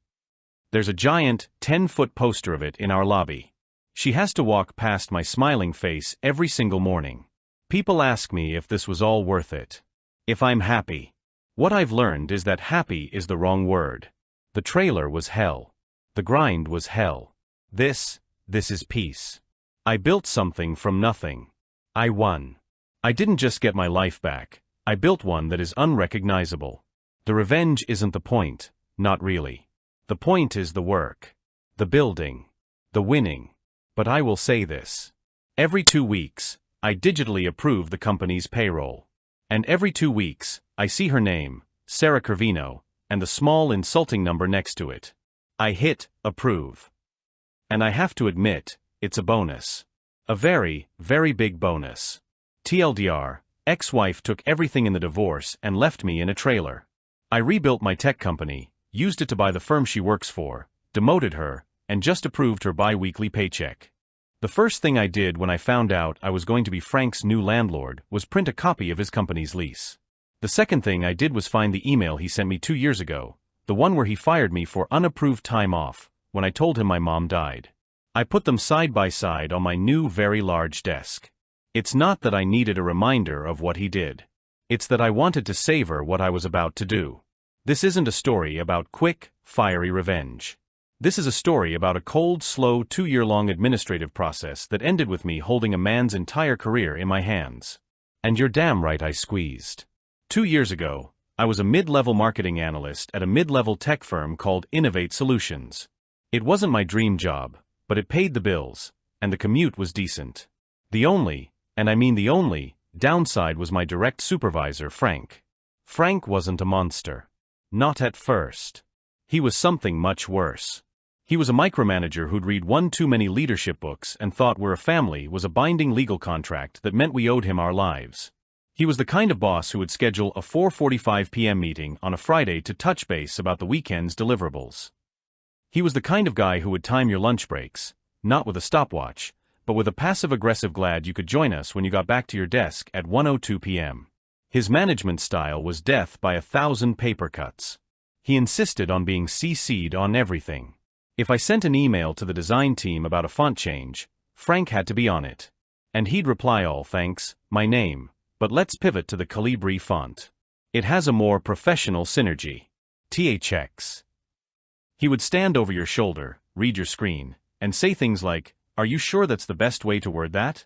There's a giant, 10-foot poster of it in our lobby. She has to walk past my smiling face every single morning. People ask me if this was all worth it. If I'm happy. What I've learned is that happy is the wrong word. The trailer was hell. The grind was hell. This is peace. I built something from nothing. I won. I didn't just get my life back. I built one that is unrecognizable. The revenge isn't the point, not really. The point is the work. The building. The winning. But I will say this. Every 2 weeks, I digitally approve the company's payroll. And every 2 weeks, I see her name, Sarah Curvino, and the small insulting number next to it. I hit approve. And I have to admit, it's a bonus. A very, very big bonus. TLDR, ex-wife took everything in the divorce and left me in a trailer. I rebuilt my tech company, used it to buy the firm she works for, demoted her, and just approved her bi-weekly paycheck. The first thing I did when I found out I was going to be Frank's new landlord was print a copy of his company's lease. The second thing I did was find the email he sent me 2 years ago, the one where he fired me for unapproved time off, when I told him my mom died. I put them side by side on my new very large desk. It's not that I needed a reminder of what he did. It's that I wanted to savor what I was about to do. This isn't a story about quick, fiery revenge. This is a story about a cold, slow 2-year-long administrative process that ended with me holding a man's entire career in my hands. And you're damn right I squeezed. 2 years ago, I was a mid-level marketing analyst at a mid-level tech firm called Innovate Solutions. It wasn't my dream job, but it paid the bills, and the commute was decent. The only, and I mean the only, downside was my direct supervisor, Frank. Frank wasn't a monster. Not at first. He was something much worse. He was a micromanager who'd read one too many leadership books and thought We're a Family was a binding legal contract that meant we owed him our lives. He was the kind of boss who would schedule a 4:45 p.m. meeting on a Friday to touch base about the weekend's deliverables. He was the kind of guy who would time your lunch breaks, not with a stopwatch, but with a passive-aggressive glad you could join us when you got back to your desk at 1:02 p.m. His management style was death by 1,000 paper cuts. He insisted on being CC'd on everything. If I sent an email to the design team about a font change, Frank had to be on it. And he'd reply, all thanks, my name, but let's pivot to the Calibri font. It has a more professional synergy. THX. He would stand over your shoulder, read your screen, and say things like, are you sure that's the best way to word that?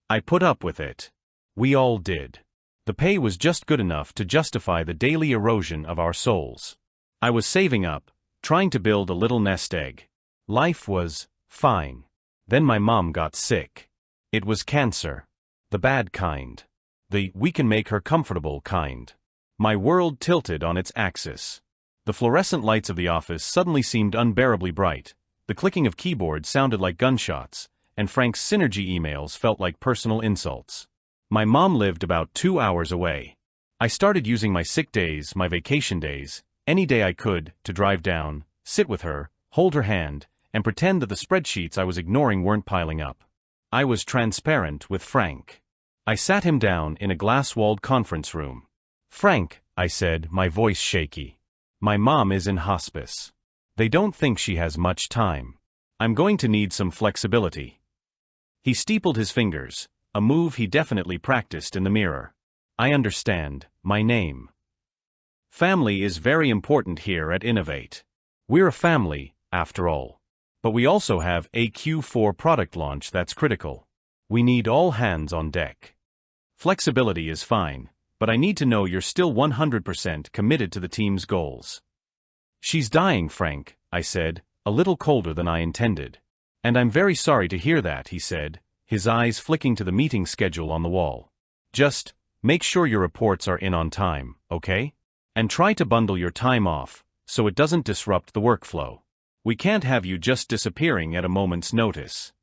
I put up with it. We all did. The pay was just good enough to justify the daily erosion of our souls. I was saving up, trying to build a little nest egg. Life was fine. Then my mom got sick. It was cancer. The bad kind. The we can make her comfortable kind. My world tilted on its axis. The fluorescent lights of the office suddenly seemed unbearably bright, the clicking of keyboards sounded like gunshots, and Frank's synergy emails felt like personal insults. My mom lived about 2 hours away. I started using my sick days, my vacation days, any day I could, to drive down, sit with her, hold her hand, and pretend that the spreadsheets I was ignoring weren't piling up. I was transparent with Frank. I sat him down in a glass-walled conference room. Frank, I said, my voice shaky. My mom is in hospice. They don't think she has much time. I'm going to need some flexibility. He steepled his fingers, a move he definitely practiced in the mirror. I understand, my name. Family is very important here at Innovate. We're a family, after all. But we also have a Q4 product launch that's critical. We need all hands on deck. Flexibility is fine, but I need to know you're still 100% committed to the team's goals. She's dying, Frank, I said, a little colder than I intended. And I'm very sorry to hear that, he said, his eyes flicking to the meeting schedule on the wall. Just make sure your reports are in on time, okay? And try to bundle your time off, so it doesn't disrupt the workflow. We can't have you just disappearing at a moment's notice.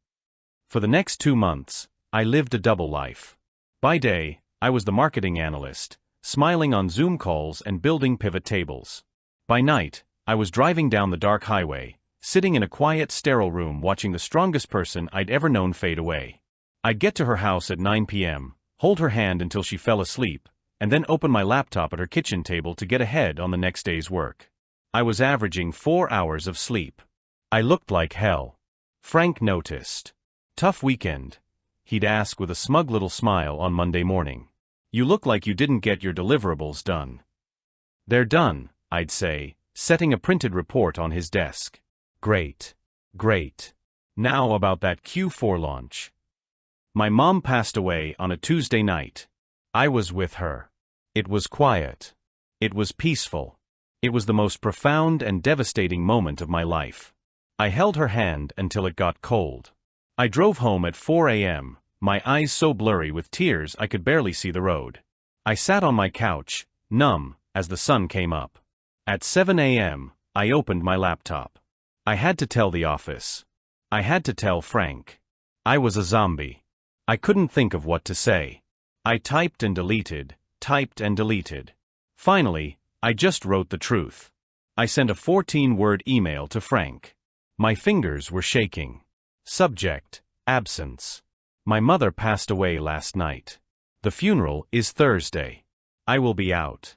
For the next 2 months, I lived a double life. By day, I was the marketing analyst, smiling on Zoom calls and building pivot tables. By night, I was driving down the dark highway, sitting in a quiet, sterile room watching the strongest person I'd ever known fade away. I'd get to her house at 9 p.m., hold her hand until she fell asleep, and then open my laptop at her kitchen table to get ahead on the next day's work. I was averaging 4 hours of sleep. I looked like hell. Frank noticed. Tough weekend, he'd ask with a smug little smile on Monday morning. You look like you didn't get your deliverables done. They're done, I'd say, setting a printed report on his desk. Great. Great. Now about that Q4 launch. My mom passed away on a Tuesday night. I was with her. It was quiet. It was peaceful. It was the most profound and devastating moment of my life. I held her hand until it got cold. I drove home at 4 a.m., my eyes so blurry with tears I could barely see the road. I sat on my couch, numb, as the sun came up. At 7 a.m., I opened my laptop. I had to tell the office. I had to tell Frank. I was a zombie. I couldn't think of what to say. I typed and deleted, typed and deleted. Finally, I just wrote the truth. I sent a 14-word email to Frank. My fingers were shaking. Subject, absence. My mother passed away last night. The funeral is Thursday. I will be out.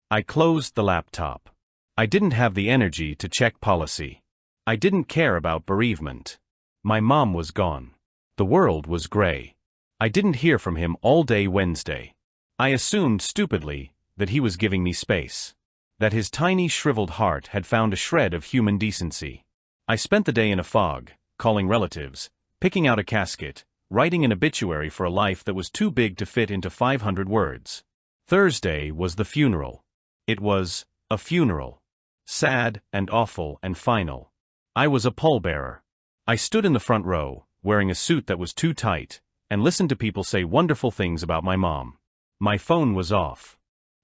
I closed the laptop. I didn't have the energy to check policy. I didn't care about bereavement. My mom was gone. The world was gray. I didn't hear from him all day Wednesday. I assumed stupidly that he was giving me space. That his tiny shriveled heart had found a shred of human decency. I spent the day in a fog, calling relatives, picking out a casket, writing an obituary for a life that was too big to fit into 500 words. Thursday was the funeral. It was a funeral. Sad and awful and final. I was a pallbearer. I stood in the front row, wearing a suit that was too tight, and listened to people say wonderful things about my mom. My phone was off.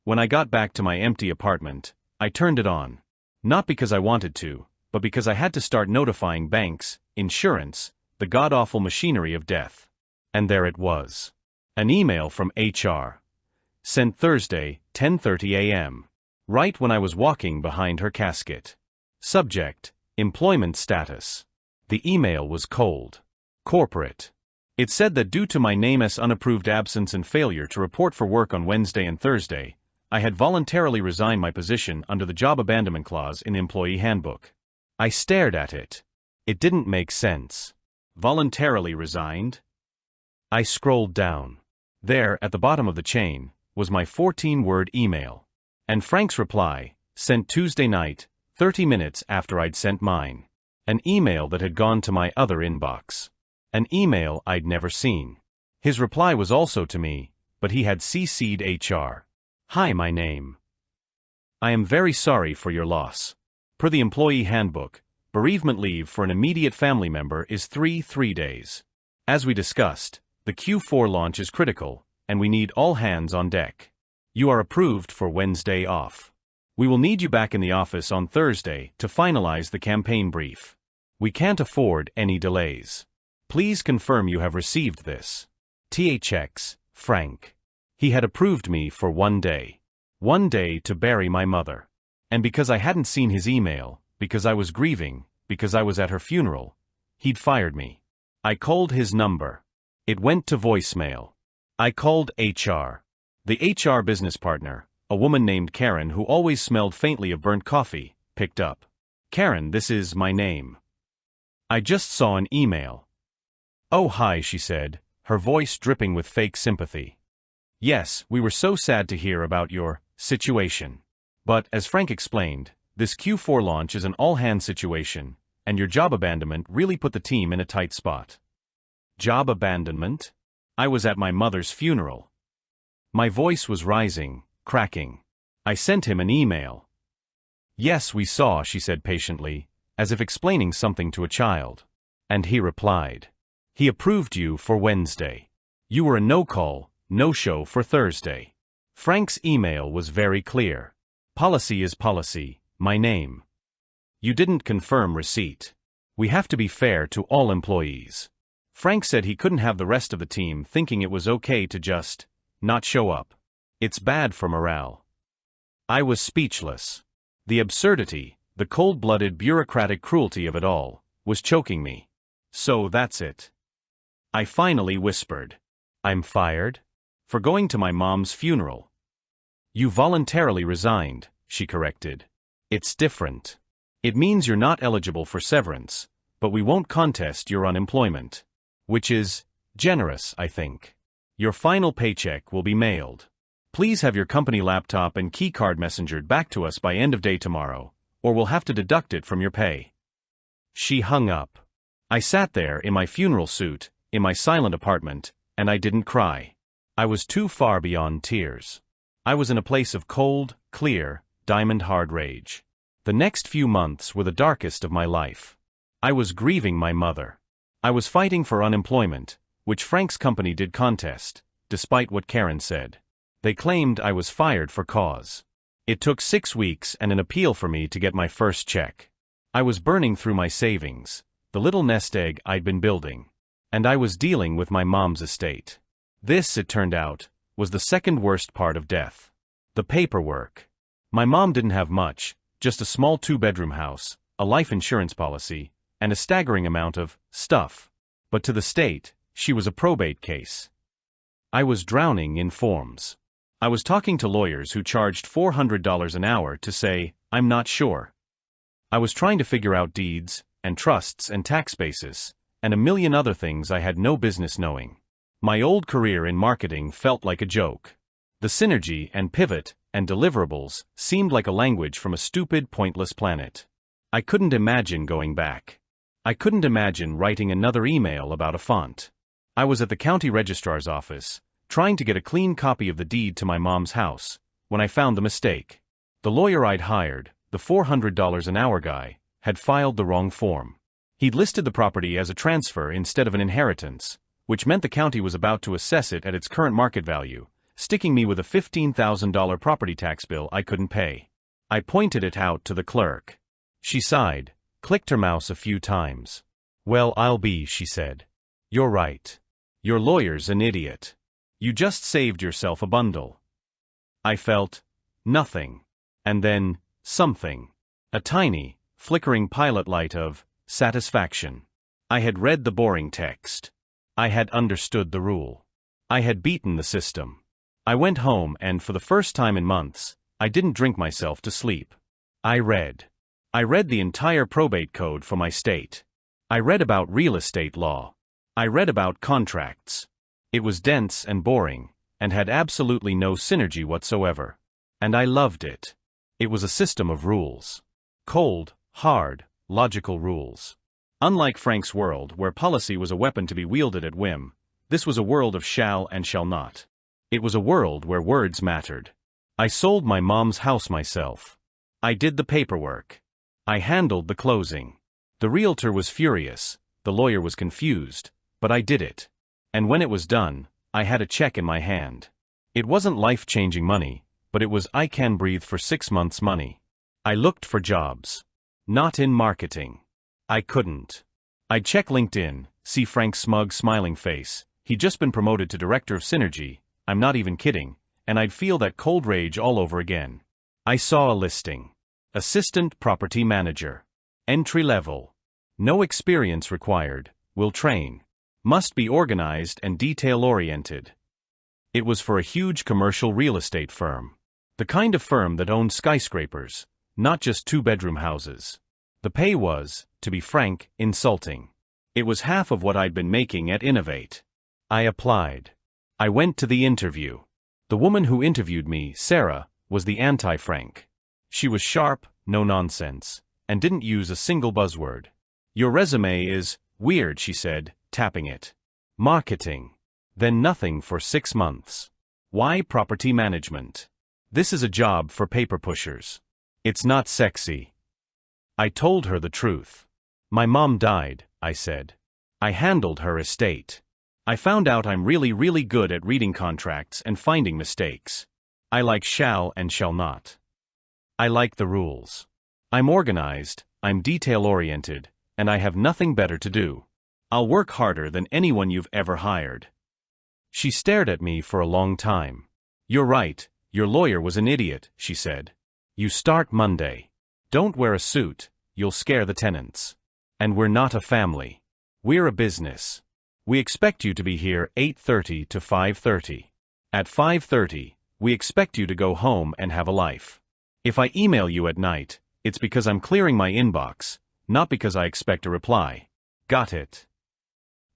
When I got back to my empty apartment, I turned it on. Not because I wanted to, but because I had to start notifying banks, insurance, the god-awful machinery of death. And there it was. An email from HR. Sent Thursday, 10:30 a.m. Right when I was walking behind her casket. Subject: Employment status. The email was cold. Corporate. It said that due to my name's unapproved absence and failure to report for work on Wednesday and Thursday, I had voluntarily resigned my position under the job abandonment clause in the employee handbook. I stared at it. It didn't make sense. Voluntarily resigned? I scrolled down. There, at the bottom of the chain, was my 14-word email. And Frank's reply, sent Tuesday night, 30 minutes after I'd sent mine. An email that had gone to my other inbox. An email I'd never seen. His reply was also to me, but he had CC'd HR. Hi, my name. I am very sorry for your loss. Per the employee handbook, bereavement leave for an immediate family member is 3 days. As we discussed, the Q4 launch is critical, and we need all hands on deck. You are approved for Wednesday off. We will need you back in the office on Thursday to finalize the campaign brief. We can't afford any delays. Please confirm you have received this. THX, Frank. He had approved me for 1 day. 1 day to bury my mother. And because I hadn't seen his email, because I was grieving, because I was at her funeral, he'd fired me. I called his number. It went to voicemail. I called HR. The HR business partner, a woman named Karen who always smelled faintly of burnt coffee, picked up. Karen, this is my name. I just saw an email. Oh hi, she said, her voice dripping with fake sympathy. Yes, we were so sad to hear about your situation. But, as Frank explained, this Q4 launch is an all-hands situation, and your job abandonment really put the team in a tight spot. Job abandonment? I was at my mother's funeral. My voice was rising, cracking. I sent him an email. Yes, we saw, she said patiently, as if explaining something to a child. And he replied. He approved you for Wednesday. You were a no-call, no-show for Thursday. Frank's email was very clear. Policy is policy, my name. You didn't confirm receipt. We have to be fair to all employees. Frank said he couldn't have the rest of the team thinking it was okay to just not show up. It's bad for morale. I was speechless. The absurdity, the cold-blooded bureaucratic cruelty of it all, was choking me. So that's it. I finally whispered. I'm fired? For going to my mom's funeral. You voluntarily resigned, she corrected. It's different. It means you're not eligible for severance, but we won't contest your unemployment. Which is generous, I think. Your final paycheck will be mailed. Please have your company laptop and keycard messengered back to us by end of day tomorrow, or we'll have to deduct it from your pay. She hung up. I sat there in my funeral suit, in my silent apartment, and I didn't cry. I was too far beyond tears. I was in a place of cold, clear, diamond-hard rage. The next few months were the darkest of my life. I was grieving my mother. I was fighting for unemployment, which Frank's company did contest, despite what Karen said. They claimed I was fired for cause. It took 6 weeks and an appeal for me to get my first check. I was burning through my savings, the little nest egg I'd been building. And I was dealing with my mom's estate. This, it turned out, was the second worst part of death. The paperwork. My mom didn't have much, just a small 2-bedroom house, a life insurance policy, and a staggering amount of stuff. But to the state, she was a probate case. I was drowning in forms. I was talking to lawyers who charged $400 an hour to say, I'm not sure. I was trying to figure out deeds, and trusts and tax basis, and a million other things I had no business knowing. My old career in marketing felt like a joke. The synergy and pivot and deliverables seemed like a language from a stupid, pointless planet. I couldn't imagine going back. I couldn't imagine writing another email about a font. I was at the county registrar's office, trying to get a clean copy of the deed to my mom's house, when I found the mistake. The lawyer I'd hired, the $400 an hour guy, had filed the wrong form. He'd listed the property as a transfer instead of an inheritance, which meant the county was about to assess it at its current market value, sticking me with a $15,000 property tax bill I couldn't pay. I pointed it out to the clerk. She sighed, clicked her mouse a few times. "Well, I'll be," she said. "You're right. Your lawyer's an idiot. You just saved yourself a bundle." I felt nothing. And then something. A tiny, flickering pilot light of satisfaction. I had read the boring text. I had understood the rule. I had beaten the system. I went home and, for the first time in months, I didn't drink myself to sleep. I read the entire probate code for my state. I read about real estate law. I read about contracts. It was dense and boring, and had absolutely no synergy whatsoever. And I loved it. It was a system of rules. Cold, hard, logical rules. Unlike Frank's world, where policy was a weapon to be wielded at whim, this was a world of shall and shall not. It was a world where words mattered. I sold my mom's house myself. I did the paperwork. I handled the closing. The realtor was furious, the lawyer was confused, but I did it. And when it was done, I had a check in my hand. It wasn't life-changing money, but it was I can breathe for 6 months money. I looked for jobs. Not in marketing. I couldn't. I'd check LinkedIn, see Frank's smug, smiling face. He'd just been promoted to director of Synergy, I'm not even kidding, and I'd feel that cold rage all over again. I saw a listing. Assistant Property Manager. Entry level. No experience required, will train. Must be organized and detail-oriented. It was for a huge commercial real estate firm. The kind of firm that owned skyscrapers, not just 2-bedroom houses. The pay was, to be frank, insulting. It was half of what I'd been making at Innovate. I applied. I went to the interview. The woman who interviewed me, Sarah, was the anti-Frank. She was sharp, no nonsense, and didn't use a single buzzword. "Your resume is weird," she said, tapping it. "Marketing. Then nothing for 6 months. Why property management? This is a job for paper pushers. It's not sexy." I told her the truth. "My mom died," I said. "I handled her estate. I found out I'm really good at reading contracts and finding mistakes. I like shall and shall not. I like the rules. I'm organized, I'm detail-oriented, and I have nothing better to do. I'll work harder than anyone you've ever hired." She stared at me for a long time. "You're right, your lawyer was an idiot," she said. "You start Monday. Don't wear a suit, you'll scare the tenants. And we're not a family. We're a business. We expect you to be here 8:30 to 5:30. At 5:30, we expect you to go home and have a life. If I email you at night, it's because I'm clearing my inbox, not because I expect a reply. Got it?"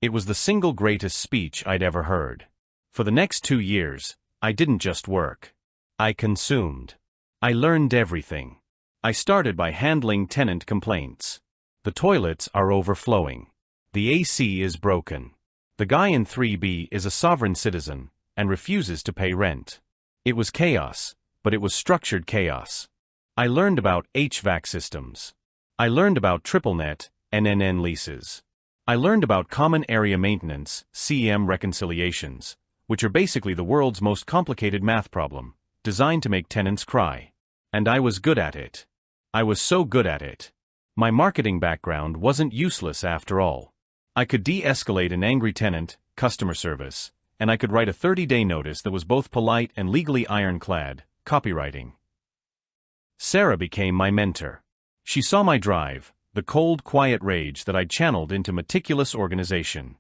It was the single greatest speech I'd ever heard. For the next 2 years, I didn't just work. I consumed. I learned everything. I started by handling tenant complaints. The toilets are overflowing. The AC is broken. The guy in 3B is a sovereign citizen and refuses to pay rent. It was chaos, but it was structured chaos. I learned about HVAC systems. I learned about TripleNet, NNN leases. I learned about common area maintenance, CM reconciliations, which are basically the world's most complicated math problem, designed to make tenants cry. And I was good at it. I was so good at it. My marketing background wasn't useless after all. I could de-escalate an angry tenant, customer service, and I could write a 30-day notice that was both polite and legally ironclad, copywriting. Sarah became my mentor. She saw my drive, the cold, quiet rage that I'd channeled into meticulous organization.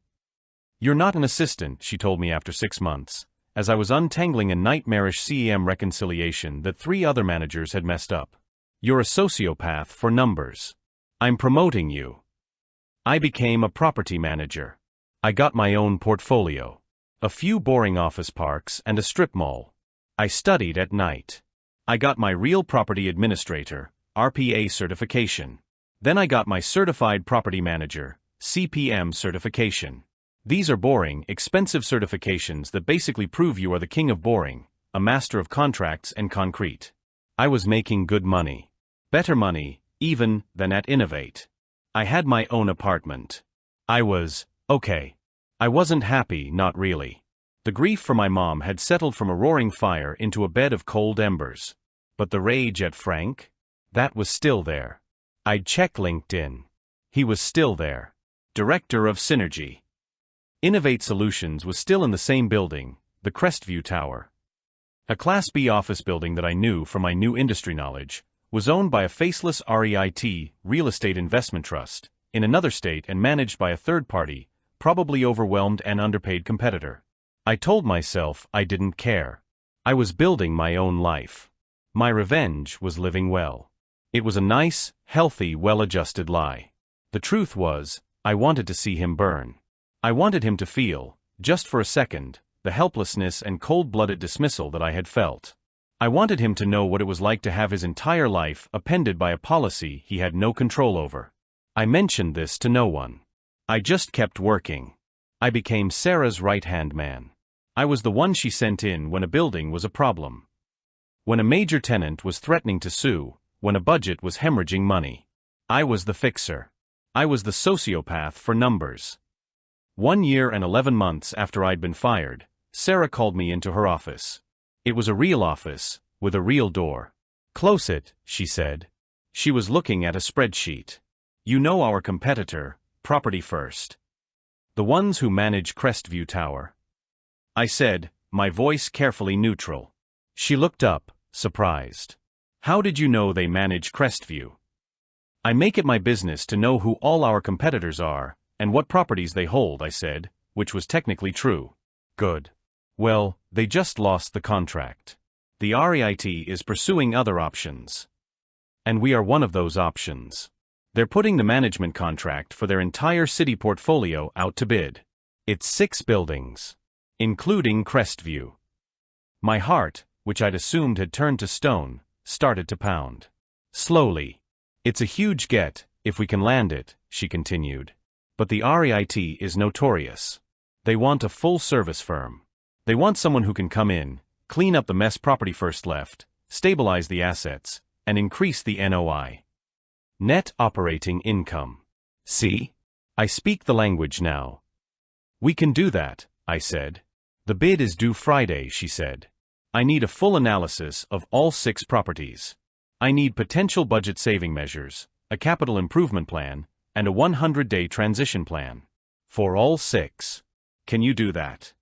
"You're not an assistant," she told me after 6 months, as I was untangling a nightmarish CEM reconciliation that 3 other managers had messed up. "You're a sociopath for numbers. I'm promoting you." I became a property manager. I got my own portfolio. A few boring office parks and a strip mall. I studied at night. I got my Real Property Administrator, RPA certification. Then I got my Certified Property Manager, CPM certification. These are boring, expensive certifications that basically prove you are the king of boring, a master of contracts and concrete. I was making good money. Better money, even than at Innovate. I had my own apartment. I was okay. I wasn't happy, not really. The grief for my mom had settled from a roaring fire into a bed of cold embers. But the rage at Frank? That was still there. I'd checked LinkedIn. He was still there. Director of Synergy. Innovate Solutions was still in the same building, the Crestview Tower. A Class B office building that I knew from my new industry knowledge was owned by a faceless REIT, Real Estate Investment Trust, in another state and managed by a third party, probably overwhelmed and underpaid competitor. I told myself I didn't care. I was building my own life. My revenge was living well. It was a nice, healthy, well-adjusted lie. The truth was, I wanted to see him burn. I wanted him to feel, just for a second, the helplessness and cold-blooded dismissal that I had felt. I wanted him to know what it was like to have his entire life appended by a policy he had no control over. I mentioned this to no one. I just kept working. I became Sarah's right-hand man. I was the one she sent in when a building was a problem. When a major tenant was threatening to sue, when a budget was hemorrhaging money. I was the fixer. I was the sociopath for numbers. 1 year and 11 months after I'd been fired, Sarah called me into her office. It was a real office, with a real door. "Close it," she said. She was looking at a spreadsheet. "You know our competitor, Property First. The ones who manage Crestview Tower." I said, my voice carefully neutral. She looked up, surprised. "How did you know they manage Crestview?" "I make it my business to know who all our competitors are, and what properties they hold," I said, which was technically true. "Good. Well, they just lost the contract. The REIT is pursuing other options. And we are one of those options. They're putting the management contract for their entire city portfolio out to bid. It's 6 buildings, including Crestview." My heart, which I'd assumed had turned to stone, started to pound. Slowly. "It's a huge get, if we can land it," she continued. "But the REIT is notorious. They want a full-service firm. They want someone who can come in, clean up the mess Property First left, stabilize the assets, and increase the NOI. Net operating income. See? I speak the language now." "We can do that," I said. "The bid is due Friday," she said. "I need a full analysis of all 6 properties. I need potential budget-saving measures, a capital improvement plan, and a 100-day transition plan. For all 6. Can you do that?"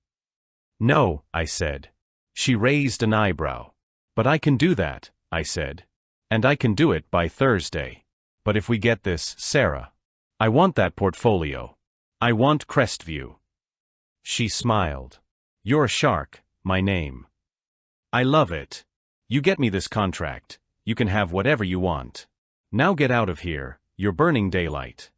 "No," I said. She raised an eyebrow. "But I can do that," I said. "And I can do it by Thursday. But if we get this, Sarah, I want that portfolio. I want Crestview." She smiled. "You're a shark, my name. I love it. You get me this contract, you can have whatever you want. Now get out of here, you're burning daylight."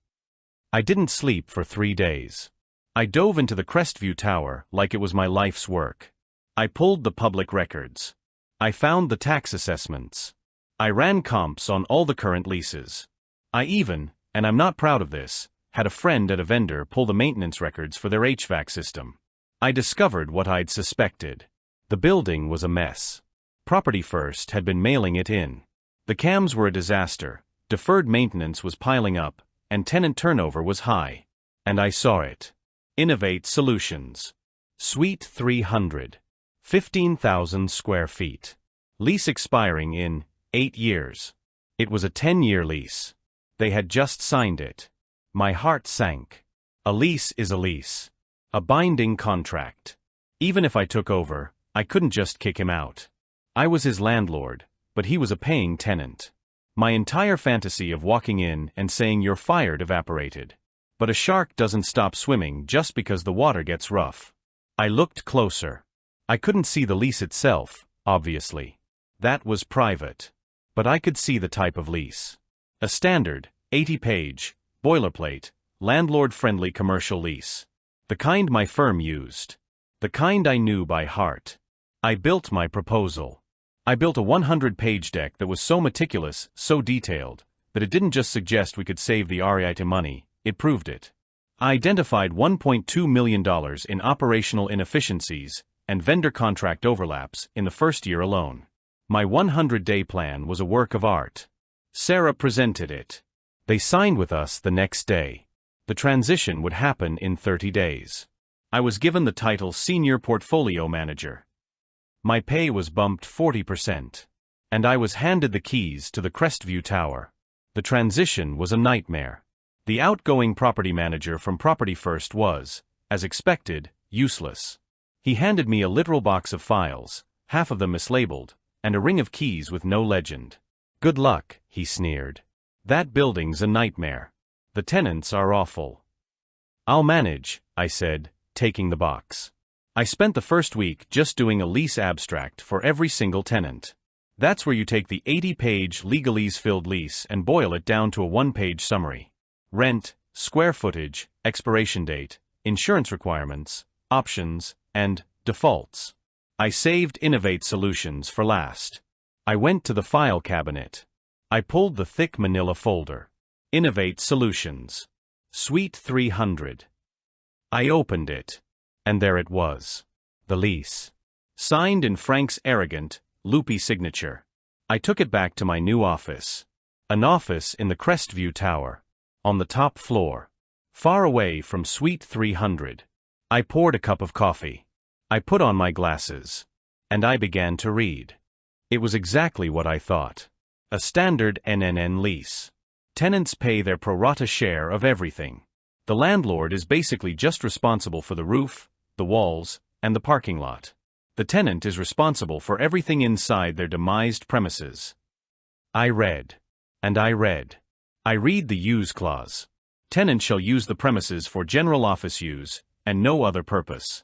I didn't sleep for 3 days. I dove into the Crestview Tower like it was my life's work. I pulled the public records. I found the tax assessments. I ran comps on all the current leases. I even, and I'm not proud of this, had a friend at a vendor pull the maintenance records for their HVAC system. I discovered what I'd suspected. The building was a mess. Property First had been mailing it in. The cams were a disaster, deferred maintenance was piling up, and tenant turnover was high. And I saw it. Innovate Solutions. Suite 300. 15,000 square feet. Lease expiring in 8 years. It was a 10-year lease. They had just signed it. My heart sank. A lease is a lease. A binding contract. Even if I took over, I couldn't just kick him out. I was his landlord, but he was a paying tenant. My entire fantasy of walking in and saying "you're fired" evaporated. But a shark doesn't stop swimming just because the water gets rough. I looked closer. I couldn't see the lease itself, obviously. That was private. But I could see the type of lease. A standard, 80-page, boilerplate, landlord-friendly commercial lease. The kind my firm used. The kind I knew by heart. I built my proposal. I built a 100-page deck that was so meticulous, so detailed, that it didn't just suggest we could save the REIT money, it proved it. I identified $1.2 million in operational inefficiencies and vendor contract overlaps in the first year alone. My 100-day plan was a work of art. Sarah presented it. They signed with us the next day. The transition would happen in 30 days. I was given the title Senior Portfolio Manager. My pay was bumped 40%. And I was handed the keys to the Crestview Tower. The transition was a nightmare. The outgoing property manager from Property First was, as expected, useless. He handed me a literal box of files, half of them mislabeled, and a ring of keys with no legend. "Good luck," he sneered. "That building's a nightmare. The tenants are awful." "I'll manage," I said, taking the box. I spent the first week just doing a lease abstract for every single tenant. That's where you take the 80-page legalese-filled lease and boil it down to a one-page summary. Rent, square footage, expiration date, insurance requirements, options, and defaults. I saved Innovate Solutions for last. I went to the file cabinet. I pulled the thick manila folder. Innovate Solutions. Suite 300. I opened it. And there it was. The lease. Signed in Frank's arrogant, loopy signature. I took it back to my new office. An office in the Crestview Tower. On the top floor. Far away from Suite 300. I poured a cup of coffee. I put on my glasses. And I began to read. It was exactly what I thought. A standard NNN lease. Tenants pay their pro rata share of everything. The landlord is basically just responsible for the roof, the walls, and the parking lot. The tenant is responsible for everything inside their demised premises. I read. And I read. I read the use clause. Tenant shall use the premises for general office use, and no other purpose.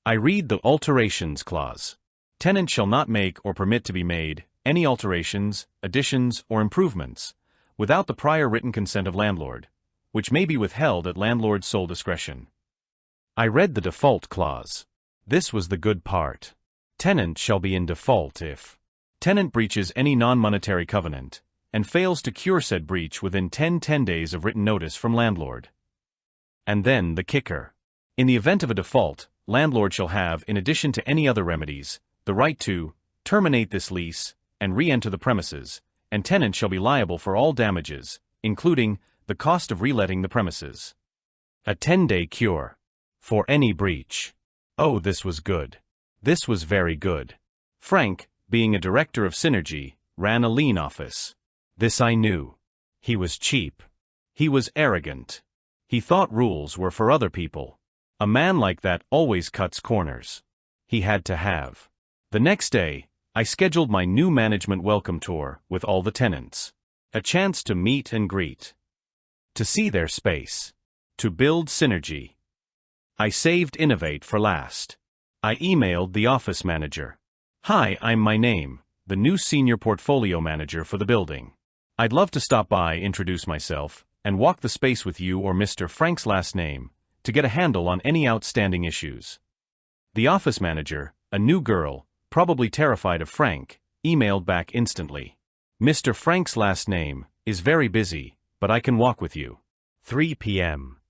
I read the alterations clause. Tenant shall not make or permit to be made any alterations, additions, or improvements, without the prior written consent of landlord, which may be withheld at landlord's sole discretion. I read the default clause. This was the good part. Tenant shall be in default if tenant breaches any non-monetary covenant, and fails to cure said breach within 10 days of written notice from landlord. And then the kicker. In the event of a default, landlord shall have, in addition to any other remedies, the right to terminate this lease and re-enter the premises, and tenant shall be liable for all damages, including the cost of reletting the premises. A 10-day cure. For any breach. Oh, this was good. This was very good. Frank, being a director of Synergy, ran a lean office. This I knew. He was cheap. He was arrogant. He thought rules were for other people. A man like that always cuts corners. He had to have. The next day, I scheduled my new management welcome tour with all the tenants. A chance to meet and greet. To see their space. To build synergy. I saved Innovate for last. I emailed the office manager. "Hi, I'm my name, the new senior portfolio manager for the building. I'd love to stop by, introduce myself, and walk the space with you or Mr. Frank's last name, to get a handle on any outstanding issues." The office manager, a new girl, probably terrified of Frank, emailed back instantly. "Mr. Frank's last name is very busy, but I can walk with you. 3 p.m.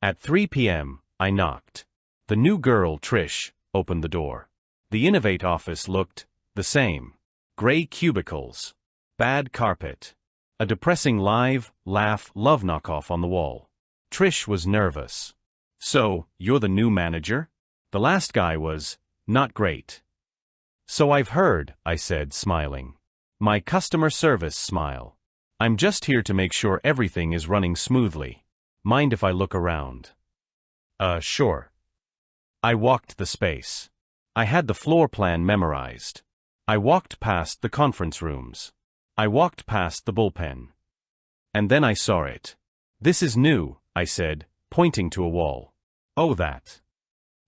At 3 p.m., I knocked. The new girl, Trish, opened the door. The Innovate office looked the same. Gray cubicles. Bad carpet. A depressing live, laugh, love knockoff on the wall. Trish was nervous. "So, you're the new manager? The last guy was not great." "So I've heard," I said, smiling. My customer service smile. "I'm just here to make sure everything is running smoothly. Mind if I look around?" Sure." I walked the space. I had the floor plan memorized. I walked past the conference rooms. I walked past the bullpen. And then I saw it. "This is new," I said, pointing to a wall. "Oh, that."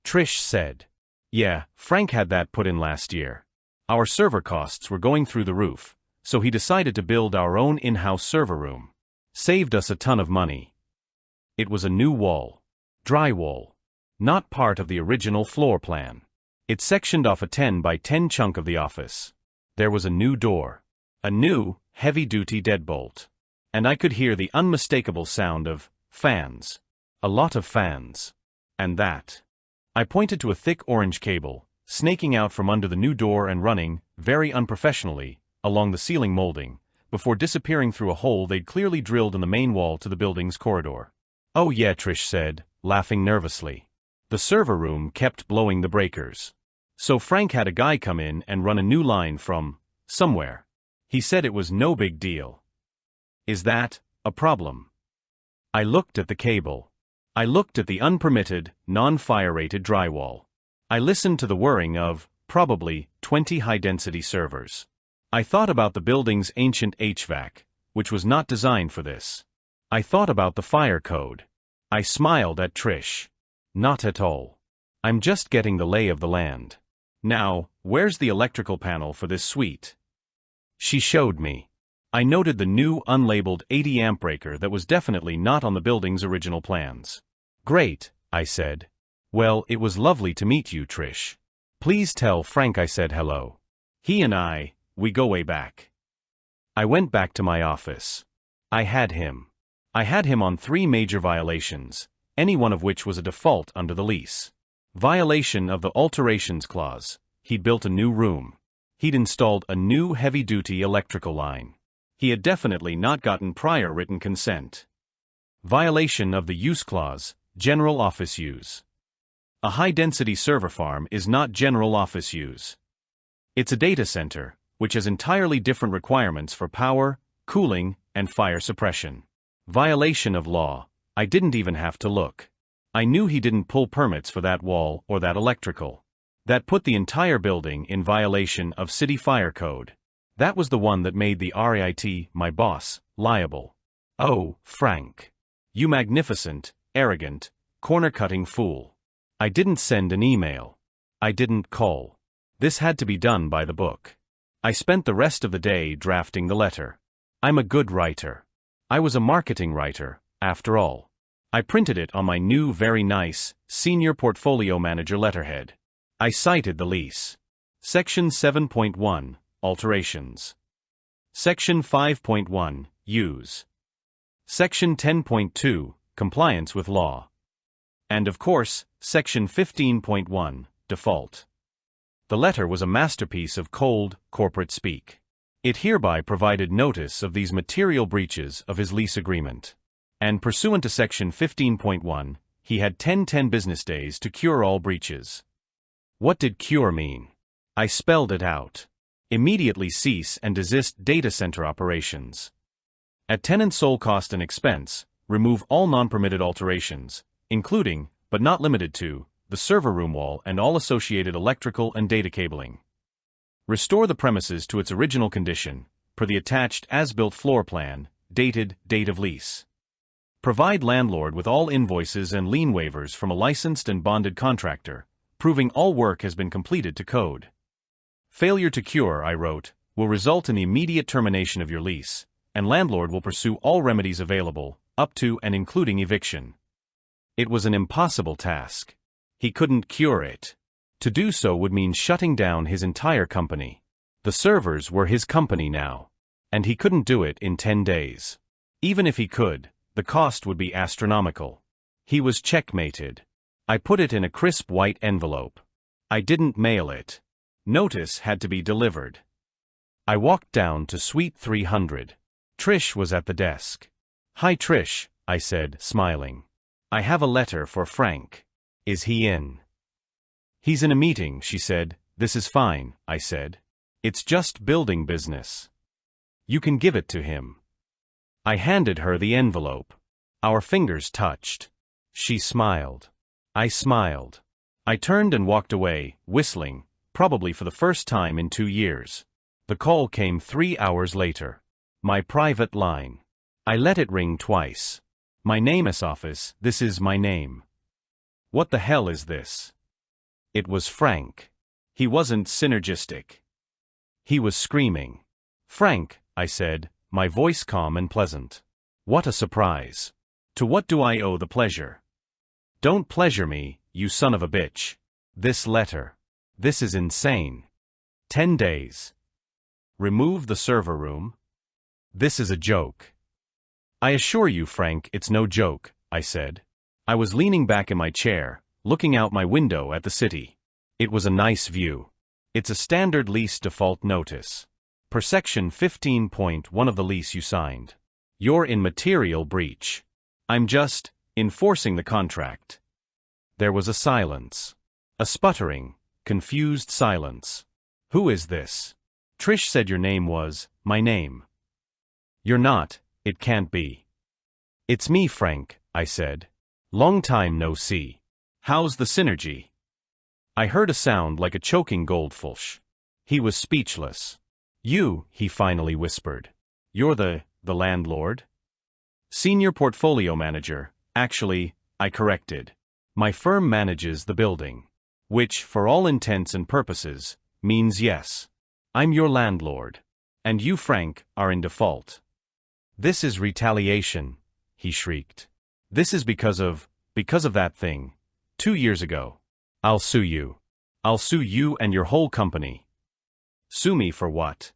Trish said. "Yeah, Frank had that put in last year. Our server costs were going through the roof, so he decided to build our own in-house server room. Saved us a ton of money." It was a new wall. Drywall. Not part of the original floor plan. It sectioned off a 10 by 10 chunk of the office. There was a new door. A new, heavy-duty deadbolt. And I could hear the unmistakable sound of fans. A lot of fans. And that. I pointed to a thick orange cable, snaking out from under the new door and running, very unprofessionally, along the ceiling molding, before disappearing through a hole they'd clearly drilled in the main wall to the building's corridor. "Oh yeah," Trish said, laughing nervously. "The server room kept blowing the breakers. So Frank had a guy come in and run a new line from somewhere. He said it was no big deal." "Is that a problem?" I looked at the cable. I looked at the unpermitted, non-fire-rated drywall. I listened to the whirring of, probably, 20 high-density servers. I thought about the building's ancient HVAC, which was not designed for this. I thought about the fire code. I smiled at Trish. "Not at all. I'm just getting the lay of the land. Now, where's the electrical panel for this suite?" She showed me. I noted the new unlabeled 80-amp breaker that was definitely not on the building's original plans. "Great," I said. "Well, it was lovely to meet you, Trish. Please tell Frank I said hello. He and we go way back." I went back to my office. I had him on 3 major violations, any one of which was a default under the lease. Violation of the alterations clause. He'd built a new room. He'd installed a new heavy-duty electrical line. He had definitely not gotten prior written consent. Violation of the use clause, general office use. A high-density server farm is not general office use. It's a data center, which has entirely different requirements for power, cooling, and fire suppression. Violation of law. I didn't even have to look. I knew he didn't pull permits for that wall or that electrical. That put the entire building in violation of city fire code. That was the one that made the RAIT, my boss, liable. "Oh, Frank. You magnificent, arrogant, corner-cutting fool. I didn't send an email. I didn't call. This had to be done by the book. I spent the rest of the day drafting the letter. I'm a good writer. I was a marketing writer, after all. I printed it on my new very nice, senior portfolio manager letterhead. I cited the lease. Section 7.1, Alterations. Section 5.1, Use. Section 10.2, Compliance with law. And of course, Section 15.1, Default. The letter was a masterpiece of cold, corporate speak. It hereby provided notice of these material breaches of his lease agreement. And pursuant to Section 15.1, he had 10 business days to cure all breaches. What did cure mean? I spelled it out. Immediately cease and desist data center operations. At tenant sole cost and expense, remove all non-permitted alterations, including, but not limited to, the server room wall and all associated electrical and data cabling. Restore the premises to its original condition, per the attached as-built floor plan, dated date of lease. Provide landlord with all invoices and lien waivers from a licensed and bonded contractor, proving all work has been completed to code. Failure to cure, I wrote, will result in the immediate termination of your lease, and landlord will pursue all remedies available, up to and including eviction. It was an impossible task. He couldn't cure it. To do so would mean shutting down his entire company. The servers were his company now. And he couldn't do it in 10 days. Even if he could, the cost would be astronomical. He was checkmated. I put it in a crisp white envelope. I didn't mail it. Notice had to be delivered. I walked down to Suite 300. Trish was at the desk. "Hi Trish," I said, smiling. "I have a letter for Frank. Is he in?" "He's in a meeting," she said. "This is fine," I said. "It's just building business. You can give it to him." I handed her the envelope. Our fingers touched. She smiled. I smiled. I turned and walked away, whistling, probably for the first time in 2 years. The call came 3 hours later. My private line. I let it ring twice. "My name's office, this is my name." What the hell is this? It was Frank. He wasn't synergistic. He was screaming. "Frank," I said, my voice calm and pleasant. "What a surprise. To what do I owe the pleasure?" "Don't pleasure me, you son of a bitch. This letter. This is insane. 10 days. Remove the server room? This is a joke." "I assure you, Frank, it's no joke," I said. I was leaning back in my chair, looking out my window at the city. It was a nice view. It's a standard lease default notice. Per section 15.1 of the lease you signed. You're in material breach. I'm just enforcing the contract. There was a silence. A sputtering, confused silence. Who is this? Trish said your name was my name. You're not, it can't be. It's me, Frank, I said. Long time no see. How's the synergy? I heard a sound like a choking goldfish. He was speechless. You, he finally whispered. You're the landlord? Senior portfolio manager, actually, I corrected. My firm manages the building. Which, for all intents and purposes, means yes. I'm your landlord. And you, Frank, are in default. This is retaliation, he shrieked. This is because of that thing. 2 years ago. I'll sue you. I'll sue you and your whole company. Sue me for what?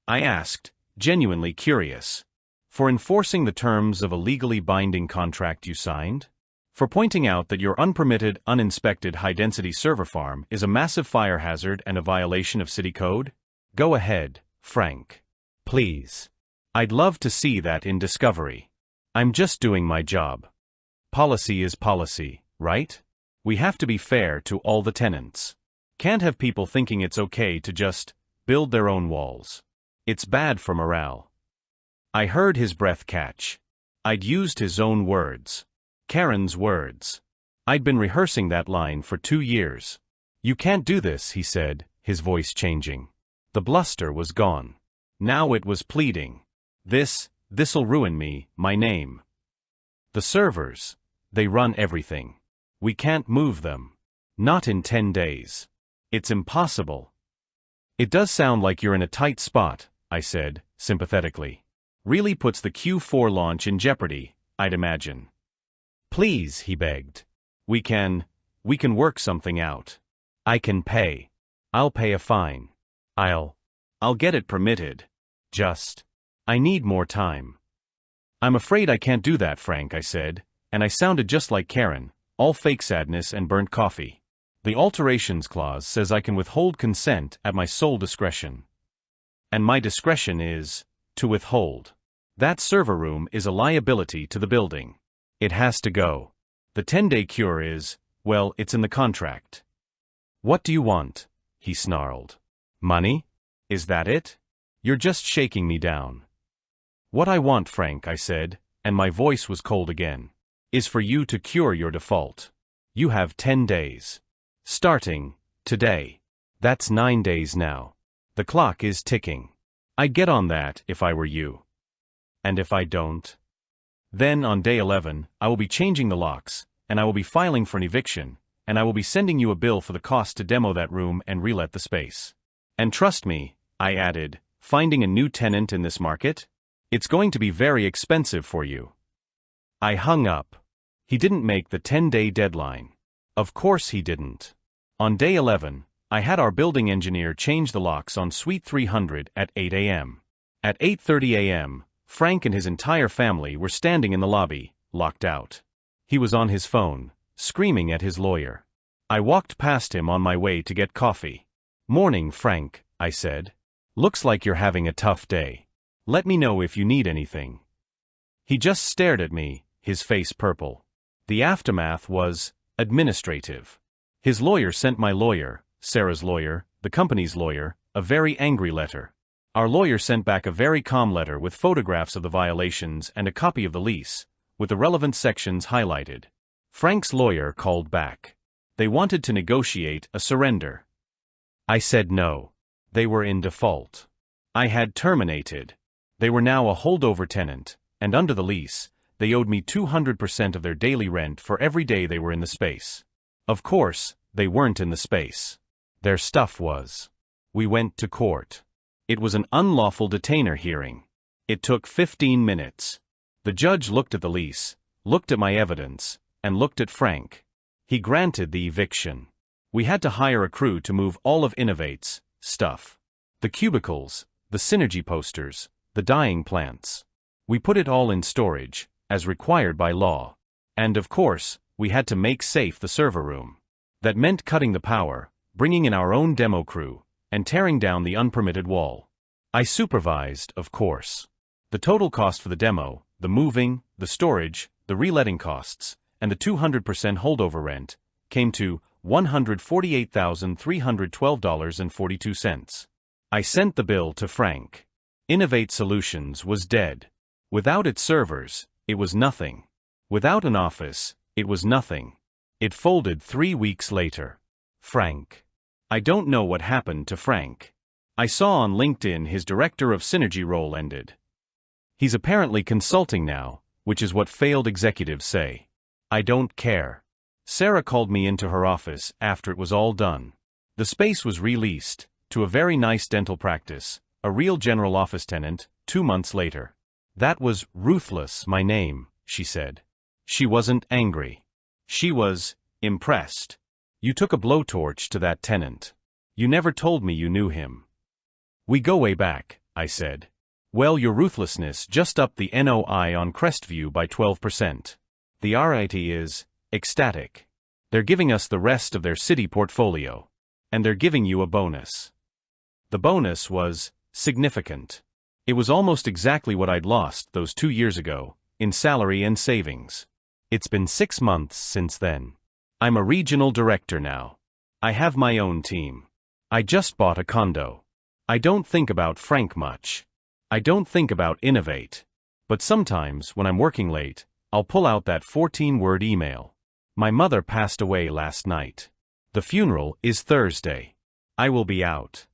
I asked, genuinely curious. For enforcing the terms of a legally binding contract you signed? For pointing out that your unpermitted, uninspected high-density server farm is a massive fire hazard and a violation of city code? Go ahead, Frank. Please. I'd love to see that in Discovery. I'm just doing my job. Policy is policy, right? We have to be fair to all the tenants. Can't have people thinking it's okay to just build their own walls. It's bad for morale. I heard his breath catch. I'd used his own words. Karen's words. I'd been rehearsing that line for 2 years. You can't do this, he said, his voice changing. The bluster was gone. Now it was pleading. This'll ruin me, my name. The servers, they run everything. We can't move them. Not in 10 days. It's impossible. It does sound like you're in a tight spot, I said, sympathetically. Really puts the Q4 launch in jeopardy, I'd imagine. Please, he begged. We can work something out. I can pay. I'll pay a fine. I'll get it permitted. I need more time. I'm afraid I can't do that, Frank, I said, and I sounded just like Karen, all fake sadness and burnt coffee. The alterations clause says I can withhold consent at my sole discretion. And my discretion is to withhold. That server room is a liability to the building. It has to go. The 10-day cure is, well, it's in the contract. What do you want? He snarled. Money? Is that it? You're just shaking me down. What I want, Frank, I said, and my voice was cold again, is for you to cure your default. You have 10 days. Starting today. That's 9 days now. The clock is ticking. I'd get on that if I were you. And if I don't? Then on day 11, I will be changing the locks, and I will be filing for an eviction, and I will be sending you a bill for the cost to demo that room and relet the space. And trust me, I added, finding a new tenant in this market? It's going to be very expensive for you. I hung up. He didn't make the 10-day deadline. Of course he didn't. On day 11, I had our building engineer change the locks on Suite 300 at 8 a.m. At 8:30 a.m., Frank and his entire family were standing in the lobby, locked out. He was on his phone, screaming at his lawyer. I walked past him on my way to get coffee. Morning, Frank, I said. Looks like you're having a tough day. Let me know if you need anything. He just stared at me, his face purple. The aftermath was administrative. His lawyer sent my lawyer, Sarah's lawyer, the company's lawyer, a very angry letter. Our lawyer sent back a very calm letter with photographs of the violations and a copy of the lease, with the relevant sections highlighted. Frank's lawyer called back. They wanted to negotiate a surrender. I said no. They were in default. I had terminated. They were now a holdover tenant, and under the lease, they owed me 200% of their daily rent for every day they were in the space. Of course, they weren't in the space. Their stuff was. We went to court. It was an unlawful detainer hearing. It took 15 minutes. The judge looked at the lease, looked at my evidence, and looked at Frank. He granted the eviction. We had to hire a crew to move all of Innovate's stuff. The cubicles, the Synergy posters, the dyeing plants. We put it all in storage, as required by law. And of course, we had to make safe the server room. That meant cutting the power, bringing in our own demo crew, and tearing down the unpermitted wall. I supervised, of course. The total cost for the demo, the moving, the storage, the reletting costs, and the 200% holdover rent, came to $148,312.42. I sent the bill to Frank. Innovate Solutions was dead. Without its servers, it was nothing. Without an office, it was nothing. It folded 3 weeks later. Frank. I don't know what happened to Frank. I saw on LinkedIn his Director of Synergy role ended. He's apparently consulting now, which is what failed executives say. I don't care. Sarah called me into her office after it was all done. The space was released to a very nice dental practice, a real general office tenant, 2 months later. That was ruthless, my name, she said. She wasn't angry. She was impressed. You took a blowtorch to that tenant. You never told me you knew him. We go way back, I said. Well, your ruthlessness just upped the NOI on Crestview by 12%. The RIT is ecstatic. They're giving us the rest of their city portfolio. And they're giving you a bonus. The bonus was significant. It was almost exactly what I'd lost those 2 years ago, in salary and savings. It's been 6 months since then. I'm a regional director now. I have my own team. I just bought a condo. I don't think about Frank much. I don't think about Innovate. But sometimes, when I'm working late, I'll pull out that 14-word email. My mother passed away last night. The funeral is Thursday. I will be out.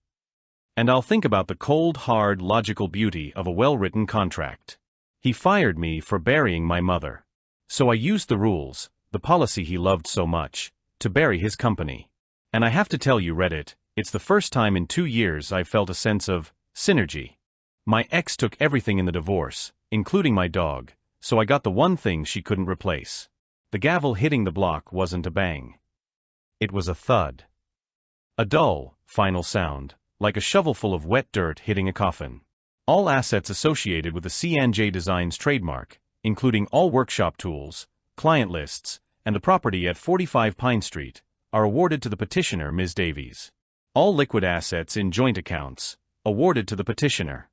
And I'll think about the cold, hard, logical beauty of a well-written contract. He fired me for burying my mother. So I used the rules, the policy he loved so much, to bury his company. And I have to tell you, Reddit, it's the first time in 2 years I've felt a sense of synergy. My ex took everything in the divorce, including my dog, so I got the one thing she couldn't replace. The gavel hitting the block wasn't a bang. It was a thud. A dull, final sound, like a shovelful of wet dirt hitting a coffin. All assets associated with the C&J Designs trademark, including all workshop tools, client lists, and the property at 45 Pine Street, are awarded to the petitioner, Ms. Davies. All liquid assets in joint accounts, awarded to the petitioner.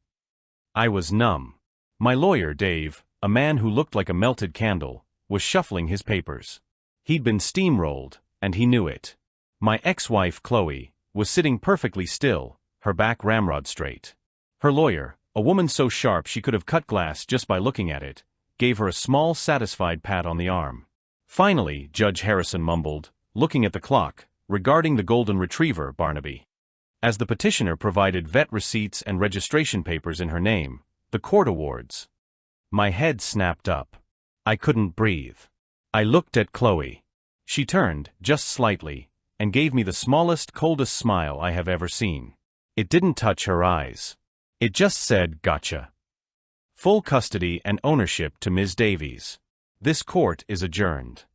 I was numb. My lawyer, Dave, a man who looked like a melted candle, was shuffling his papers. He'd been steamrolled, and he knew it. My ex-wife, Chloe, was sitting perfectly still, her back ramrod straight. Her lawyer, a woman so sharp she could have cut glass just by looking at it, gave her a small, satisfied pat on the arm. Finally, Judge Harrison mumbled, looking at the clock, regarding the golden retriever, Barnaby. As the petitioner provided vet receipts and registration papers in her name, the court awards. My head snapped up. I couldn't breathe. I looked at Chloe. She turned, just slightly, and gave me the smallest, coldest smile I have ever seen. It didn't touch her eyes. It just said, "Gotcha." Full custody and ownership to Ms. Davies. This court is adjourned.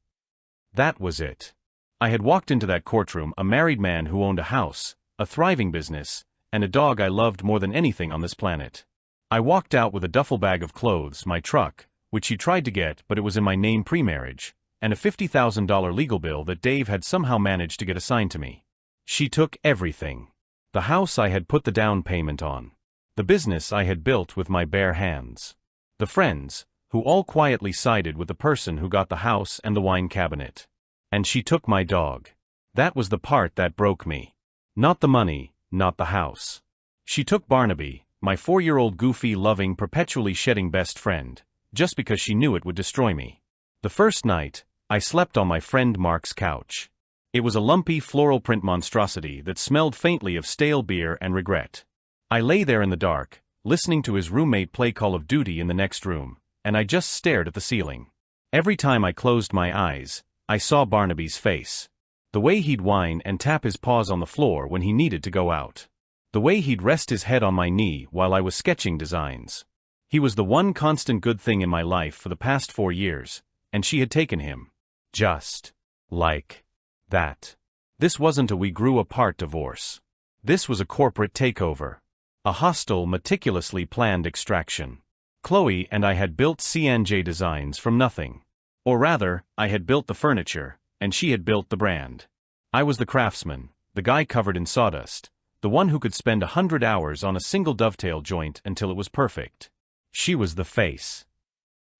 That was it. I had walked into that courtroom a married man who owned a house, a thriving business, and a dog I loved more than anything on this planet. I walked out with a duffel bag of clothes, my truck, which she tried to get but it was in my name pre-marriage, and a $50,000 legal bill that Dave had somehow managed to get assigned to me. She took everything. The house I had put the down payment on. The business I had built with my bare hands. The friends, who all quietly sided with the person who got the house and the wine cabinet. And she took my dog. That was the part that broke me. Not the money, not the house. She took Barnaby, my 4-year-old goofy, loving, perpetually shedding best friend, just because she knew it would destroy me. The first night, I slept on my friend Mark's couch. It was a lumpy floral print monstrosity that smelled faintly of stale beer and regret. I lay there in the dark, listening to his roommate play Call of Duty in the next room, and I just stared at the ceiling. Every time I closed my eyes, I saw Barnaby's face. The way he'd whine and tap his paws on the floor when he needed to go out. The way he'd rest his head on my knee while I was sketching designs. He was the one constant good thing in my life for the past 4 years, and she had taken him. Just like that. This wasn't a we grew apart divorce. This was a corporate takeover. A hostile, meticulously planned extraction. Chloe and I had built C&J Designs from nothing. Or rather, I had built the furniture, and she had built the brand. I was the craftsman, the guy covered in sawdust, the one who could spend 100 hours on a single dovetail joint until it was perfect. She was the face.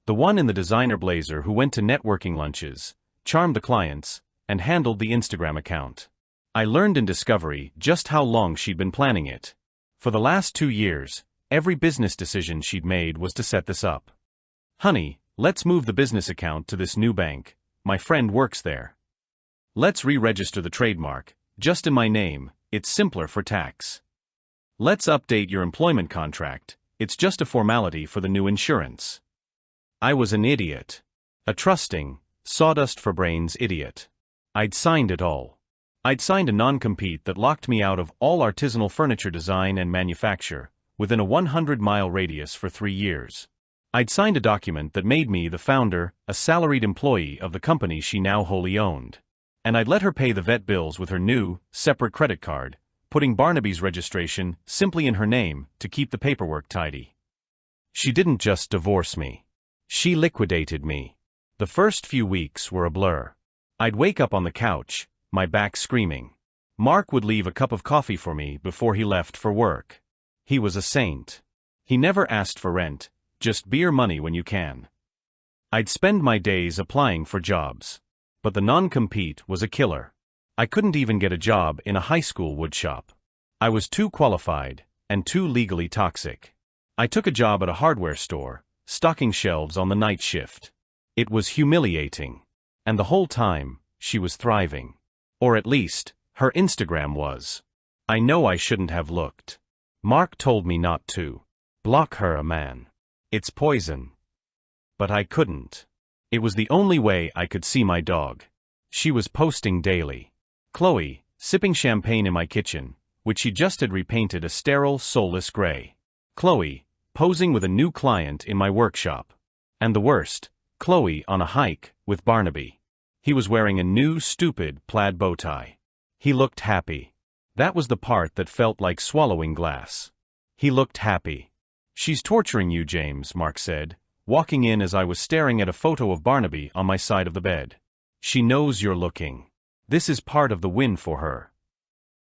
The one in the designer blazer who went to networking lunches, charmed the clients, and handled the Instagram account. I learned in Discovery just how long she'd been planning it. For the last 2 years, every business decision she'd made was to set this up. Honey, let's move the business account to this new bank. My friend works there. Let's re-register the trademark, just in my name, it's simpler for tax. Let's update your employment contract, it's just a formality for the new insurance. I was an idiot. A trusting, sawdust-for-brains idiot. I'd signed it all. I'd signed a non-compete that locked me out of all artisanal furniture design and manufacture, within a 100-mile radius for 3 years. I'd signed a document that made me the founder, a salaried employee of the company she now wholly owned. And I'd let her pay the vet bills with her new, separate credit card, putting Barnaby's registration simply in her name to keep the paperwork tidy. She didn't just divorce me. She liquidated me. The first few weeks were a blur. I'd wake up on the couch, my back screaming. Mark would leave a cup of coffee for me before he left for work. He was a saint. He never asked for rent, just beer money when you can. I'd spend my days applying for jobs. But the non-compete was a killer. I couldn't even get a job in a high school woodshop. I was too qualified, and too legally toxic. I took a job at a hardware store, stocking shelves on the night shift. It was humiliating. And the whole time, she was thriving. Or at least, her Instagram was. I know I shouldn't have looked. Mark told me not to. Block her, a man. It's poison. But I couldn't. It was the only way I could see my dog. She was posting daily. Chloe, sipping champagne in my kitchen, which she just had repainted a sterile, soulless gray. Chloe, posing with a new client in my workshop. And the worst, Chloe on a hike with Barnaby. He was wearing a new, stupid, plaid bow tie. He looked happy. That was the part that felt like swallowing glass. He looked happy. She's torturing you, James, Mark said, walking in as I was staring at a photo of Barnaby on my side of the bed. She knows you're looking. This is part of the win for her.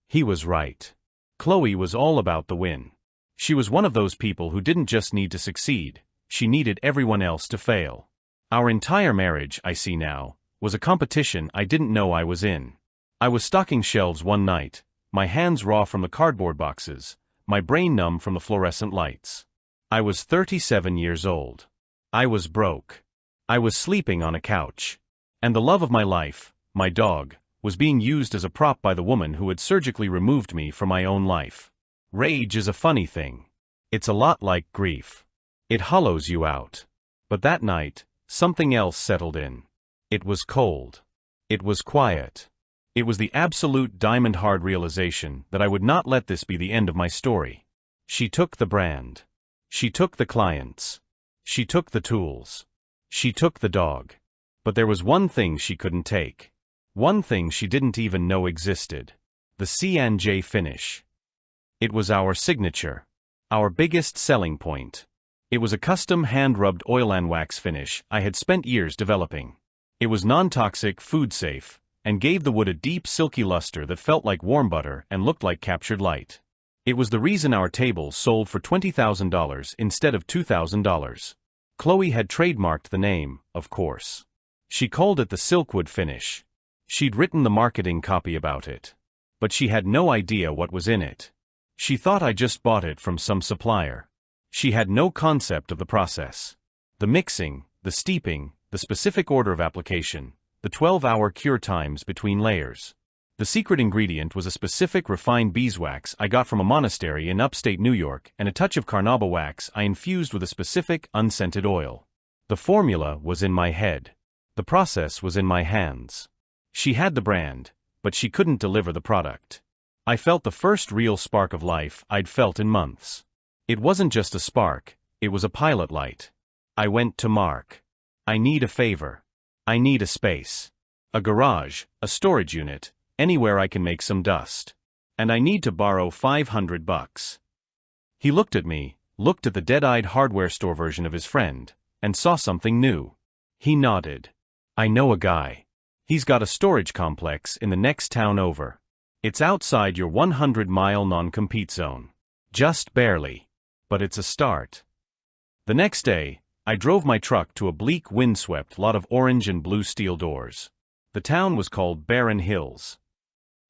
He was right. Chloe was all about the win. She was one of those people who didn't just need to succeed, she needed everyone else to fail. Our entire marriage, I see now, was a competition I didn't know I was in. I was stocking shelves one night, my hands raw from the cardboard boxes, my brain numb from the fluorescent lights. I was 37 years old. I was broke. I was sleeping on a couch. And the love of my life, my dog, was being used as a prop by the woman who had surgically removed me from my own life. Rage is a funny thing. It's a lot like grief. It hollows you out. But that night, something else settled in. It was cold. It was quiet. It was the absolute diamond-hard realization that I would not let this be the end of my story. She took the brand. She took the clients. She took the tools. She took the dog. But there was one thing she couldn't take. One thing she didn't even know existed. The C&J finish. It was our signature. Our biggest selling point. It was a custom hand-rubbed oil and wax finish I had spent years developing. It was non-toxic, food-safe, and gave the wood a deep, silky luster that felt like warm butter and looked like captured light. It was the reason our tables sold for $20,000 instead of $2,000. Chloe had trademarked the name, of course. She called it the Silkwood finish. She'd written the marketing copy about it. But she had no idea what was in it. She thought I just bought it from some supplier. She had no concept of the process. The mixing, the steeping, the specific order of application, the 12-hour cure times between layers. The secret ingredient was a specific refined beeswax I got from a monastery in upstate New York and a touch of carnauba wax I infused with a specific unscented oil. The formula was in my head. The process was in my hands. She had the brand, but she couldn't deliver the product. I felt the first real spark of life I'd felt in months. It wasn't just a spark, it was a pilot light. I went to Mark. I need a favor. I need a space. A garage, a storage unit, anywhere I can make some dust. And I need to borrow $500. He looked at me, looked at the dead-eyed hardware store version of his friend, and saw something new. He nodded. I know a guy. He's got a storage complex in the next town over. It's outside your 100-mile non-compete zone. Just barely. But it's a start. The next day, I drove my truck to a bleak windswept lot of orange and blue steel doors. The town was called Barren Hills.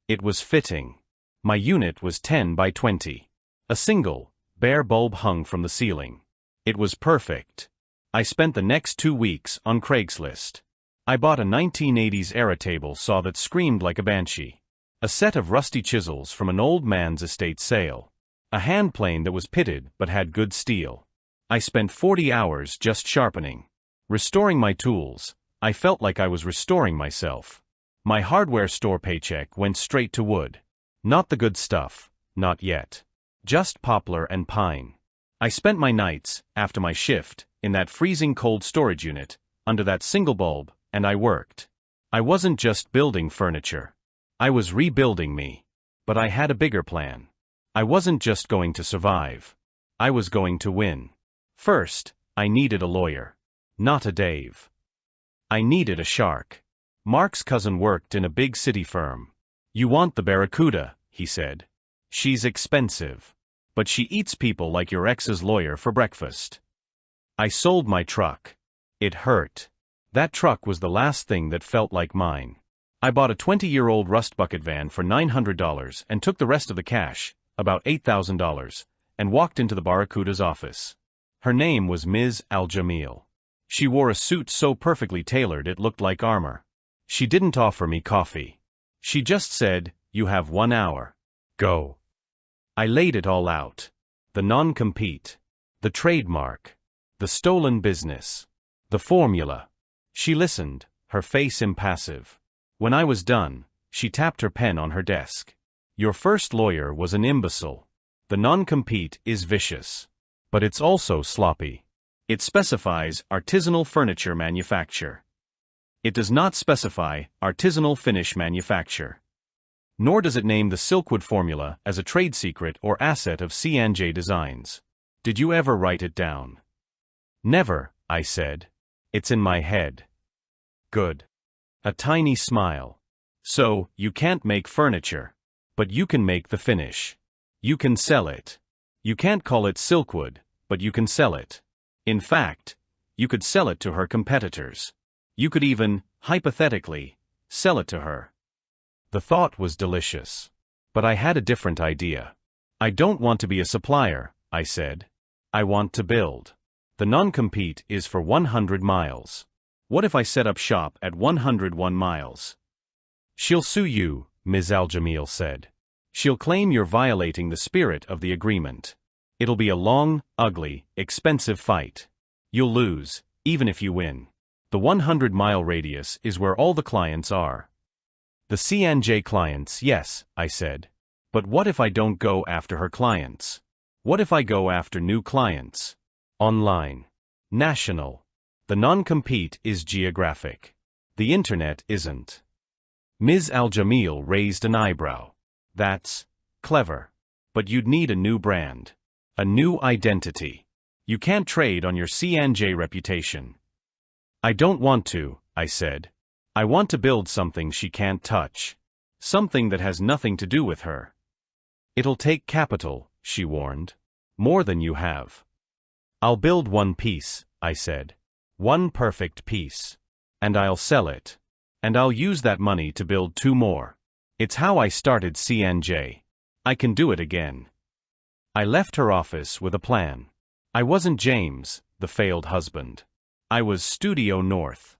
It was fitting. My unit was 10 by 20. A single, bare bulb hung from the ceiling. It was perfect. I spent the next 2 weeks on Craigslist. I bought a 1980s-era table saw that screamed like a banshee. A set of rusty chisels from an old man's estate sale. A hand plane that was pitted but had good steel. I spent 40 hours just sharpening. Restoring my tools, I felt like I was restoring myself. My hardware store paycheck went straight to wood. Not the good stuff, not yet. Just poplar and pine. I spent my nights, after my shift, in that freezing cold storage unit, under that single bulb, and I worked. I wasn't just building furniture. I was rebuilding me. But I had a bigger plan. I wasn't just going to survive. I was going to win. First, I needed a lawyer. Not a Dave. I needed a shark. Mark's cousin worked in a big city firm. You want the Barracuda, he said. She's expensive. But she eats people like your ex's lawyer for breakfast. I sold my truck. It hurt. That truck was the last thing that felt like mine. I bought a 20-year-old rust bucket van for $900 and took the rest of the cash, about $8,000, and walked into the Barracuda's office. Her name was Ms. Al-Jamil. She wore a suit so perfectly tailored it looked like armor. She didn't offer me coffee. She just said, "You have 1 hour. Go." I laid it all out. The non-compete. The trademark. The stolen business. The formula. She listened, her face impassive. When I was done, she tapped her pen on her desk. Your first lawyer was an imbecile. The non-compete is vicious. But it's also sloppy. It specifies artisanal furniture manufacture. It does not specify artisanal finish manufacture. Nor does it name the Silkwood formula as a trade secret or asset of C&J Designs. Did you ever write it down? Never, I said. It's in my head. Good. A tiny smile. So, you can't make furniture. But you can make the finish. You can sell it. You can't call it Silkwood, but you can sell it. In fact, you could sell it to her competitors. You could even, hypothetically, sell it to her. The thought was delicious. But I had a different idea. I don't want to be a supplier, I said. I want to build. The non-compete is for 100 miles. What if I set up shop at 101 miles? She'll sue you, Ms. Al-Jamil said. She'll claim you're violating the spirit of the agreement. It'll be a long, ugly, expensive fight. You'll lose, even if you win. The 100-mile radius is where all the clients are. The C&J clients, yes, I said. But what if I don't go after her clients? What if I go after new clients? Online. National. The non-compete is geographic. The internet isn't. Ms. Al-Jamil raised an eyebrow. That's clever. But you'd need a new brand. A new identity. You can't trade on your C&J reputation. I don't want to, I said. I want to build something she can't touch. Something that has nothing to do with her. It'll take capital, she warned. More than you have. I'll build one piece, I said. One perfect piece. And I'll sell it. And I'll use that money to build 2 more. It's how I started C&J. I can do it again. I left her office with a plan. I wasn't James, the failed husband. I was Studio North.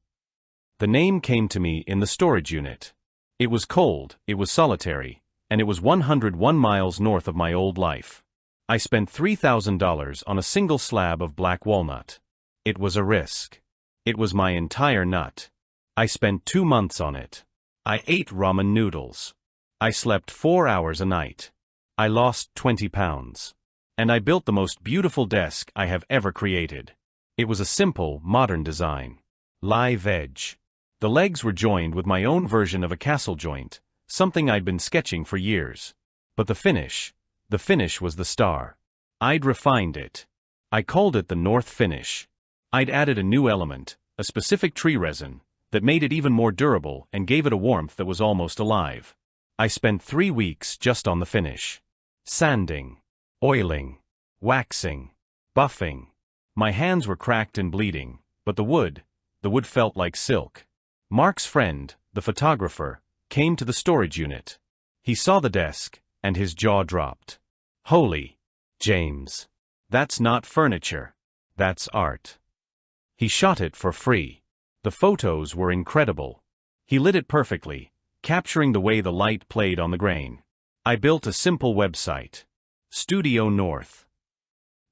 The name came to me in the storage unit. It was cold, it was solitary, and it was 101 miles north of my old life. I spent $3,000 on a single slab of black walnut. It was a risk. It was my entire nut. I spent 2 months on it. I ate ramen noodles. I slept 4 hours a night. I lost 20 pounds. And I built the most beautiful desk I have ever created. It was a simple, modern design. Live edge. The legs were joined with my own version of a castle joint, something I'd been sketching for years. But the finish was the star. I'd refined it. I called it the North Finish. I'd added a new element, a specific tree resin, that made it even more durable and gave it a warmth that was almost alive. I spent 3 weeks just on the finish. Sanding, oiling, waxing, buffing. My hands were cracked and bleeding, but the wood felt like silk. Mark's friend, the photographer, came to the storage unit. He saw the desk, and his jaw dropped. Holy, James. That's not furniture. That's art. He shot it for free. The photos were incredible. He lit it perfectly, capturing the way the light played on the grain. I built a simple website. Studio North.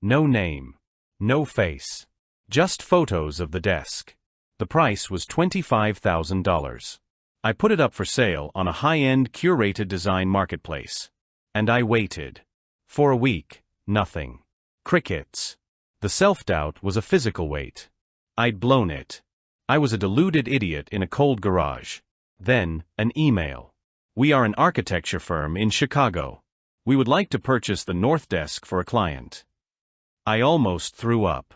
No name. No face. Just photos of the desk. The price was $25,000. I put it up for sale on a high-end curated design marketplace. And I waited. For a week, nothing. Crickets. The self-doubt was a physical weight. I'd blown it. I was a deluded idiot in a cold garage. Then, an email. We are an architecture firm in Chicago. We would like to purchase the North Desk for a client. I almost threw up.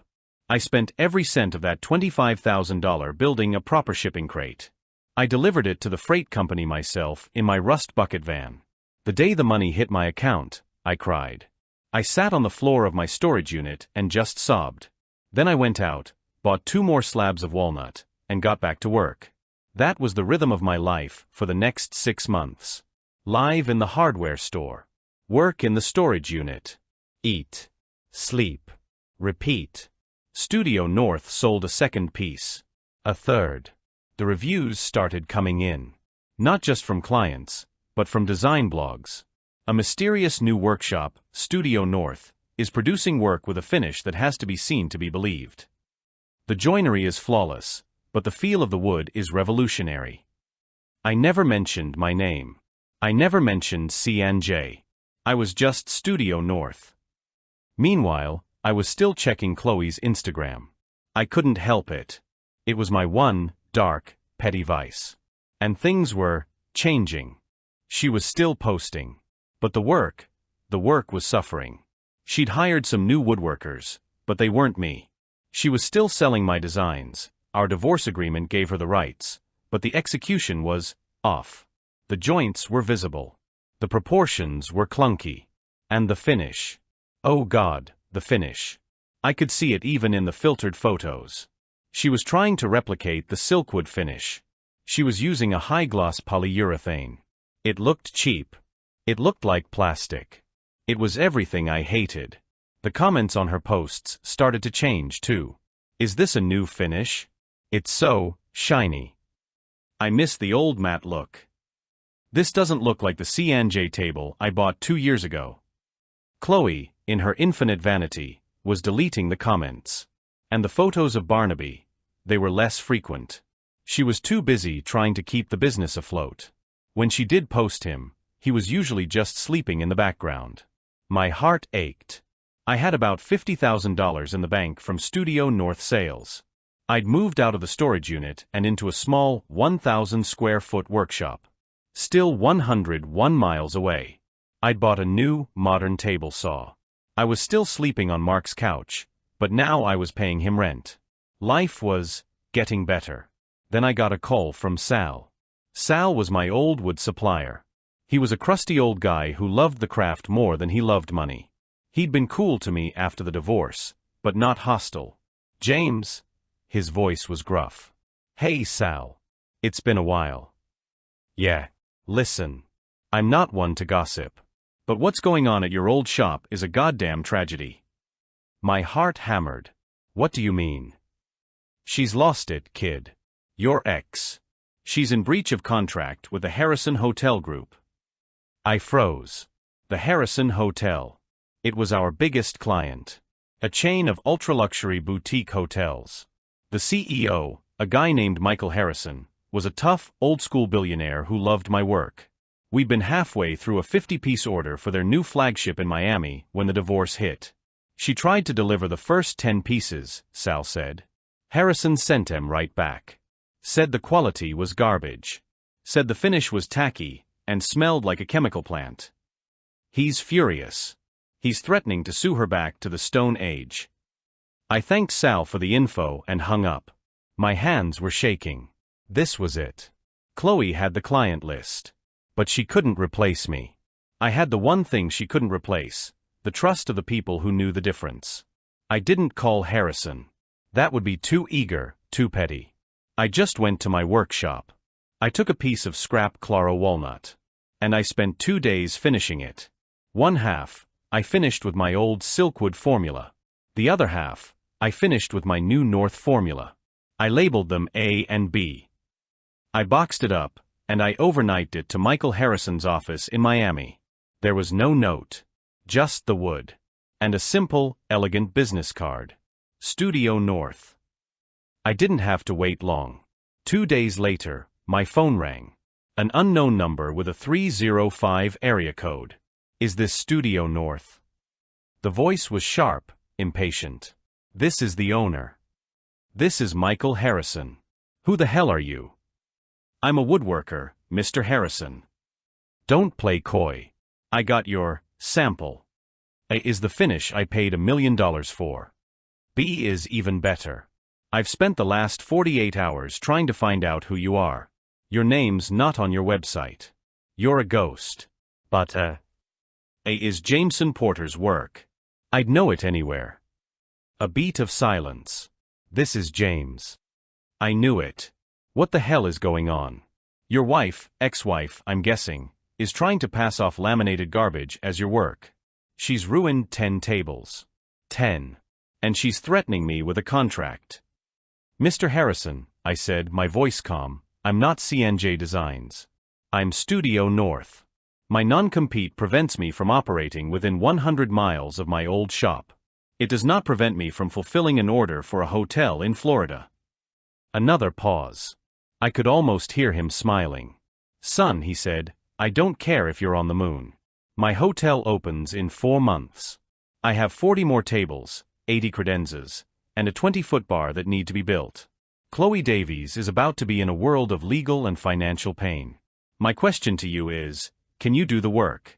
I spent every cent of that $25,000 building a proper shipping crate. I delivered it to the freight company myself in my rust bucket van. The day the money hit my account, I cried. I sat on the floor of my storage unit and just sobbed. Then I went out, bought 2 more slabs of walnut, and got back to work. That was the rhythm of my life for the next 6 months. Live in the hardware store. Work in the storage unit. Eat. Sleep. Repeat. Studio North sold a second piece. A third. The reviews started coming in. Not just from clients, but from design blogs. A mysterious new workshop, Studio North, is producing work with a finish that has to be seen to be believed. The joinery is flawless, but the feel of the wood is revolutionary. I never mentioned my name. I never mentioned C&J. I was just Studio North. Meanwhile, I was still checking Chloe's Instagram. I couldn't help it. It was my one, dark, petty vice. And things were changing. She was still posting. But the work was suffering. She'd hired some new woodworkers, but they weren't me. She was still selling my designs. Our divorce agreement gave her the rights, but the execution was off. The joints were visible. The proportions were clunky. And the finish. Oh God, the finish. I could see it even in the filtered photos. She was trying to replicate the silkwood finish. She was using a high-gloss polyurethane. It looked cheap. It looked like plastic. It was everything I hated. The comments on her posts started to change too. Is this a new finish? It's so shiny. I miss the old matte look. This doesn't look like the C&J table I bought 2 years ago. Chloe, in her infinite vanity, was deleting the comments. And the photos of Barnaby, they were less frequent. She was too busy trying to keep the business afloat. When she did post him, he was usually just sleeping in the background. My heart ached. I had about $50,000 in the bank from Studio North sales. I'd moved out of the storage unit and into a small 1,000 square foot workshop. Still 101 miles away. I'd bought a new, modern table saw. I was still sleeping on Mark's couch, but now I was paying him rent. Life was getting better. Then I got a call from Sal. Sal was my old wood supplier. He was a crusty old guy who loved the craft more than he loved money. He'd been cool to me after the divorce, but not hostile. James? His voice was gruff. Hey Sal. It's been a while. Yeah. Listen. I'm not one to gossip. But what's going on at your old shop is a goddamn tragedy. My heart hammered. What do you mean? She's lost it, kid. Your ex. She's in breach of contract with the Harrison Hotel Group. I froze. The Harrison Hotel. It was our biggest client. A chain of ultra-luxury boutique hotels. The CEO, a guy named Michael Harrison, was a tough, old-school billionaire who loved my work. We'd been halfway through a 50-piece order for their new flagship in Miami when the divorce hit. She tried to deliver the first 10 pieces, Sal said. Harrison sent them right back. Said the quality was garbage. Said the finish was tacky and smelled like a chemical plant. He's furious. He's threatening to sue her back to the Stone Age. I thanked Sal for the info and hung up. My hands were shaking. This was it. Chloe had the client list. But she couldn't replace me. I had the one thing she couldn't replace, the trust of the people who knew the difference. I didn't call Harrison. That would be too eager, too petty. I just went to my workshop. I took a piece of scrap Claro walnut. And I spent 2 days finishing it. One half, I finished with my old Silkwood formula. The other half, I finished with my new North formula. I labeled them A and B. I boxed it up, and I overnighted it to Michael Harrison's office in Miami. There was no note. Just the wood. And a simple, elegant business card. Studio North. I didn't have to wait long. 2 days later, my phone rang. An unknown number with a 305 area code. Is this Studio North? The voice was sharp, impatient. This is the owner. This is Michael Harrison. Who the hell are you? I'm a woodworker, Mr. Harrison. Don't play coy. I got your sample. A is the finish I paid $1 million for. B is even better. I've spent the last 48 hours trying to find out who you are. Your name's not on your website. You're a ghost. But A is Jameson Porter's work. I'd know it anywhere. A beat of silence. This is James. I knew it. What the hell is going on? Your wife, ex-wife, I'm guessing, is trying to pass off laminated garbage as your work. She's ruined 10 tables. 10. And she's threatening me with a contract. Mr. Harrison, I said, my voice calm, I'm not CNJ Designs. I'm Studio North. My non-compete prevents me from operating within 100 miles of my old shop. It does not prevent me from fulfilling an order for a hotel in Florida. Another pause. I could almost hear him smiling. Son, he said, I don't care if you're on the moon. My hotel opens in 4 months. I have 40 more tables, 80 credenzas, and a 20-foot bar that need to be built. Chloe Davies is about to be in a world of legal and financial pain. My question to you is, can you do the work?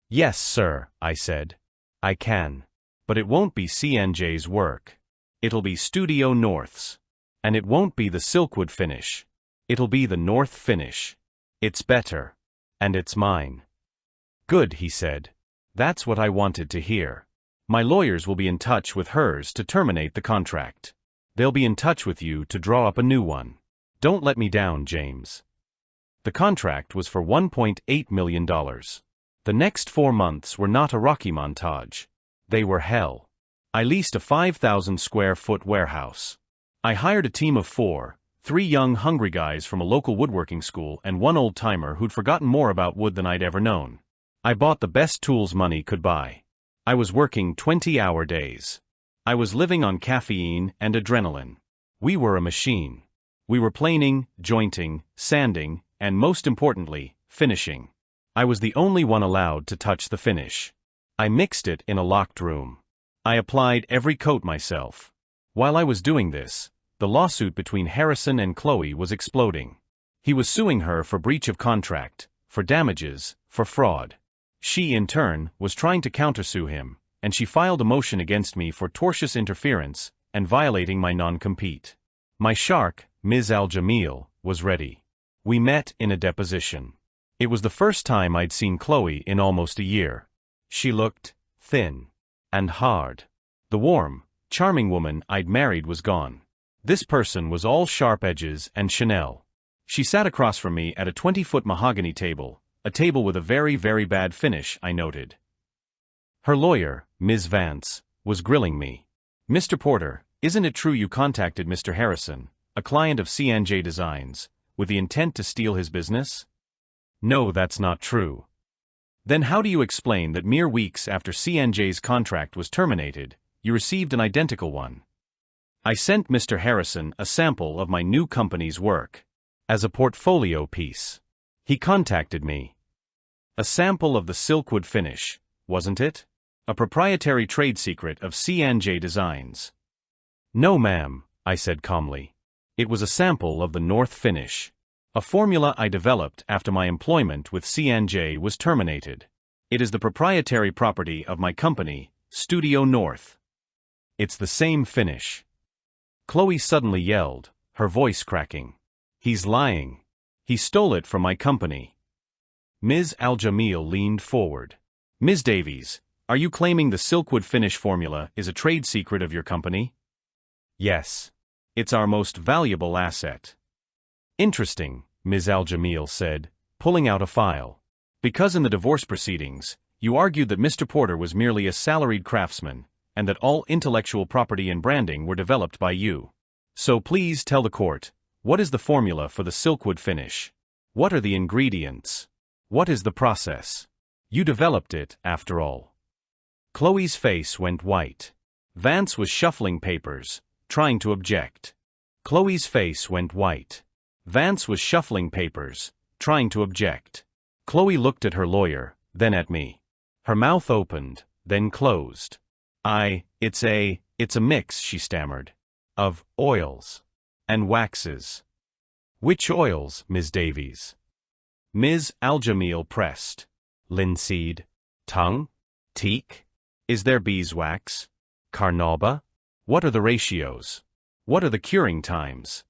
Yes, sir, I said. I can. But it won't be CNJ's work. It'll be Studio North's. And it won't be the Silkwood finish. It'll be the North finish. It's better. And it's mine. Good, he said. That's what I wanted to hear. My lawyers will be in touch with hers to terminate the contract. They'll be in touch with you to draw up a new one. Don't let me down, James. The contract was for $1.8 million. The next 4 months were not a Rocky montage. They were hell. I leased a 5,000 square foot warehouse. I hired a team of 4, 3 young hungry guys from a local woodworking school and 1 old-timer who'd forgotten more about wood than I'd ever known. I bought the best tools money could buy. I was working 20-hour days. I was living on caffeine and adrenaline. We were a machine. We were planing, jointing, sanding, and most importantly, finishing. I was the only one allowed to touch the finish. I mixed it in a locked room. I applied every coat myself. While I was doing this, the lawsuit between Harrison and Chloe was exploding. He was suing her for breach of contract, for damages, for fraud. She, in turn, was trying to countersue him, and she filed a motion against me for tortious interference and violating my non-compete. My shark, Ms. Al-Jamil, was ready. We met in a deposition. It was the first time I'd seen Chloe in almost a year. She looked thin and hard. The warm, charming woman I'd married was gone. This person was all sharp edges and Chanel. She sat across from me at a 20-foot mahogany table, a table with a very, very bad finish, I noted. Her lawyer, Ms. Vance, was grilling me. Mr. Porter, isn't it true you contacted Mr. Harrison, a client of CNJ Designs, with the intent to steal his business? No, that's not true. Then how do you explain that mere weeks after CNJ's contract was terminated, you received an identical one? I sent Mr. Harrison a sample of my new company's work. As a portfolio piece. He contacted me. A sample of the Silkwood finish, wasn't it? A proprietary trade secret of CNJ Designs. No, ma'am, I said calmly. It was a sample of the North finish. A formula I developed after my employment with CNJ was terminated. It is the proprietary property of my company, Studio North. It's the same finish. Chloe suddenly yelled, her voice cracking. He's lying. He stole it from my company. Ms. Al-Jamil leaned forward. Ms. Davies, are you claiming the Silkwood finish formula is a trade secret of your company? Yes. It's our most valuable asset. Interesting, Ms. Al-Jamil said, pulling out a file. Because in the divorce proceedings, you argued that Mr. Porter was merely a salaried craftsman, and that all intellectual property and branding were developed by you. So please tell the court, what is the formula for the Silkwood finish? What are the ingredients? What is the process? You developed it, after all. Chloe's face went white. Vance was shuffling papers, trying to object. Chloe's face went white. Vance was shuffling papers, trying to object. Chloe looked at her lawyer, then at me. Her mouth opened, then closed. It's a mix, she stammered. Of oils. And waxes. Which oils, Ms. Davies? Ms. Al-Jamil pressed. Linseed. Tongue? Teak? Is there beeswax? Carnauba? What are the ratios? What are the curing times?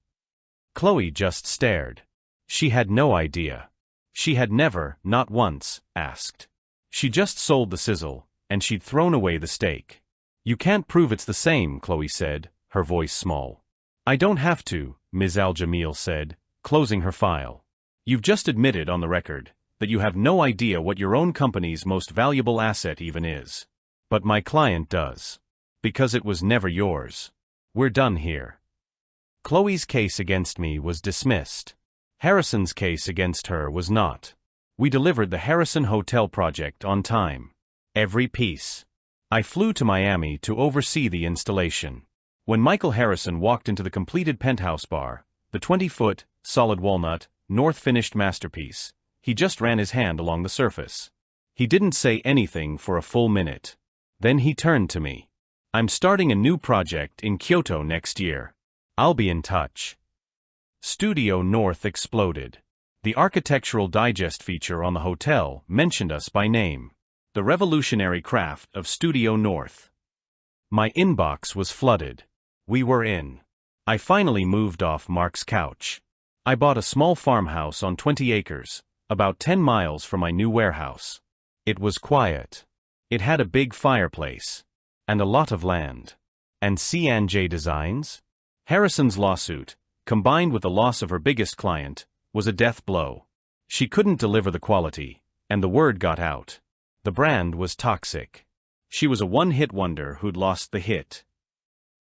Chloe just stared. She had no idea. She had never, not once, asked. She just sold the sizzle, and she'd thrown away the steak. You can't prove it's the same, Chloe said, her voice small. I don't have to, Ms. Al-Jamil said, closing her file. You've just admitted on the record that you have no idea what your own company's most valuable asset even is. But my client does. Because it was never yours. We're done here. Chloe's case against me was dismissed. Harrison's case against her was not. We delivered the Harrison Hotel project on time. Every piece. I flew to Miami to oversee the installation. When Michael Harrison walked into the completed penthouse bar, the 20-foot, solid walnut, north-finished masterpiece, he just ran his hand along the surface. He didn't say anything for a full minute. Then he turned to me. I'm starting a new project in Kyoto next year. I'll be in touch. Studio North exploded. The Architectural Digest feature on the hotel mentioned us by name. The revolutionary craft of Studio North. My inbox was flooded. We were in. I finally moved off Mark's couch. I bought a small farmhouse on 20 acres, about 10 miles from my new warehouse. It was quiet. It had a big fireplace. And a lot of land. And C&J Designs? Harrison's lawsuit, combined with the loss of her biggest client, was a death blow. She couldn't deliver the quality, and the word got out. The brand was toxic. She was a one-hit wonder who'd lost the hit.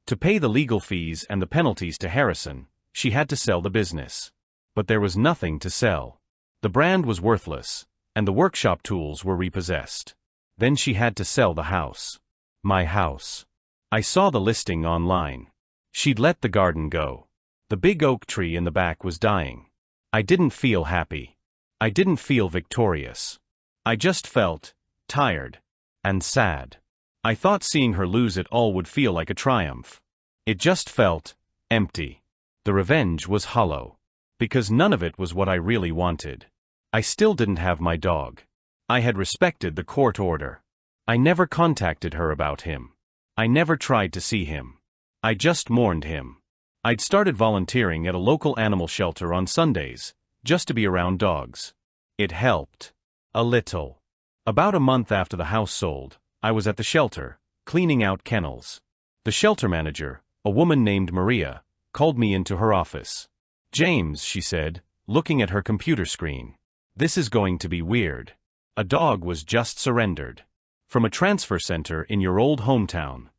To pay the legal fees and the penalties to Harrison, she had to sell the business. But there was nothing to sell. The brand was worthless, and the workshop tools were repossessed. Then she had to sell the house. My house. I saw the listing online. She'd let the garden go. The big oak tree in the back was dying. I didn't feel happy. I didn't feel victorious. I just felt tired and sad. I thought seeing her lose it all would feel like a triumph. It just felt empty. The revenge was hollow. Because none of it was what I really wanted. I still didn't have my dog. I had respected the court order. I never contacted her about him. I never tried to see him. I just mourned him. I'd started volunteering at a local animal shelter on Sundays, just to be around dogs. It helped. A little. About a month after the house sold, I was at the shelter, cleaning out kennels. The shelter manager, a woman named Maria, called me into her office. James, she said, looking at her computer screen. This is going to be weird. A dog was just surrendered. From a transfer center in your old hometown.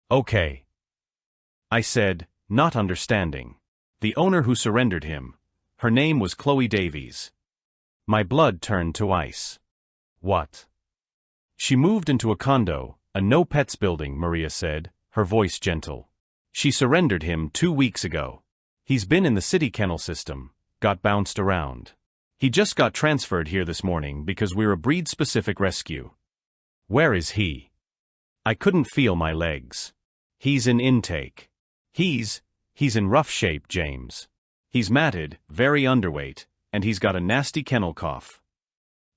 Okay. I said, not understanding. The owner who surrendered him. Her name was Chloe Davies. My blood turned to ice. What? She moved into a condo, a no-pets building, Maria said, her voice gentle. She surrendered him 2 weeks ago. He's been in the city kennel system, got bounced around. He just got transferred here this morning because we're a breed-specific rescue. Where is he? I couldn't feel my legs. He's in intake. He's in rough shape, James. He's matted, very underweight, and he's got a nasty kennel cough.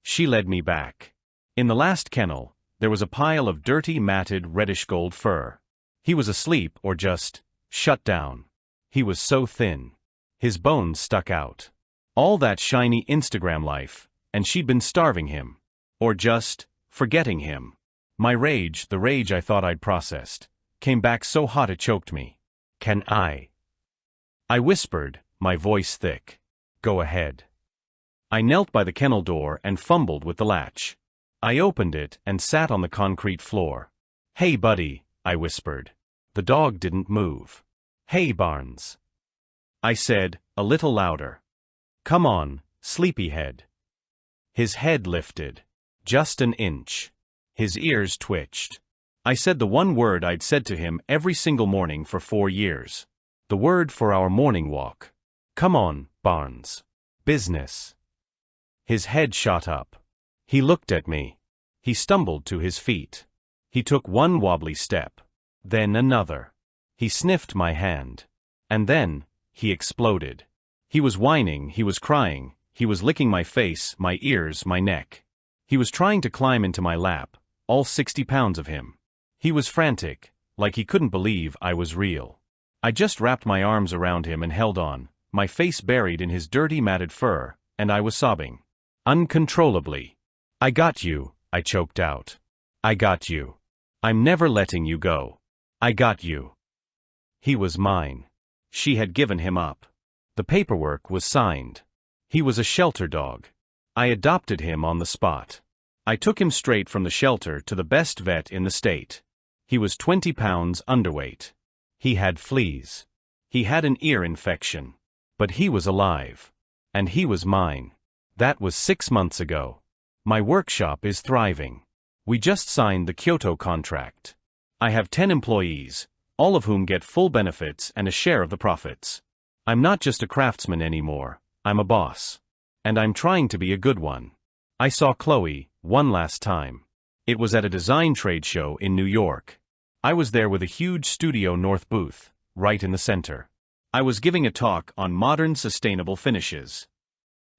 She led me back. In the last kennel, there was a pile of dirty, matted, reddish-gold fur. He was asleep or just shut down. He was so thin. His bones stuck out. All that shiny Instagram life, and she'd been starving him. Or just forgetting him. My rage, the rage I thought I'd processed, came back so hot it choked me. "Can I?" I whispered, my voice thick. "Go ahead." I knelt by the kennel door and fumbled with the latch. I opened it and sat on the concrete floor. "Hey, buddy," I whispered. The dog didn't move. "Hey, Barnes," I said, a little louder. "Come on, sleepyhead." His head lifted. Just an inch. His ears twitched. I said the one word I'd said to him every single morning for 4 years. The word for our morning walk. "Come on, Barnes. Business." His head shot up. He looked at me. He stumbled to his feet. He took one wobbly step. Then another. He sniffed my hand. And then, he exploded. He was whining, he was crying, he was licking my face, my ears, my neck. He was trying to climb into my lap, all 60 pounds of him. He was frantic, like he couldn't believe I was real. I just wrapped my arms around him and held on, my face buried in his dirty matted fur, and I was sobbing. Uncontrollably. "I got you," I choked out. "I got you. I'm never letting you go. I got you." He was mine. She had given him up. The paperwork was signed. He was a shelter dog. I adopted him on the spot. I took him straight from the shelter to the best vet in the state. He was 20 pounds underweight. He had fleas. He had an ear infection. But he was alive. And he was mine. That was 6 months ago. My workshop is thriving. We just signed the Kyoto contract. I have 10 employees, all of whom get full benefits and a share of the profits. I'm not just a craftsman anymore, I'm a boss. And I'm trying to be a good one. I saw Chloe, one last time. It was at a design trade show in New York. I was there with a huge Studio North booth, right in the center. I was giving a talk on modern sustainable finishes.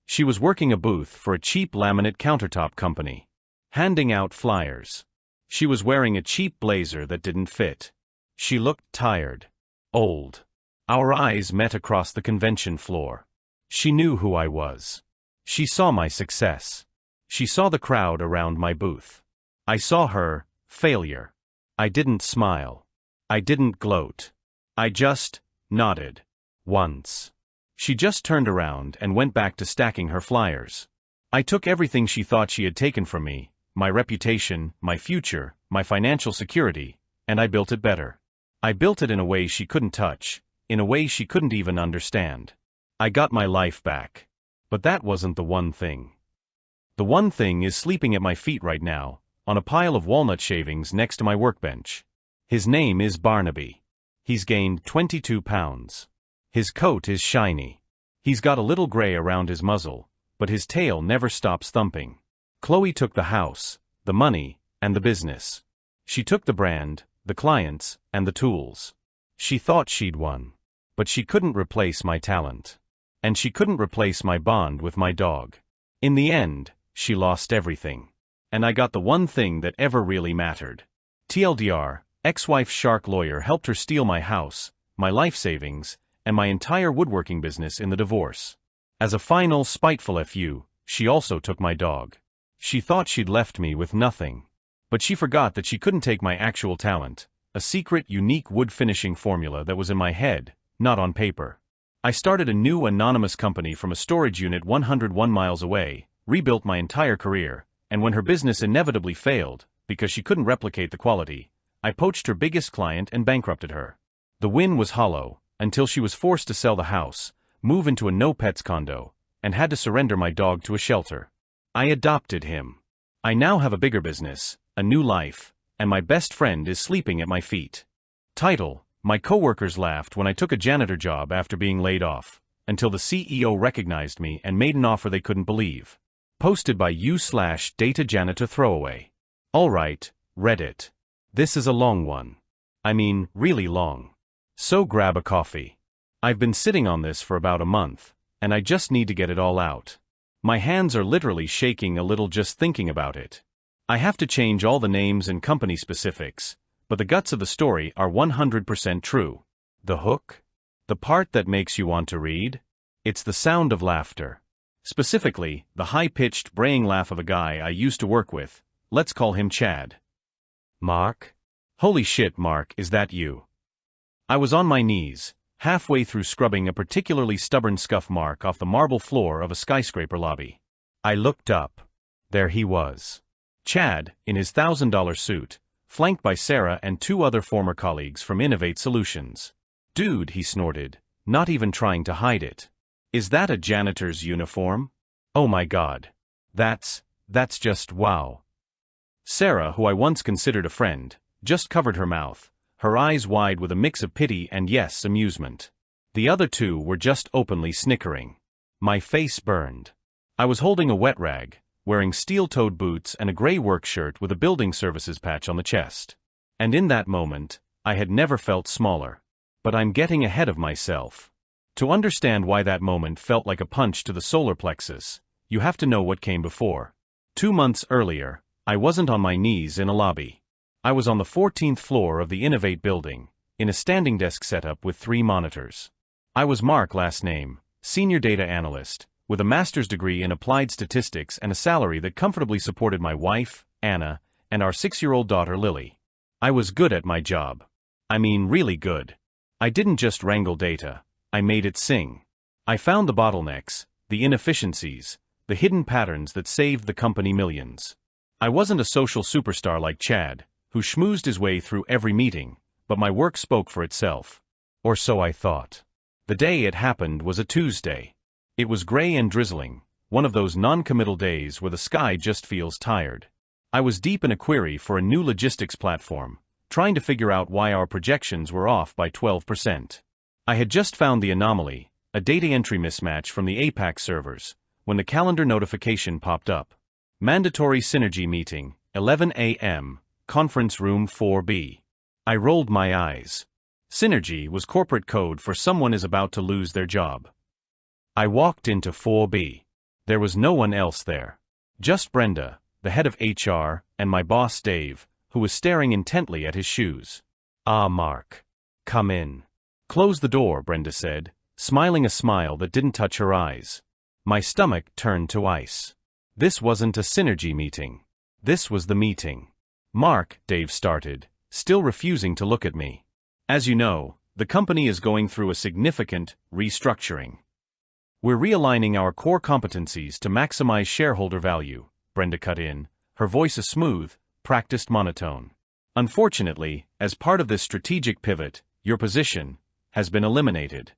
She was working a booth for a cheap laminate countertop company. Handing out flyers. She was wearing a cheap blazer that didn't fit. She looked tired. Old. Our eyes met across the convention floor. She knew who I was. She saw my success. She saw the crowd around my booth. I saw her failure. I didn't smile. I didn't gloat. I just nodded. Once. She just turned around and went back to stacking her flyers. I took everything she thought she had taken from me, my reputation, my future, my financial security, and I built it better. I built it in a way she couldn't touch, in a way she couldn't even understand. I got my life back. But that wasn't the one thing. The one thing is sleeping at my feet right now, on a pile of walnut shavings next to my workbench. His name is Barnaby. He's gained 22 pounds. His coat is shiny. He's got a little gray around his muzzle, but his tail never stops thumping. Chloe took the house, the money, and the business. She took the brand, the clients, and the tools. She thought she'd won. But she couldn't replace my talent. And she couldn't replace my bond with my dog. In the end, she lost everything. And I got the one thing that ever really mattered. TLDR, ex-wife shark lawyer helped her steal my house, my life savings, and my entire woodworking business in the divorce. As a final spiteful FU, she also took my dog. She thought she'd left me with nothing. But she forgot that she couldn't take my actual talent, a secret, unique wood finishing formula that was in my head, not on paper. I started a new anonymous company from a storage unit 101 miles away, rebuilt my entire career, and when her business inevitably failed, because she couldn't replicate the quality, I poached her biggest client and bankrupted her. The win was hollow, until she was forced to sell the house, move into a no-pets condo, and had to surrender my dog to a shelter. I adopted him. I now have a bigger business, a new life, and my best friend is sleeping at my feet. Title: My coworkers laughed when I took a janitor job after being laid off, until the CEO recognized me and made an offer they couldn't believe. Posted by u/data janitor throwaway. Alright, Reddit. This is a long one. I mean, really long. So grab a coffee. I've been sitting on this for about a month, and I just need to get it all out. My hands are literally shaking a little just thinking about it. I have to change all the names and company specifics, but the guts of the story are 100% true. The hook? The part that makes you want to read? It's the sound of laughter. Specifically, the high-pitched, braying laugh of a guy I used to work with. Let's call him Chad. "Mark? Holy shit, Mark, is that you?" I was on my knees, halfway through scrubbing a particularly stubborn scuff mark off the marble floor of a skyscraper lobby. I looked up. There he was. Chad, in his $1,000 suit, flanked by Sarah and two other former colleagues from Innovate Solutions. "Dude," he snorted, not even trying to hide it. "Is that a janitor's uniform? Oh my god. That's just wow." Sarah, who I once considered a friend, just covered her mouth, her eyes wide with a mix of pity and, yes, amusement. The other two were just openly snickering. My face burned. I was holding a wet rag, wearing steel-toed boots and a gray work shirt with a building services patch on the chest. And in that moment, I had never felt smaller. But I'm getting ahead of myself. To understand why that moment felt like a punch to the solar plexus, you have to know what came before. 2 months earlier, I wasn't on my knees in a lobby. I was on the 14th floor of the Innovate building, in a standing desk setup with 3 monitors. I was Mark, last name, senior data analyst, with a master's degree in applied statistics and a salary that comfortably supported my wife, Anna, and our 6-year-old daughter, Lily. I was good at my job. I mean, really good. I didn't just wrangle data. I made it sing. I found the bottlenecks, the inefficiencies, the hidden patterns that saved the company millions. I wasn't a social superstar like Chad, who schmoozed his way through every meeting, but my work spoke for itself. Or so I thought. The day it happened was a Tuesday. It was gray and drizzling, one of those non-committal days where the sky just feels tired. I was deep in a query for a new logistics platform, trying to figure out why our projections were off by 12%. I had just found the anomaly, a data entry mismatch from the APAC servers, when the calendar notification popped up. Mandatory Synergy meeting, 11 a.m., conference room 4B. I rolled my eyes. Synergy was corporate code for someone is about to lose their job. I walked into 4B. There was no one else there. Just Brenda, the head of HR, and my boss Dave, who was staring intently at his shoes. "Ah, Mark. Come in." "Close the door," Brenda said, smiling a smile that didn't touch her eyes. My stomach turned to ice. This wasn't a Synergy meeting. This was the meeting. "Mark," Dave started, still refusing to look at me. "As you know, the company is going through a significant restructuring. We're realigning our core competencies to maximize shareholder value," Brenda cut in, her voice a smooth, practiced monotone. "Unfortunately, as part of this strategic pivot, your position has been eliminated."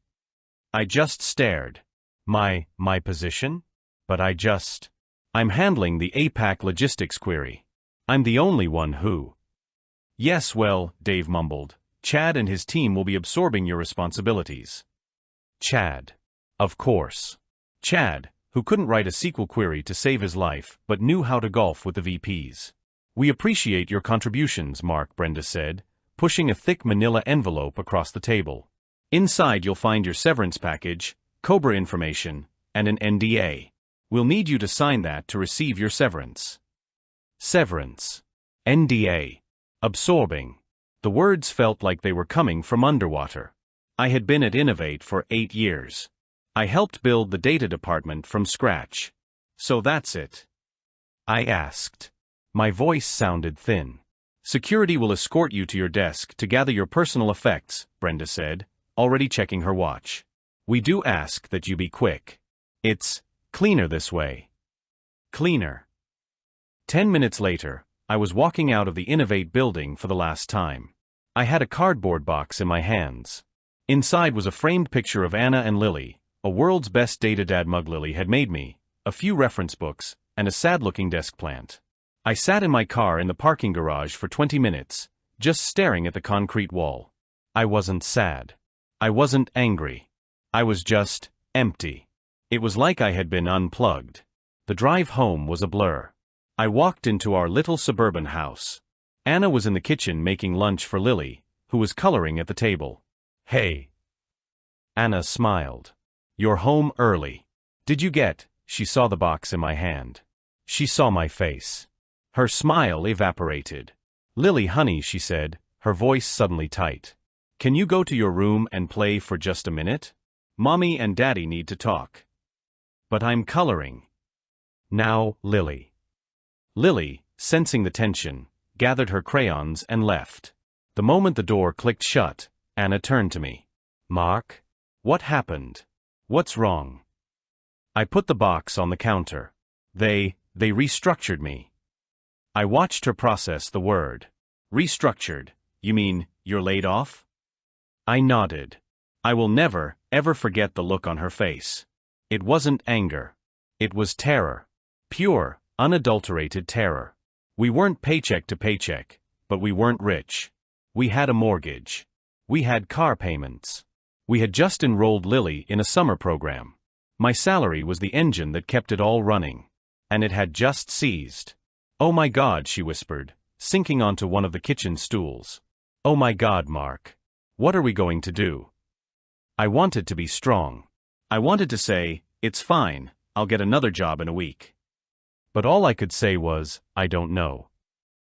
I just stared. My position? But I'm handling the APAC logistics query. I'm the only one who. "Yes, well," Dave mumbled, "Chad and his team will be absorbing your responsibilities." Chad. Of course. Chad, who couldn't write a SQL query to save his life, but knew how to golf with the VPs. "We appreciate your contributions, Mark," Brenda said, pushing a thick manila envelope across the table. "Inside you'll find your severance package, COBRA information, and an NDA. We'll need you to sign that to receive your severance." Severance. NDA. Absorbing. The words felt like they were coming from underwater. I had been at Innovate for 8 years. I helped build the data department from scratch. "So that's it?" I asked. My voice sounded thin. "Security will escort you to your desk to gather your personal effects," Brenda said, already checking her watch. "We do ask that you be quick. It's cleaner this way." Cleaner. 10 minutes later, I was walking out of the Innovate building for the last time. I had a cardboard box in my hands. Inside was a framed picture of Anna and Lily, a world's best data dad mug Lily had made me, a few reference books, and a sad-looking desk plant. I sat in my car in the parking garage for 20 minutes, just staring at the concrete wall. I wasn't sad. I wasn't angry. I was just empty. It was like I had been unplugged. The drive home was a blur. I walked into our little suburban house. Anna was in the kitchen making lunch for Lily, who was coloring at the table. "Hey." Anna smiled. "You're home early. Did you get?" She saw the box in my hand. She saw my face. Her smile evaporated. "Lily, honey," she said, her voice suddenly tight. "Can you go to your room and play for just a minute? Mommy and Daddy need to talk." But I'm coloring. Now, Lily. Lily, sensing the tension, gathered her crayons and left. The moment the door clicked shut, Anna turned to me. Mark? What happened? What's wrong? I put the box on the counter. They restructured me. I watched her process the word. Restructured? You mean, you're laid off? I nodded. I will never, ever forget the look on her face. It wasn't anger. It was terror. Pure, unadulterated terror. We weren't paycheck to paycheck, but we weren't rich. We had a mortgage. We had car payments. We had just enrolled Lily in a summer program. My salary was the engine that kept it all running. And it had just ceased. Oh my God, she whispered, sinking onto one of the kitchen stools. Oh my God, Mark. What are we going to do? I wanted to be strong. I wanted to say, it's fine, I'll get another job in a week. But all I could say was, I don't know.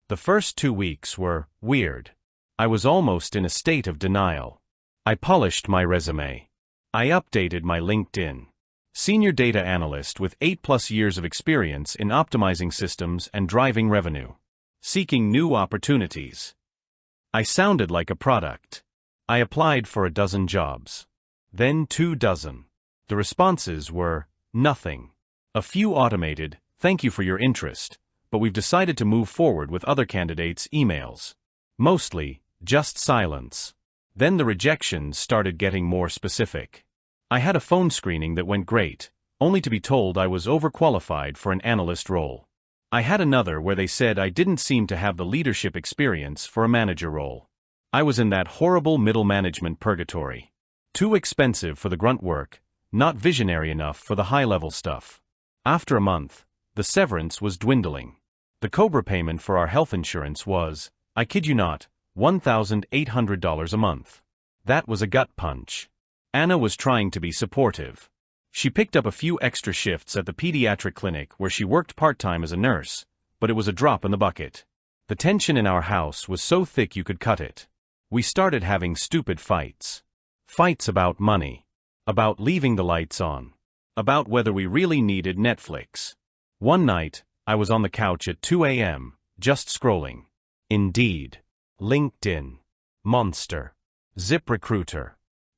The first 2 weeks were weird. I was almost in a state of denial. I polished my resume. I updated my LinkedIn. Senior data analyst with 8+ years of experience in optimizing systems and driving revenue. Seeking new opportunities. I sounded like a product. I applied for 12 jobs. Then 24. The responses were, nothing. A few automated, thank you for your interest, but we've decided to move forward with other candidates' emails. Mostly, just silence. Then the rejections started getting more specific. I had a phone screening that went great, only to be told I was overqualified for an analyst role. I had another where they said I didn't seem to have the leadership experience for a manager role. I was in that horrible middle management purgatory. Too expensive for the grunt work, not visionary enough for the high-level stuff. After a month, the severance was dwindling. The COBRA payment for our health insurance was, I kid you not, $1,800 a month. That was a gut punch. Anna was trying to be supportive. She picked up a few extra shifts at the pediatric clinic where she worked part-time as a nurse, but it was a drop in the bucket. The tension in our house was so thick you could cut it. We started having stupid fights. Fights about money. About leaving the lights on. About whether we really needed Netflix. One night, I was on the couch at 2 a.m., just scrolling. Indeed. LinkedIn. Monster. ZipRecruiter.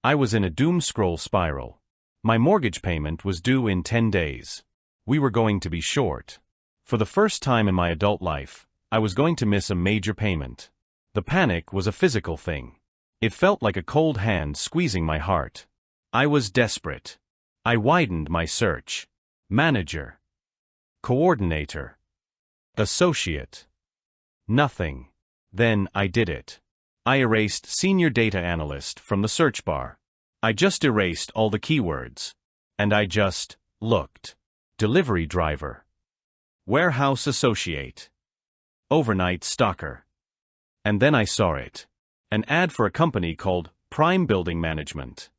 I was in a doom scroll spiral. My mortgage payment was due in 10 days. We were going to be short. For the first time in my adult life, I was going to miss a major payment. The panic was a physical thing. It felt like a cold hand squeezing my heart. I was desperate. I widened my search. Manager. Coordinator. Associate. Nothing. Then I did it. I erased Senior Data Analyst from the search bar. I just erased all the keywords. And I just looked. Delivery driver. Warehouse associate. Overnight stalker. And then I saw it. An ad for a company called Prime Building Management.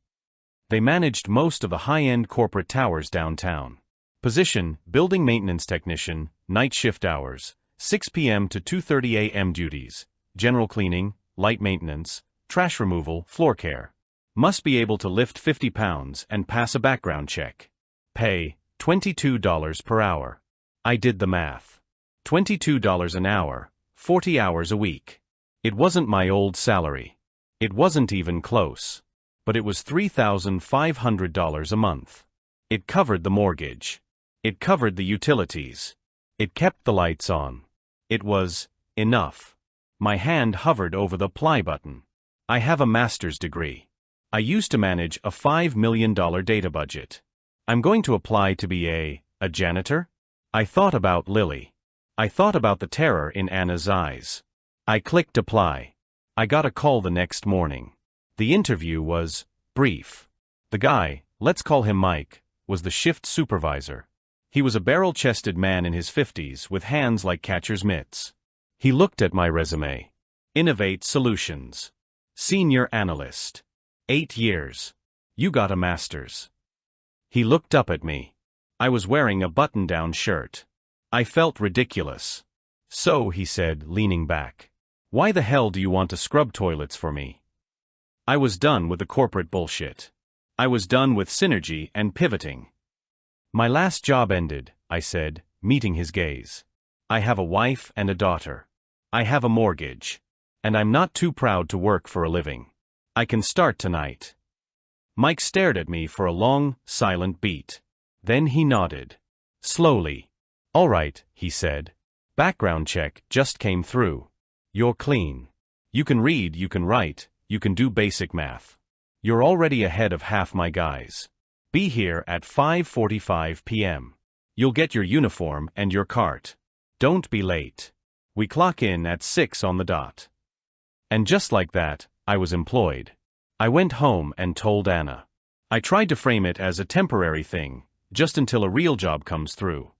They managed most of the high-end corporate towers downtown. Position, building maintenance technician, night shift hours, 6 p.m. to 2:30 a.m. duties, general cleaning, light maintenance, trash removal, floor care. Must be able to lift 50 pounds and pass a background check. Pay, $22 per hour. I did the math. $22 an hour, 40 hours a week. It wasn't my old salary. It wasn't even close. But it was $3,500 a month. It covered the mortgage. It covered the utilities. It kept the lights on. It was enough. My hand hovered over the apply button. I have a master's degree. I used to manage a $5 million data budget. I'm going to apply to be a janitor? I thought about Lily. I thought about the terror in Anna's eyes. I clicked apply. I got a call the next morning. The interview was brief. The guy, let's call him Mike, was the shift supervisor. He was a barrel-chested man in his 50s with hands like catcher's mitts. He looked at my resume. Innovate Solutions. Senior Analyst. 8 years. You got a master's. He looked up at me. I was wearing a button-down shirt. I felt ridiculous. So, he said, leaning back. Why the hell do you want to scrub toilets for me? I was done with the corporate bullshit. I was done with synergy and pivoting. My last job ended, I said, meeting his gaze. I have a wife and a daughter. I have a mortgage. And I'm not too proud to work for a living. I can start tonight. Mike stared at me for a long, silent beat. Then he nodded. Slowly. All right, he said. Background check just came through. You're clean. You can read, you can write, you can do basic math. You're already ahead of half my guys. Be here at 5:45 p.m. You'll get your uniform and your cart. Don't be late. We clock in at 6 on the dot. And just like that, I was employed. I went home and told Anna. I tried to frame it as a temporary thing, just until a real job comes through.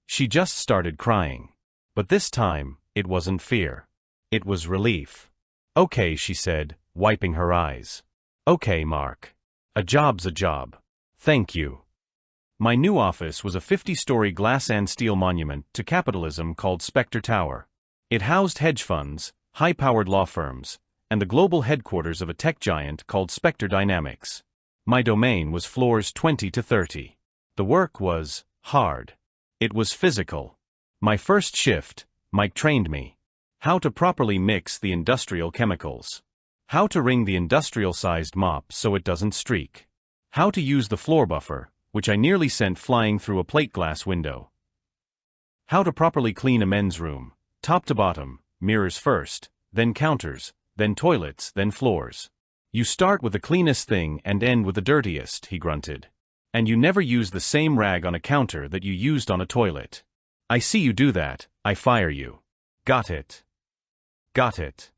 She just started crying. But this time, it wasn't fear. It was relief. Okay, she said, wiping her eyes. Okay, Mark. A job's a job. Thank you. My new office was a 50-story glass and steel monument to capitalism called Spectre Tower. It housed hedge funds, high-powered law firms, and the global headquarters of a tech giant called Spectre Dynamics. My domain was floors 20 to 30. The work was hard. It was physical. My first shift, Mike trained me. How to properly mix the industrial chemicals. How to wring the industrial-sized mop so it doesn't streak. How to use the floor buffer, which I nearly sent flying through a plate glass window. How to properly clean a men's room, top to bottom, mirrors first, then counters, then toilets, then floors. You start with the cleanest thing and end with the dirtiest, he grunted. And you never use the same rag on a counter that you used on a toilet. I see you do that, I fire you. Got it. Got it.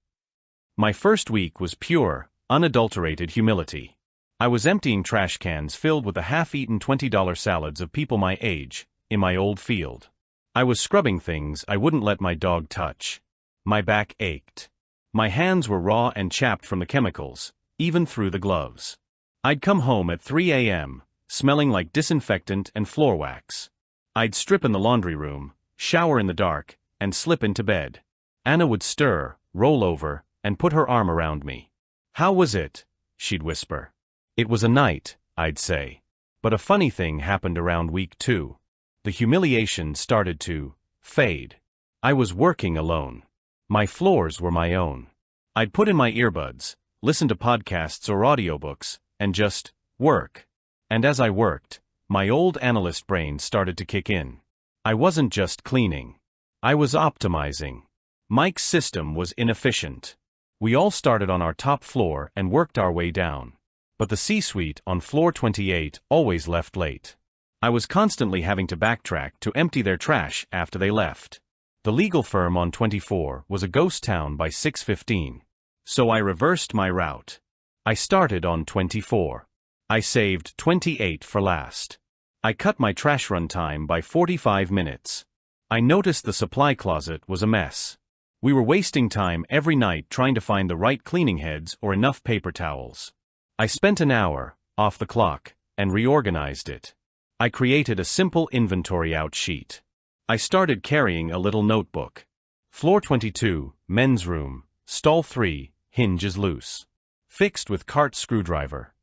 My first week was pure, unadulterated humility. I was emptying trash cans filled with the half-eaten $20 salads of people my age, in my old field. I was scrubbing things I wouldn't let my dog touch. My back ached. My hands were raw and chapped from the chemicals, even through the gloves. I'd come home at 3 a.m., smelling like disinfectant and floor wax. I'd strip in the laundry room, shower in the dark, and slip into bed. Anna would stir, roll over, and put her arm around me. How was it? She'd whisper. It was a night, I'd say. But a funny thing happened around week 2. The humiliation started to fade. I was working alone. My floors were my own. I'd put in my earbuds, listen to podcasts or audiobooks, and just work. And as I worked, my old analyst brain started to kick in. I wasn't just cleaning. I was optimizing. Mike's system was inefficient. We all started on our top floor and worked our way down. But the C-suite on floor 28 always left late. I was constantly having to backtrack to empty their trash after they left. The legal firm on 24 was a ghost town by 6:15. So I reversed my route. I started on 24. I saved 28 for last. I cut my trash run time by 45 minutes. I noticed the supply closet was a mess. We were wasting time every night trying to find the right cleaning heads or enough paper towels. I spent an hour, off the clock, and reorganized it. I created a simple inventory out sheet. I started carrying a little notebook. Floor 22, men's room, stall 3, hinges loose. Fixed with cart screwdriver.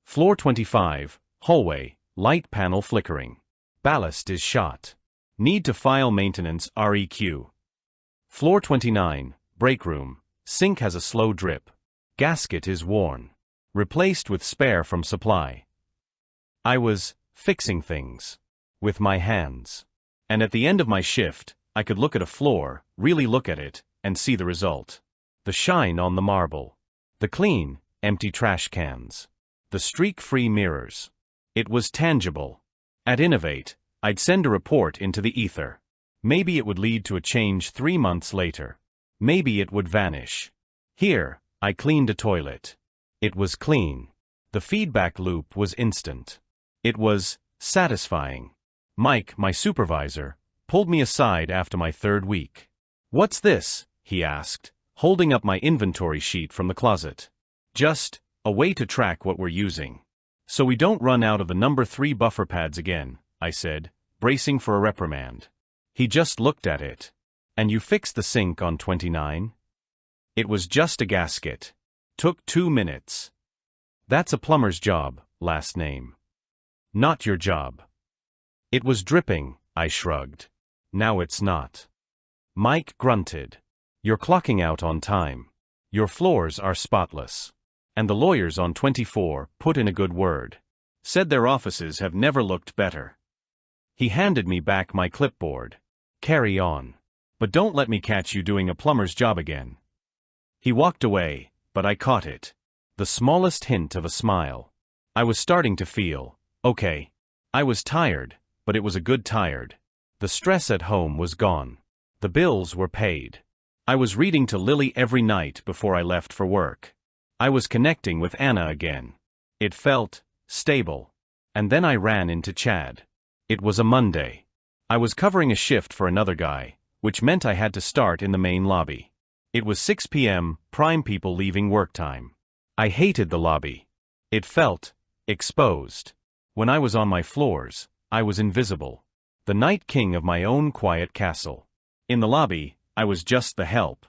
Floor 25, hallway, light panel flickering. Ballast is shot. Need to file maintenance REQ. Floor 29, break room, sink has a slow drip. Gasket is worn. Replaced with spare from supply. I was fixing things. With my hands. And at the end of my shift, I could look at a floor, really look at it, and see the result. The shine on the marble. The clean, empty trash cans. The streak-free mirrors. It was tangible. At Innovate, I'd send a report into the ether. Maybe it would lead to a change 3 months later. Maybe it would vanish. Here, I cleaned a toilet. It was clean. The feedback loop was instant. It was satisfying. Mike, my supervisor, pulled me aside after my 3rd week. "What's this?" he asked, holding up my inventory sheet from the closet. "Just a way to track what we're using. So we don't run out of the number 3 buffer pads again," I said, bracing for a reprimand. He just looked at it. "And you fixed the sink on 29? It was just a gasket. Took 2 minutes. That's a plumber's job, last name. Not your job." It was dripping, I shrugged. Now it's not. Mike grunted. You're clocking out on time. Your floors are spotless. And the lawyers on 24 put in a good word. Said their offices have never looked better. He handed me back my clipboard. Carry on. But don't let me catch you doing a plumber's job again. He walked away, but I caught it. The smallest hint of a smile. I was starting to feel okay. I was tired, but it was a good tired. The stress at home was gone. The bills were paid. I was reading to Lily every night before I left for work. I was connecting with Anna again. It felt stable. And then I ran into Chad. It was a Monday. I was covering a shift for another guy, which meant I had to start in the main lobby. It was 6 p.m., prime people leaving work time. I hated the lobby. It felt exposed. When I was on my floors, I was invisible. The night king of my own quiet castle. In the lobby, I was just the help.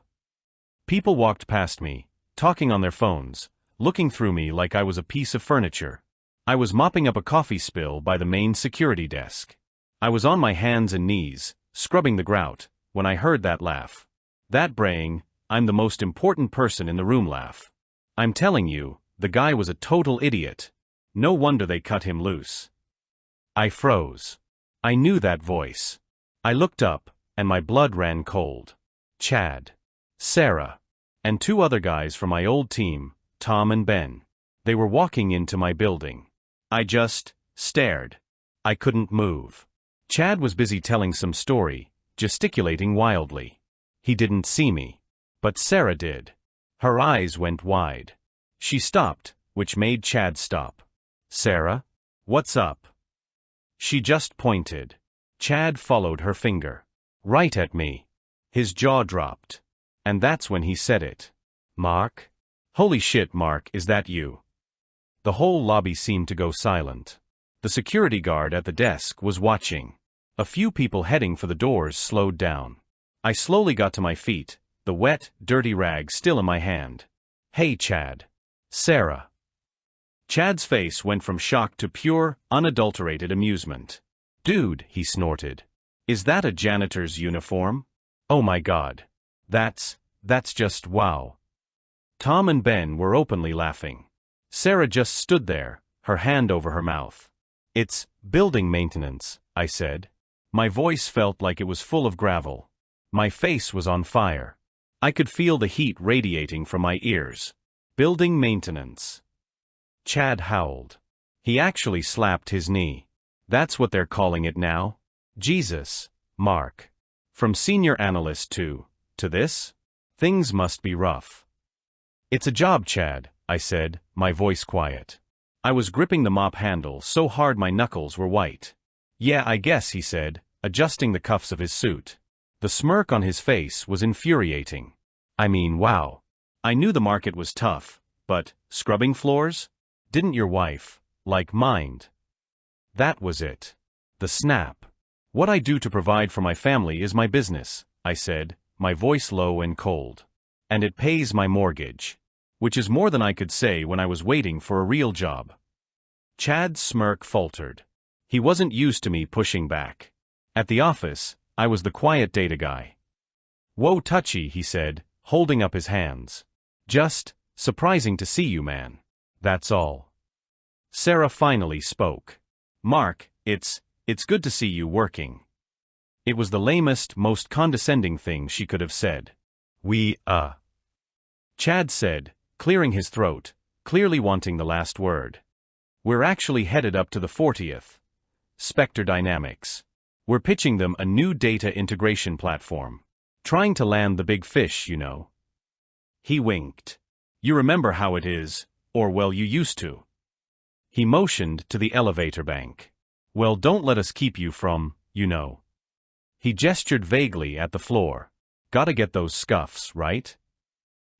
People walked past me, talking on their phones, looking through me like I was a piece of furniture. I was mopping up a coffee spill by the main security desk. I was on my hands and knees, scrubbing the grout, when I heard that laugh. That braying, "I'm the most important person in the room" laugh. I'm telling you, the guy was a total idiot. No wonder they cut him loose. I froze. I knew that voice. I looked up, and my blood ran cold. Chad. Sarah. And two other guys from my old team, Tom and Ben. They were walking into my building. I just stared. I couldn't move. Chad was busy telling some story, gesticulating wildly. He didn't see me. But Sarah did. Her eyes went wide. She stopped, which made Chad stop. "Sarah? What's up?" She just pointed. Chad followed her finger. Right at me. His jaw dropped. And that's when he said it. "Mark? Holy shit, Mark, is that you?" The whole lobby seemed to go silent. The security guard at the desk was watching. A few people heading for the doors slowed down. I slowly got to my feet, the wet, dirty rag still in my hand. "Hey, Chad." "Sarah." Chad's face went from shock to pure, unadulterated amusement. "Dude," he snorted. "Is that a janitor's uniform? Oh my God. That's just wow." Tom and Ben were openly laughing. Sarah just stood there, her hand over her mouth. "It's building maintenance," I said. My voice felt like it was full of gravel. My face was on fire. I could feel the heat radiating from my ears. Building maintenance. Chad howled. He actually slapped his knee. "That's what they're calling it now? Jesus, Mark. From senior analyst to this? Things must be rough." "It's a job, Chad," I said, my voice quiet. I was gripping the mop handle so hard my knuckles were white. "Yeah, I guess," he said, adjusting the cuffs of his suit. The smirk on his face was infuriating. I mean, wow. I knew the market was tough, but scrubbing floors? Didn't your wife, mind? That was it. The snap. "What I do to provide for my family is my business," I said, my voice low and cold. "And it pays my mortgage." Which is more than I could say when I was waiting for a real job. Chad's smirk faltered. He wasn't used to me pushing back. At the office, I was the quiet data guy. "Whoa, Touchy," he said, holding up his hands. "Just surprising to see you, man. That's all." Sarah finally spoke. "Mark, it's good to see you working." It was the lamest, most condescending thing she could have said. Chad said, clearing his throat, clearly wanting the last word. "We're actually headed up to the 40th. Spectre Dynamics. We're pitching them a new data integration platform. Trying to land the big fish, you know." He winked. "You remember how it is, or well, you used to." He motioned to the elevator bank. "Well, don't let us keep you from, you know." He gestured vaguely at the floor. "Gotta get those scuffs, right?"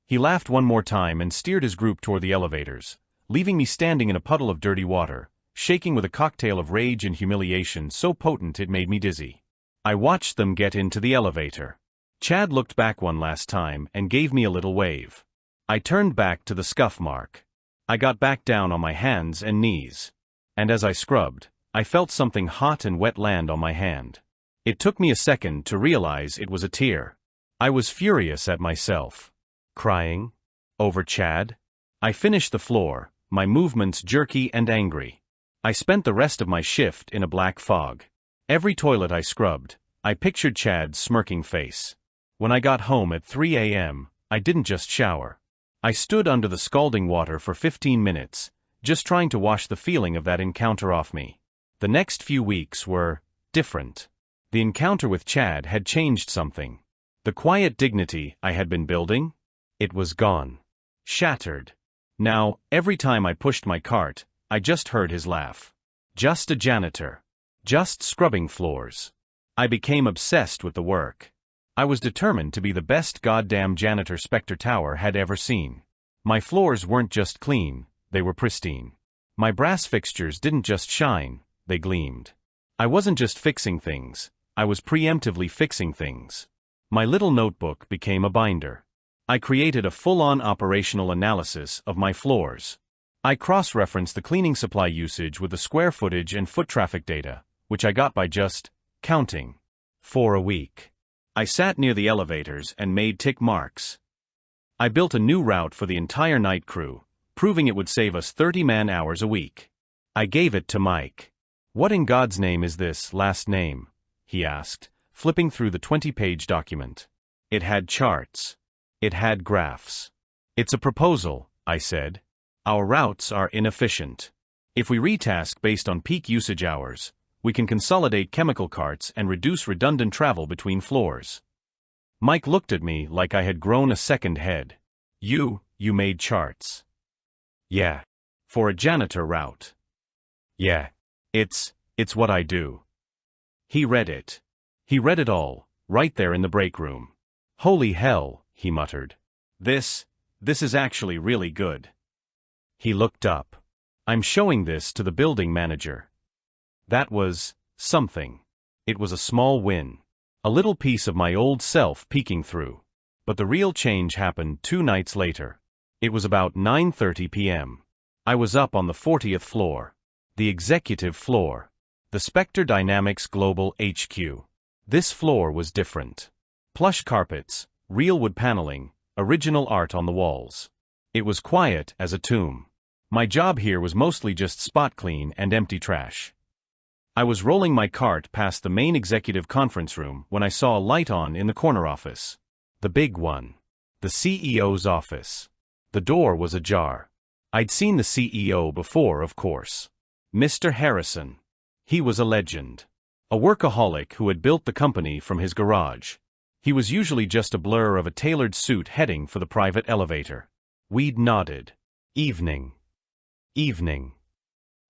He laughed one more time and steered his group toward the elevators, leaving me standing in a puddle of dirty water, shaking with a cocktail of rage and humiliation so potent it made me dizzy. I watched them get into the elevator. Chad looked back one last time and gave me a little wave. I turned back to the scuff mark. I got back down on my hands and knees. And as I scrubbed, I felt something hot and wet land on my hand. It took me a second to realize it was a tear. I was furious at myself. Crying? Over Chad? I finished the floor, my movements jerky and angry. I spent the rest of my shift in a black fog. Every toilet I scrubbed, I pictured Chad's smirking face. When I got home at 3 a.m., I didn't just shower. I stood under the scalding water for 15 minutes, just trying to wash the feeling of that encounter off me. The next few weeks were different. The encounter with Chad had changed something. The quiet dignity I had been building? It was gone. Shattered. Now, every time I pushed my cart, I just heard his laugh. Just a janitor. Just scrubbing floors. I became obsessed with the work. I was determined to be the best goddamn janitor Spectre Tower had ever seen. My floors weren't just clean, they were pristine. My brass fixtures didn't just shine, they gleamed. I wasn't just fixing things, I was preemptively fixing things. My little notebook became a binder. I created a full-on operational analysis of my floors. I cross-referenced the cleaning supply usage with the square footage and foot traffic data, which I got by just counting. For a week. I sat near the elevators and made tick marks. I built a new route for the entire night crew, proving it would save us 30 man-hours a week. I gave it to Mike. "What in God's name is this last name?" he asked, flipping through the 20-page document. It had charts. It had graphs. "It's a proposal," I said. "Our routes are inefficient. If we retask based on peak usage hours, we can consolidate chemical carts and reduce redundant travel between floors." Mike looked at me like I had grown a second head. You made charts." "Yeah. For a janitor route." "Yeah. It's what I do." He read it. He read it all, right there in the break room. "Holy hell," he muttered. This is actually really good." He looked up. "I'm showing this to the building manager." That was something. It was a small win. A little piece of my old self peeking through. But the real change happened 2 nights later. It was about 9:30 p.m. I was up on the 40th floor. The executive floor. The Spectre Dynamics Global HQ. This floor was different. Plush carpets, real wood paneling, original art on the walls. It was quiet as a tomb. My job here was mostly just spot clean and empty trash. I was rolling my cart past the main executive conference room when I saw a light on in the corner office. The big one. The CEO's office. The door was ajar. I'd seen the CEO before, of course. Mr. Harrison. He was a legend. A workaholic who had built the company from his garage. He was usually just a blur of a tailored suit heading for the private elevator. We'd nodded. Evening.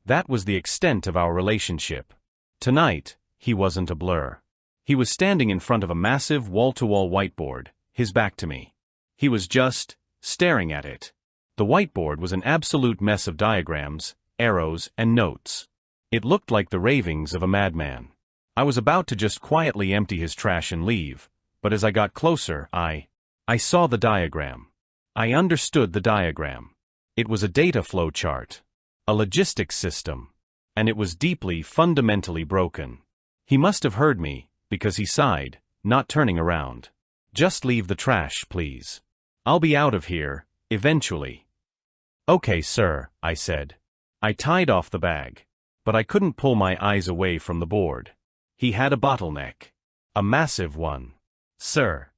That was the extent of our relationship. Tonight, he wasn't a blur. He was standing in front of a massive wall-to-wall whiteboard, his back to me. He was just staring at it. The whiteboard was an absolute mess of diagrams, arrows, and notes. It looked like the ravings of a madman. I was about to just quietly empty his trash and leave, but as I got closer, I saw the diagram. I understood the diagram. It was a data flow chart. A logistics system. And it was deeply, fundamentally broken. He must have heard me, because he sighed, not turning around. "Just leave the trash, please. I'll be out of here, eventually." "Okay, sir," I said. I tied off the bag. But I couldn't pull my eyes away from the board. He had a bottleneck. A massive one. "Sir."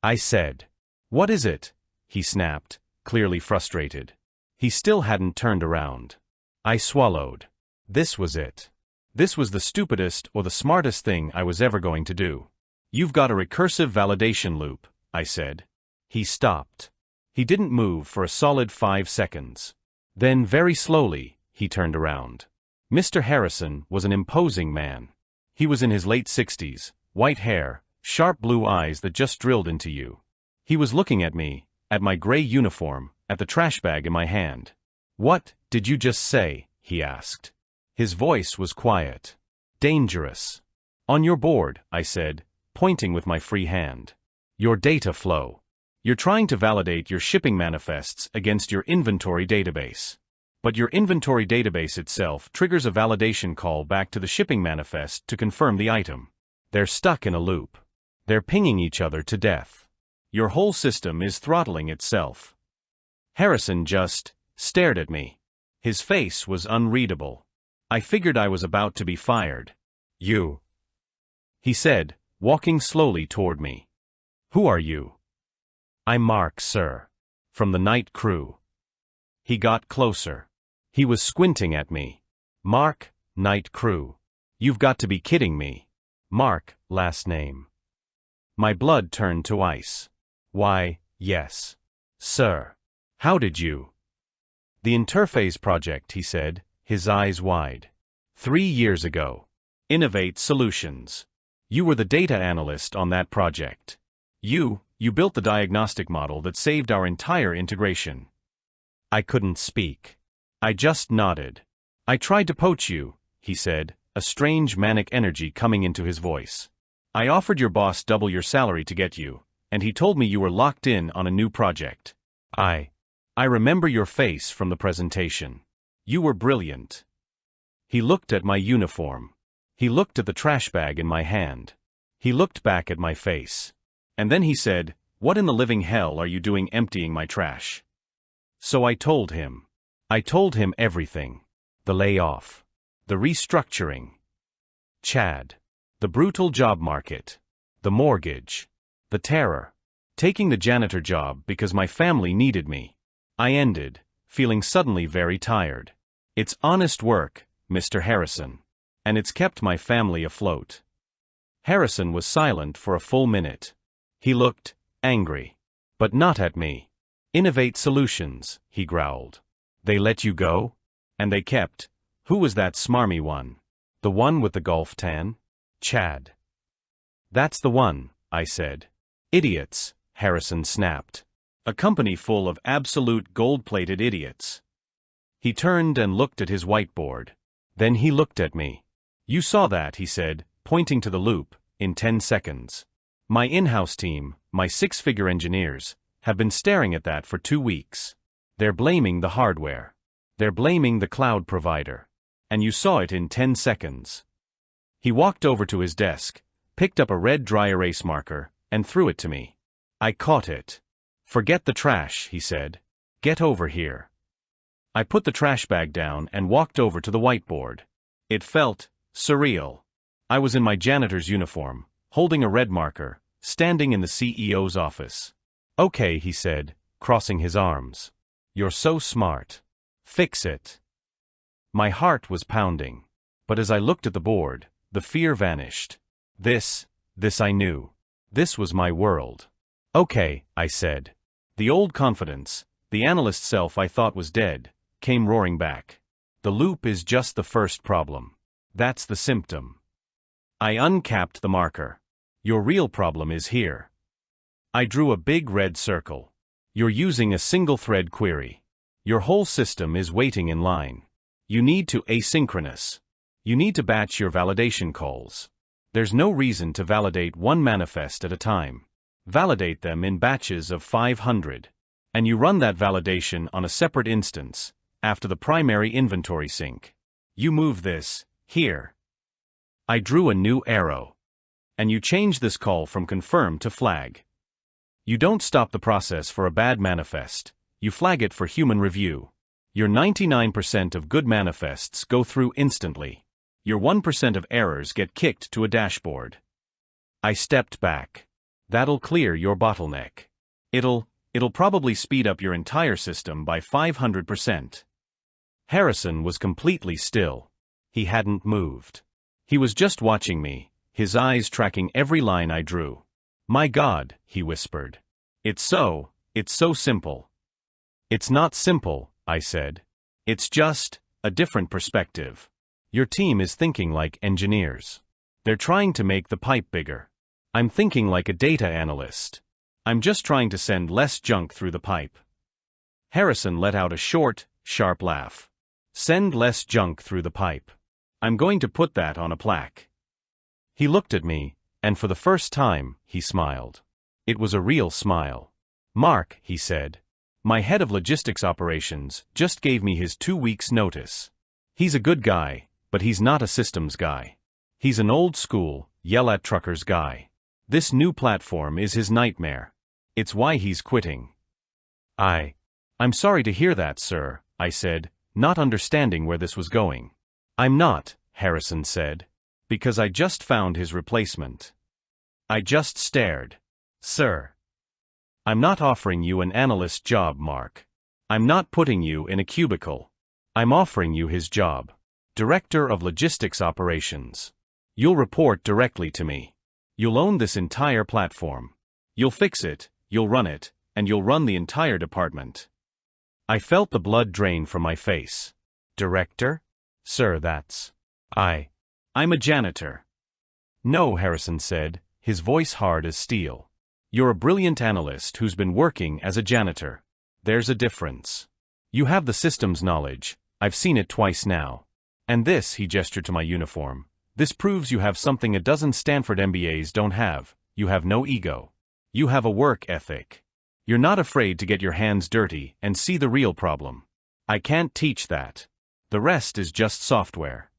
I said. "What is it?" he snapped, clearly frustrated. He still hadn't turned around. I swallowed. This was it. This was the stupidest or the smartest thing I was ever going to do. "You've got a recursive validation loop," I said. He stopped. He didn't move for a solid 5 seconds. Then very slowly, he turned around. Mr. Harrison was an imposing man. He was in his late 60s, white hair, sharp blue eyes that just drilled into you. He was looking at me, at my gray uniform, at the trash bag in my hand. "What did you just say?" he asked. His voice was quiet. "Dangerous." "On your board," I said, pointing with my free hand. "Your data flow. You're trying to validate your shipping manifests against your inventory database. But your inventory database itself triggers a validation call back to the shipping manifest to confirm the item. They're stuck in a loop. They're pinging each other to death. Your whole system is throttling itself. Harrison just stared at me. His face was unreadable. I figured I was about to be fired. You, he said, walking slowly toward me. Who are you? I'm Mark, sir. From the night crew. He got closer. He was squinting at me. Mark, night crew. You've got to be kidding me. Mark, last name. My blood turned to ice. Why, yes. Sir. How did you? The Interphase project, he said, his eyes wide. 3 years ago. Innovate Solutions. You were the data analyst on that project. You built the diagnostic model that saved our entire integration. I couldn't speak. I just nodded. I tried to poach you, he said, a strange manic energy coming into his voice. I offered your boss double your salary to get you, and he told me you were locked in on a new project. I remember your face from the presentation. You were brilliant. He looked at my uniform. He looked at the trash bag in my hand. He looked back at my face. And then he said, "What in the living hell are you doing emptying my trash?" So I told him. I told him everything. The layoff. The restructuring. Chad. The brutal job market. The mortgage. The terror. Taking the janitor job because my family needed me. I ended, feeling suddenly very tired. It's honest work, Mr. Harrison. And it's kept my family afloat. Harrison was silent for a full minute. He looked angry. But not at me. Innovate Solutions, he growled. They let you go? And they kept. Who was that smarmy one? The one with the golf tan? Chad. That's the one, I said. Idiots, Harrison snapped. A company full of absolute gold-plated idiots. He turned and looked at his whiteboard. Then he looked at me. You saw that, he said, pointing to the loop, in 10 seconds. My in-house team, my 6-figure engineers, have been staring at that for 2 weeks. They're blaming the hardware. They're blaming the cloud provider. And you saw it in 10 seconds. He walked over to his desk, picked up a red dry erase marker, and threw it to me. I caught it. Forget the trash, he said. Get over here. I put the trash bag down and walked over to the whiteboard. It felt surreal. I was in my janitor's uniform, holding a red marker, standing in the CEO's office. Okay, he said, crossing his arms. You're so smart. Fix it. My heart was pounding. But as I looked at the board, the fear vanished. This I knew. This was my world. Okay, I said. The old confidence, the analyst self I thought was dead, came roaring back. The loop is just the first problem. That's the symptom. I uncapped the marker. Your real problem is here. I drew a big red circle. You're using a single-thread query. Your whole system is waiting in line. You need to asynchronous. You need to batch your validation calls. There's no reason to validate one manifest at a time. Validate them in batches of 500. And you run that validation on a separate instance, after the primary inventory sync. You move this, here. I drew a new arrow. And you change this call from confirm to flag. You don't stop the process for a bad manifest, you flag it for human review. Your 99% of good manifests go through instantly. Your 1% of errors get kicked to a dashboard. I stepped back. That'll clear your bottleneck. It'll probably speed up your entire system by 500%. Harrison was completely still. He hadn't moved. He was just watching me, his eyes tracking every line I drew. My God, he whispered. It's so simple. It's not simple, I said. It's just a different perspective. Your team is thinking like engineers. They're trying to make the pipe bigger. I'm thinking like a data analyst. I'm just trying to send less junk through the pipe. Harrison let out a short, sharp laugh. Send less junk through the pipe. I'm going to put that on a plaque. He looked at me, and for the first time, he smiled. It was a real smile. Mark, he said. My head of logistics operations just gave me his 2 weeks' notice. He's a good guy, but he's not a systems guy. He's an old school, yell-at-truckers guy. This new platform is his nightmare. It's why he's quitting. I'm sorry to hear that, sir, I said, not understanding where this was going. I'm not, Harrison said, because I just found his replacement. I just stared. Sir. I'm not offering you an analyst job, Mark. I'm not putting you in a cubicle. I'm offering you his job. Director of Logistics Operations. You'll report directly to me. You'll own this entire platform. You'll fix it, you'll run it, and you'll run the entire department. I felt the blood drain from my face. Director? Sir, I'm a janitor. No, Harrison said, his voice hard as steel. You're a brilliant analyst who's been working as a janitor. There's a difference. You have the systems knowledge, I've seen it twice now. And this, he gestured to my uniform, this proves you have something a dozen Stanford MBAs don't have. You have no ego. You have a work ethic. You're not afraid to get your hands dirty and see the real problem. I can't teach that. The rest is just software.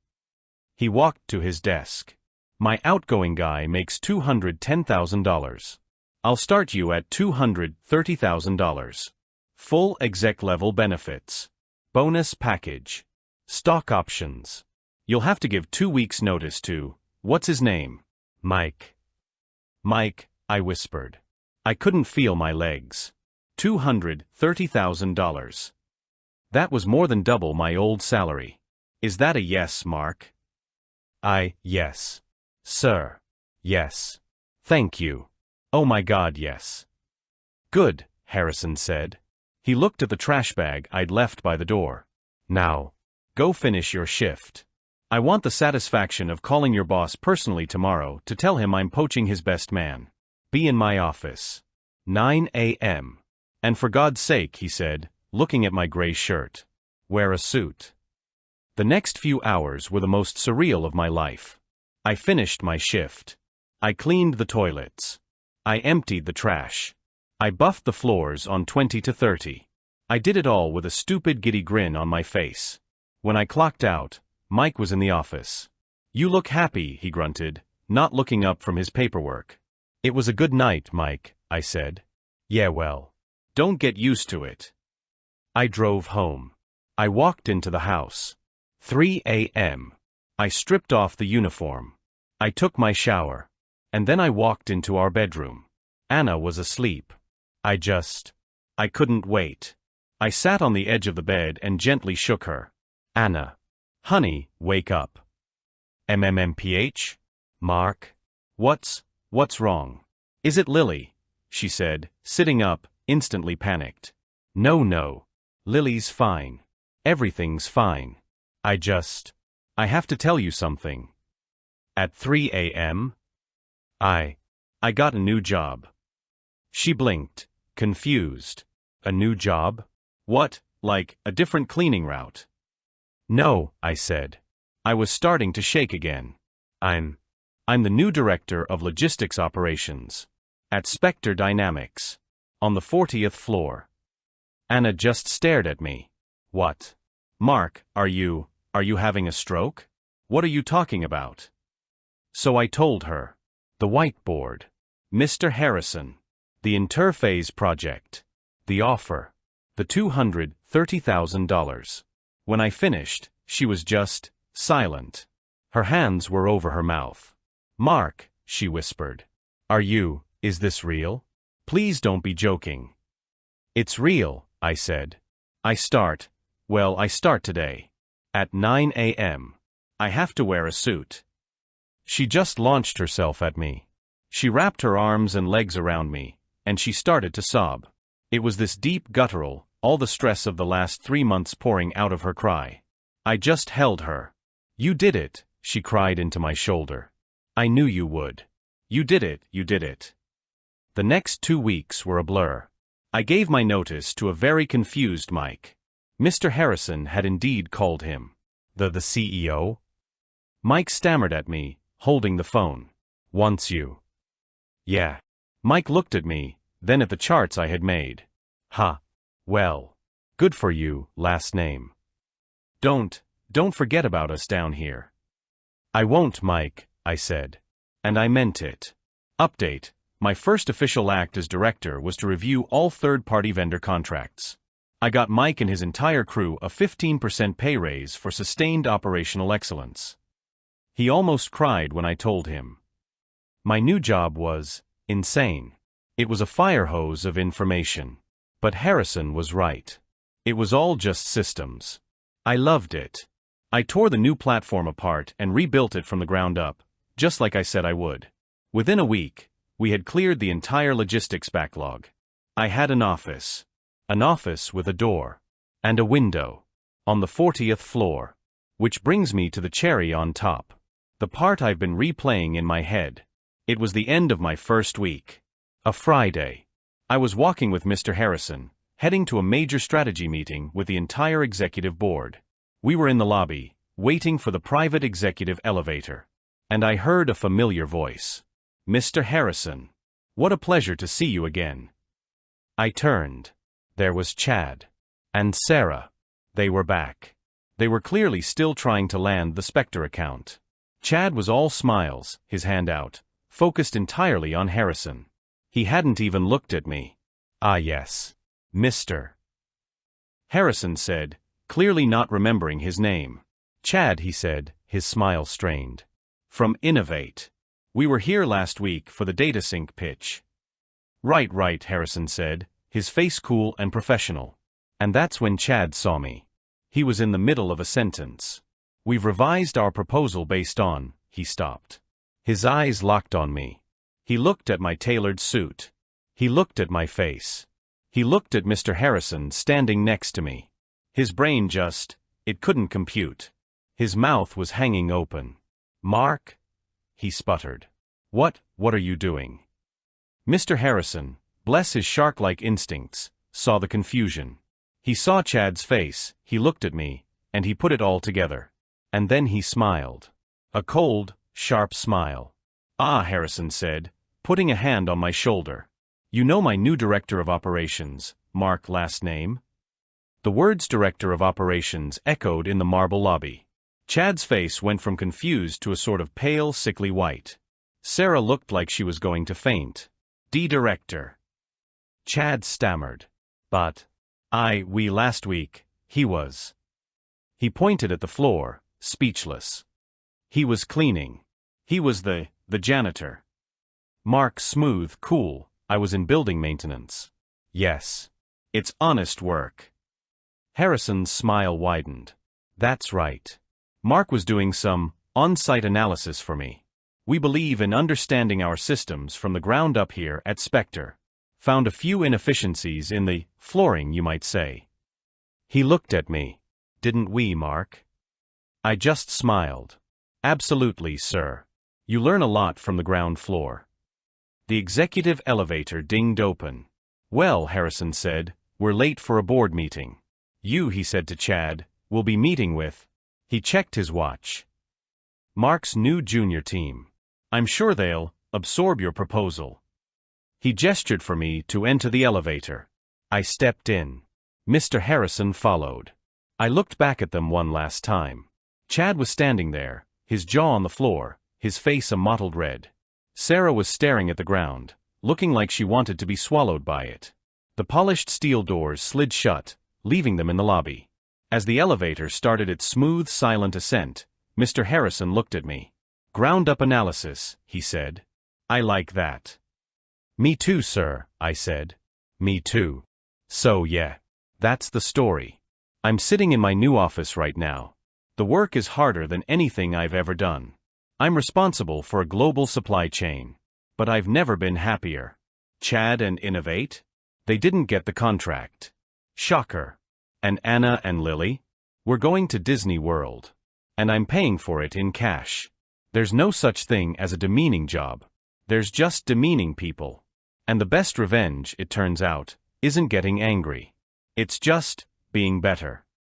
He walked to his desk. My outgoing guy makes $210,000. I'll start you at $230,000. Full exec-level benefits. Bonus package. Stock options. You'll have to give 2 weeks' notice to, what's his name? Mike. Mike, I whispered. I couldn't feel my legs. $230,000. That was more than double my old salary. Is that a yes, Mark? Yes. Sir. Yes. Thank you. Oh my God, yes. Good, Harrison said. He looked at the trash bag I'd left by the door. Now, go finish your shift. I want the satisfaction of calling your boss personally tomorrow to tell him I'm poaching his best man. Be in my office. 9 a.m. And for God's sake, he said, looking at my gray shirt, wear a suit. The next few hours were the most surreal of my life. I finished my shift. I cleaned the toilets. I emptied the trash. I buffed the floors on 20 to 30. I did it all with a stupid giddy grin on my face. When I clocked out, Mike was in the office. You look happy, he grunted, not looking up from his paperwork. It was a good night, Mike, I said. Yeah, well, don't get used to it. I drove home. I walked into the house. 3 a.m. I stripped off the uniform. I took my shower. And then I walked into our bedroom. Anna was asleep. I couldn't wait. I sat on the edge of the bed and gently shook her. Anna. Honey, wake up. MMMPH? Mark? What's wrong? Is it Lily? She said, sitting up, instantly panicked. No. Lily's fine. Everything's fine. I have to tell you something. At 3 a.m.? I got a new job. She blinked, confused. A new job? What, like a different cleaning route? No, I said. I was starting to shake again. I'm the new director of logistics operations. At Spectre Dynamics. On the 40th floor. Anna just stared at me. What? Mark, are you having a stroke? What are you talking about? So I told her. The whiteboard. Mr. Harrison. The Interphase project. The offer. The $230,000. When I finished, she was just silent. Her hands were over her mouth. Mark, she whispered. Is this real? Please don't be joking. It's real, I said. I start today. At 9 a.m. I have to wear a suit. She just launched herself at me. She wrapped her arms and legs around me, and she started to sob. It was this deep guttural, all the stress of the last 3 months pouring out of her cry. I just held her. You did it, she cried into my shoulder. I knew you would. You did it. The next 2 weeks were a blur. I gave my notice to a very confused Mike. Mr. Harrison had indeed called him. The CEO? Mike stammered at me, holding the phone. Wants you. Yeah. Mike looked at me, then at the charts I had made. Ha. Well, good for you, last name. Don't forget about us down here. I won't, Mike, I said. And I meant it. Update. My first official act as director was to review all third-party vendor contracts. I got Mike and his entire crew a 15% pay raise for sustained operational excellence. He almost cried when I told him. My new job was insane. It was a fire hose of information. But Harrison was right. It was all just systems. I loved it. I tore the new platform apart and rebuilt it from the ground up, just like I said I would. Within a week, we had cleared the entire logistics backlog. I had an office with a door, and a window, on the 40th floor. Which brings me to the cherry on top. The part I've been replaying in my head. It was the end of my first week. A Friday. I was walking with Mr. Harrison, heading to a major strategy meeting with the entire executive board. We were in the lobby, waiting for the private executive elevator. And I heard a familiar voice. Mr. Harrison. What a pleasure to see you again. I turned. There was Chad. And Sarah. They were back. They were clearly still trying to land the Spectre account. Chad was all smiles, his hand out, focused entirely on Harrison. He hadn't even looked at me. Ah yes. Mr. Harrison said, clearly not remembering his name. Chad, he said, his smile strained. From Innovate. We were here last week for the DataSync pitch. Right, Harrison said, his face cool and professional. And that's when Chad saw me. He was in the middle of a sentence. We've revised our proposal based on, he stopped. His eyes locked on me. He looked at my tailored suit. He looked at my face. He looked at Mr. Harrison standing next to me. His brain it couldn't compute. His mouth was hanging open. Mark? He sputtered. What are you doing? Mr. Harrison, bless his shark-like instincts, saw the confusion. He saw Chad's face, he looked at me, and he put it all together. And then he smiled. A cold, sharp smile. Ah, Harrison said, putting a hand on my shoulder. You know my new director of operations, Mark last name? The words director of operations echoed in the marble lobby. Chad's face went from confused to a sort of pale, sickly white. Sarah looked like she was going to faint. Director. Chad stammered. But we last week, he was. He pointed at the floor, speechless. He was cleaning. He was the janitor. Mark smooth, cool, I was in building maintenance. Yes. It's honest work. Harrison's smile widened. That's right. Mark was doing some on-site analysis for me. We believe in understanding our systems from the ground up here at Spectre. Found a few inefficiencies in the flooring, you might say. He looked at me. Didn't we, Mark? I just smiled. Absolutely, sir. You learn a lot from the ground floor. The executive elevator dinged open. Well, Harrison said, we're late for a board meeting. You, he said to Chad, will be meeting with. He checked his watch. Mark's new junior team. I'm sure they'll absorb your proposal. He gestured for me to enter the elevator. I stepped in. Mr. Harrison followed. I looked back at them one last time. Chad was standing there, his jaw on the floor, his face a mottled red. Sarah was staring at the ground, looking like she wanted to be swallowed by it. The polished steel doors slid shut, leaving them in the lobby. As the elevator started its smooth, silent ascent, Mr. Harrison looked at me. Ground-up analysis, he said. I like that. Me too, sir, I said. Me too. So yeah, that's the story. I'm sitting in my new office right now. The work is harder than anything I've ever done. I'm responsible for a global supply chain. But I've never been happier. Chad and Innovate? They didn't get the contract. Shocker. And Anna and Lily? We're going to Disney World. And I'm paying for it in cash. There's no such thing as a demeaning job. There's just demeaning people. And the best revenge, it turns out, isn't getting angry. It's just being better.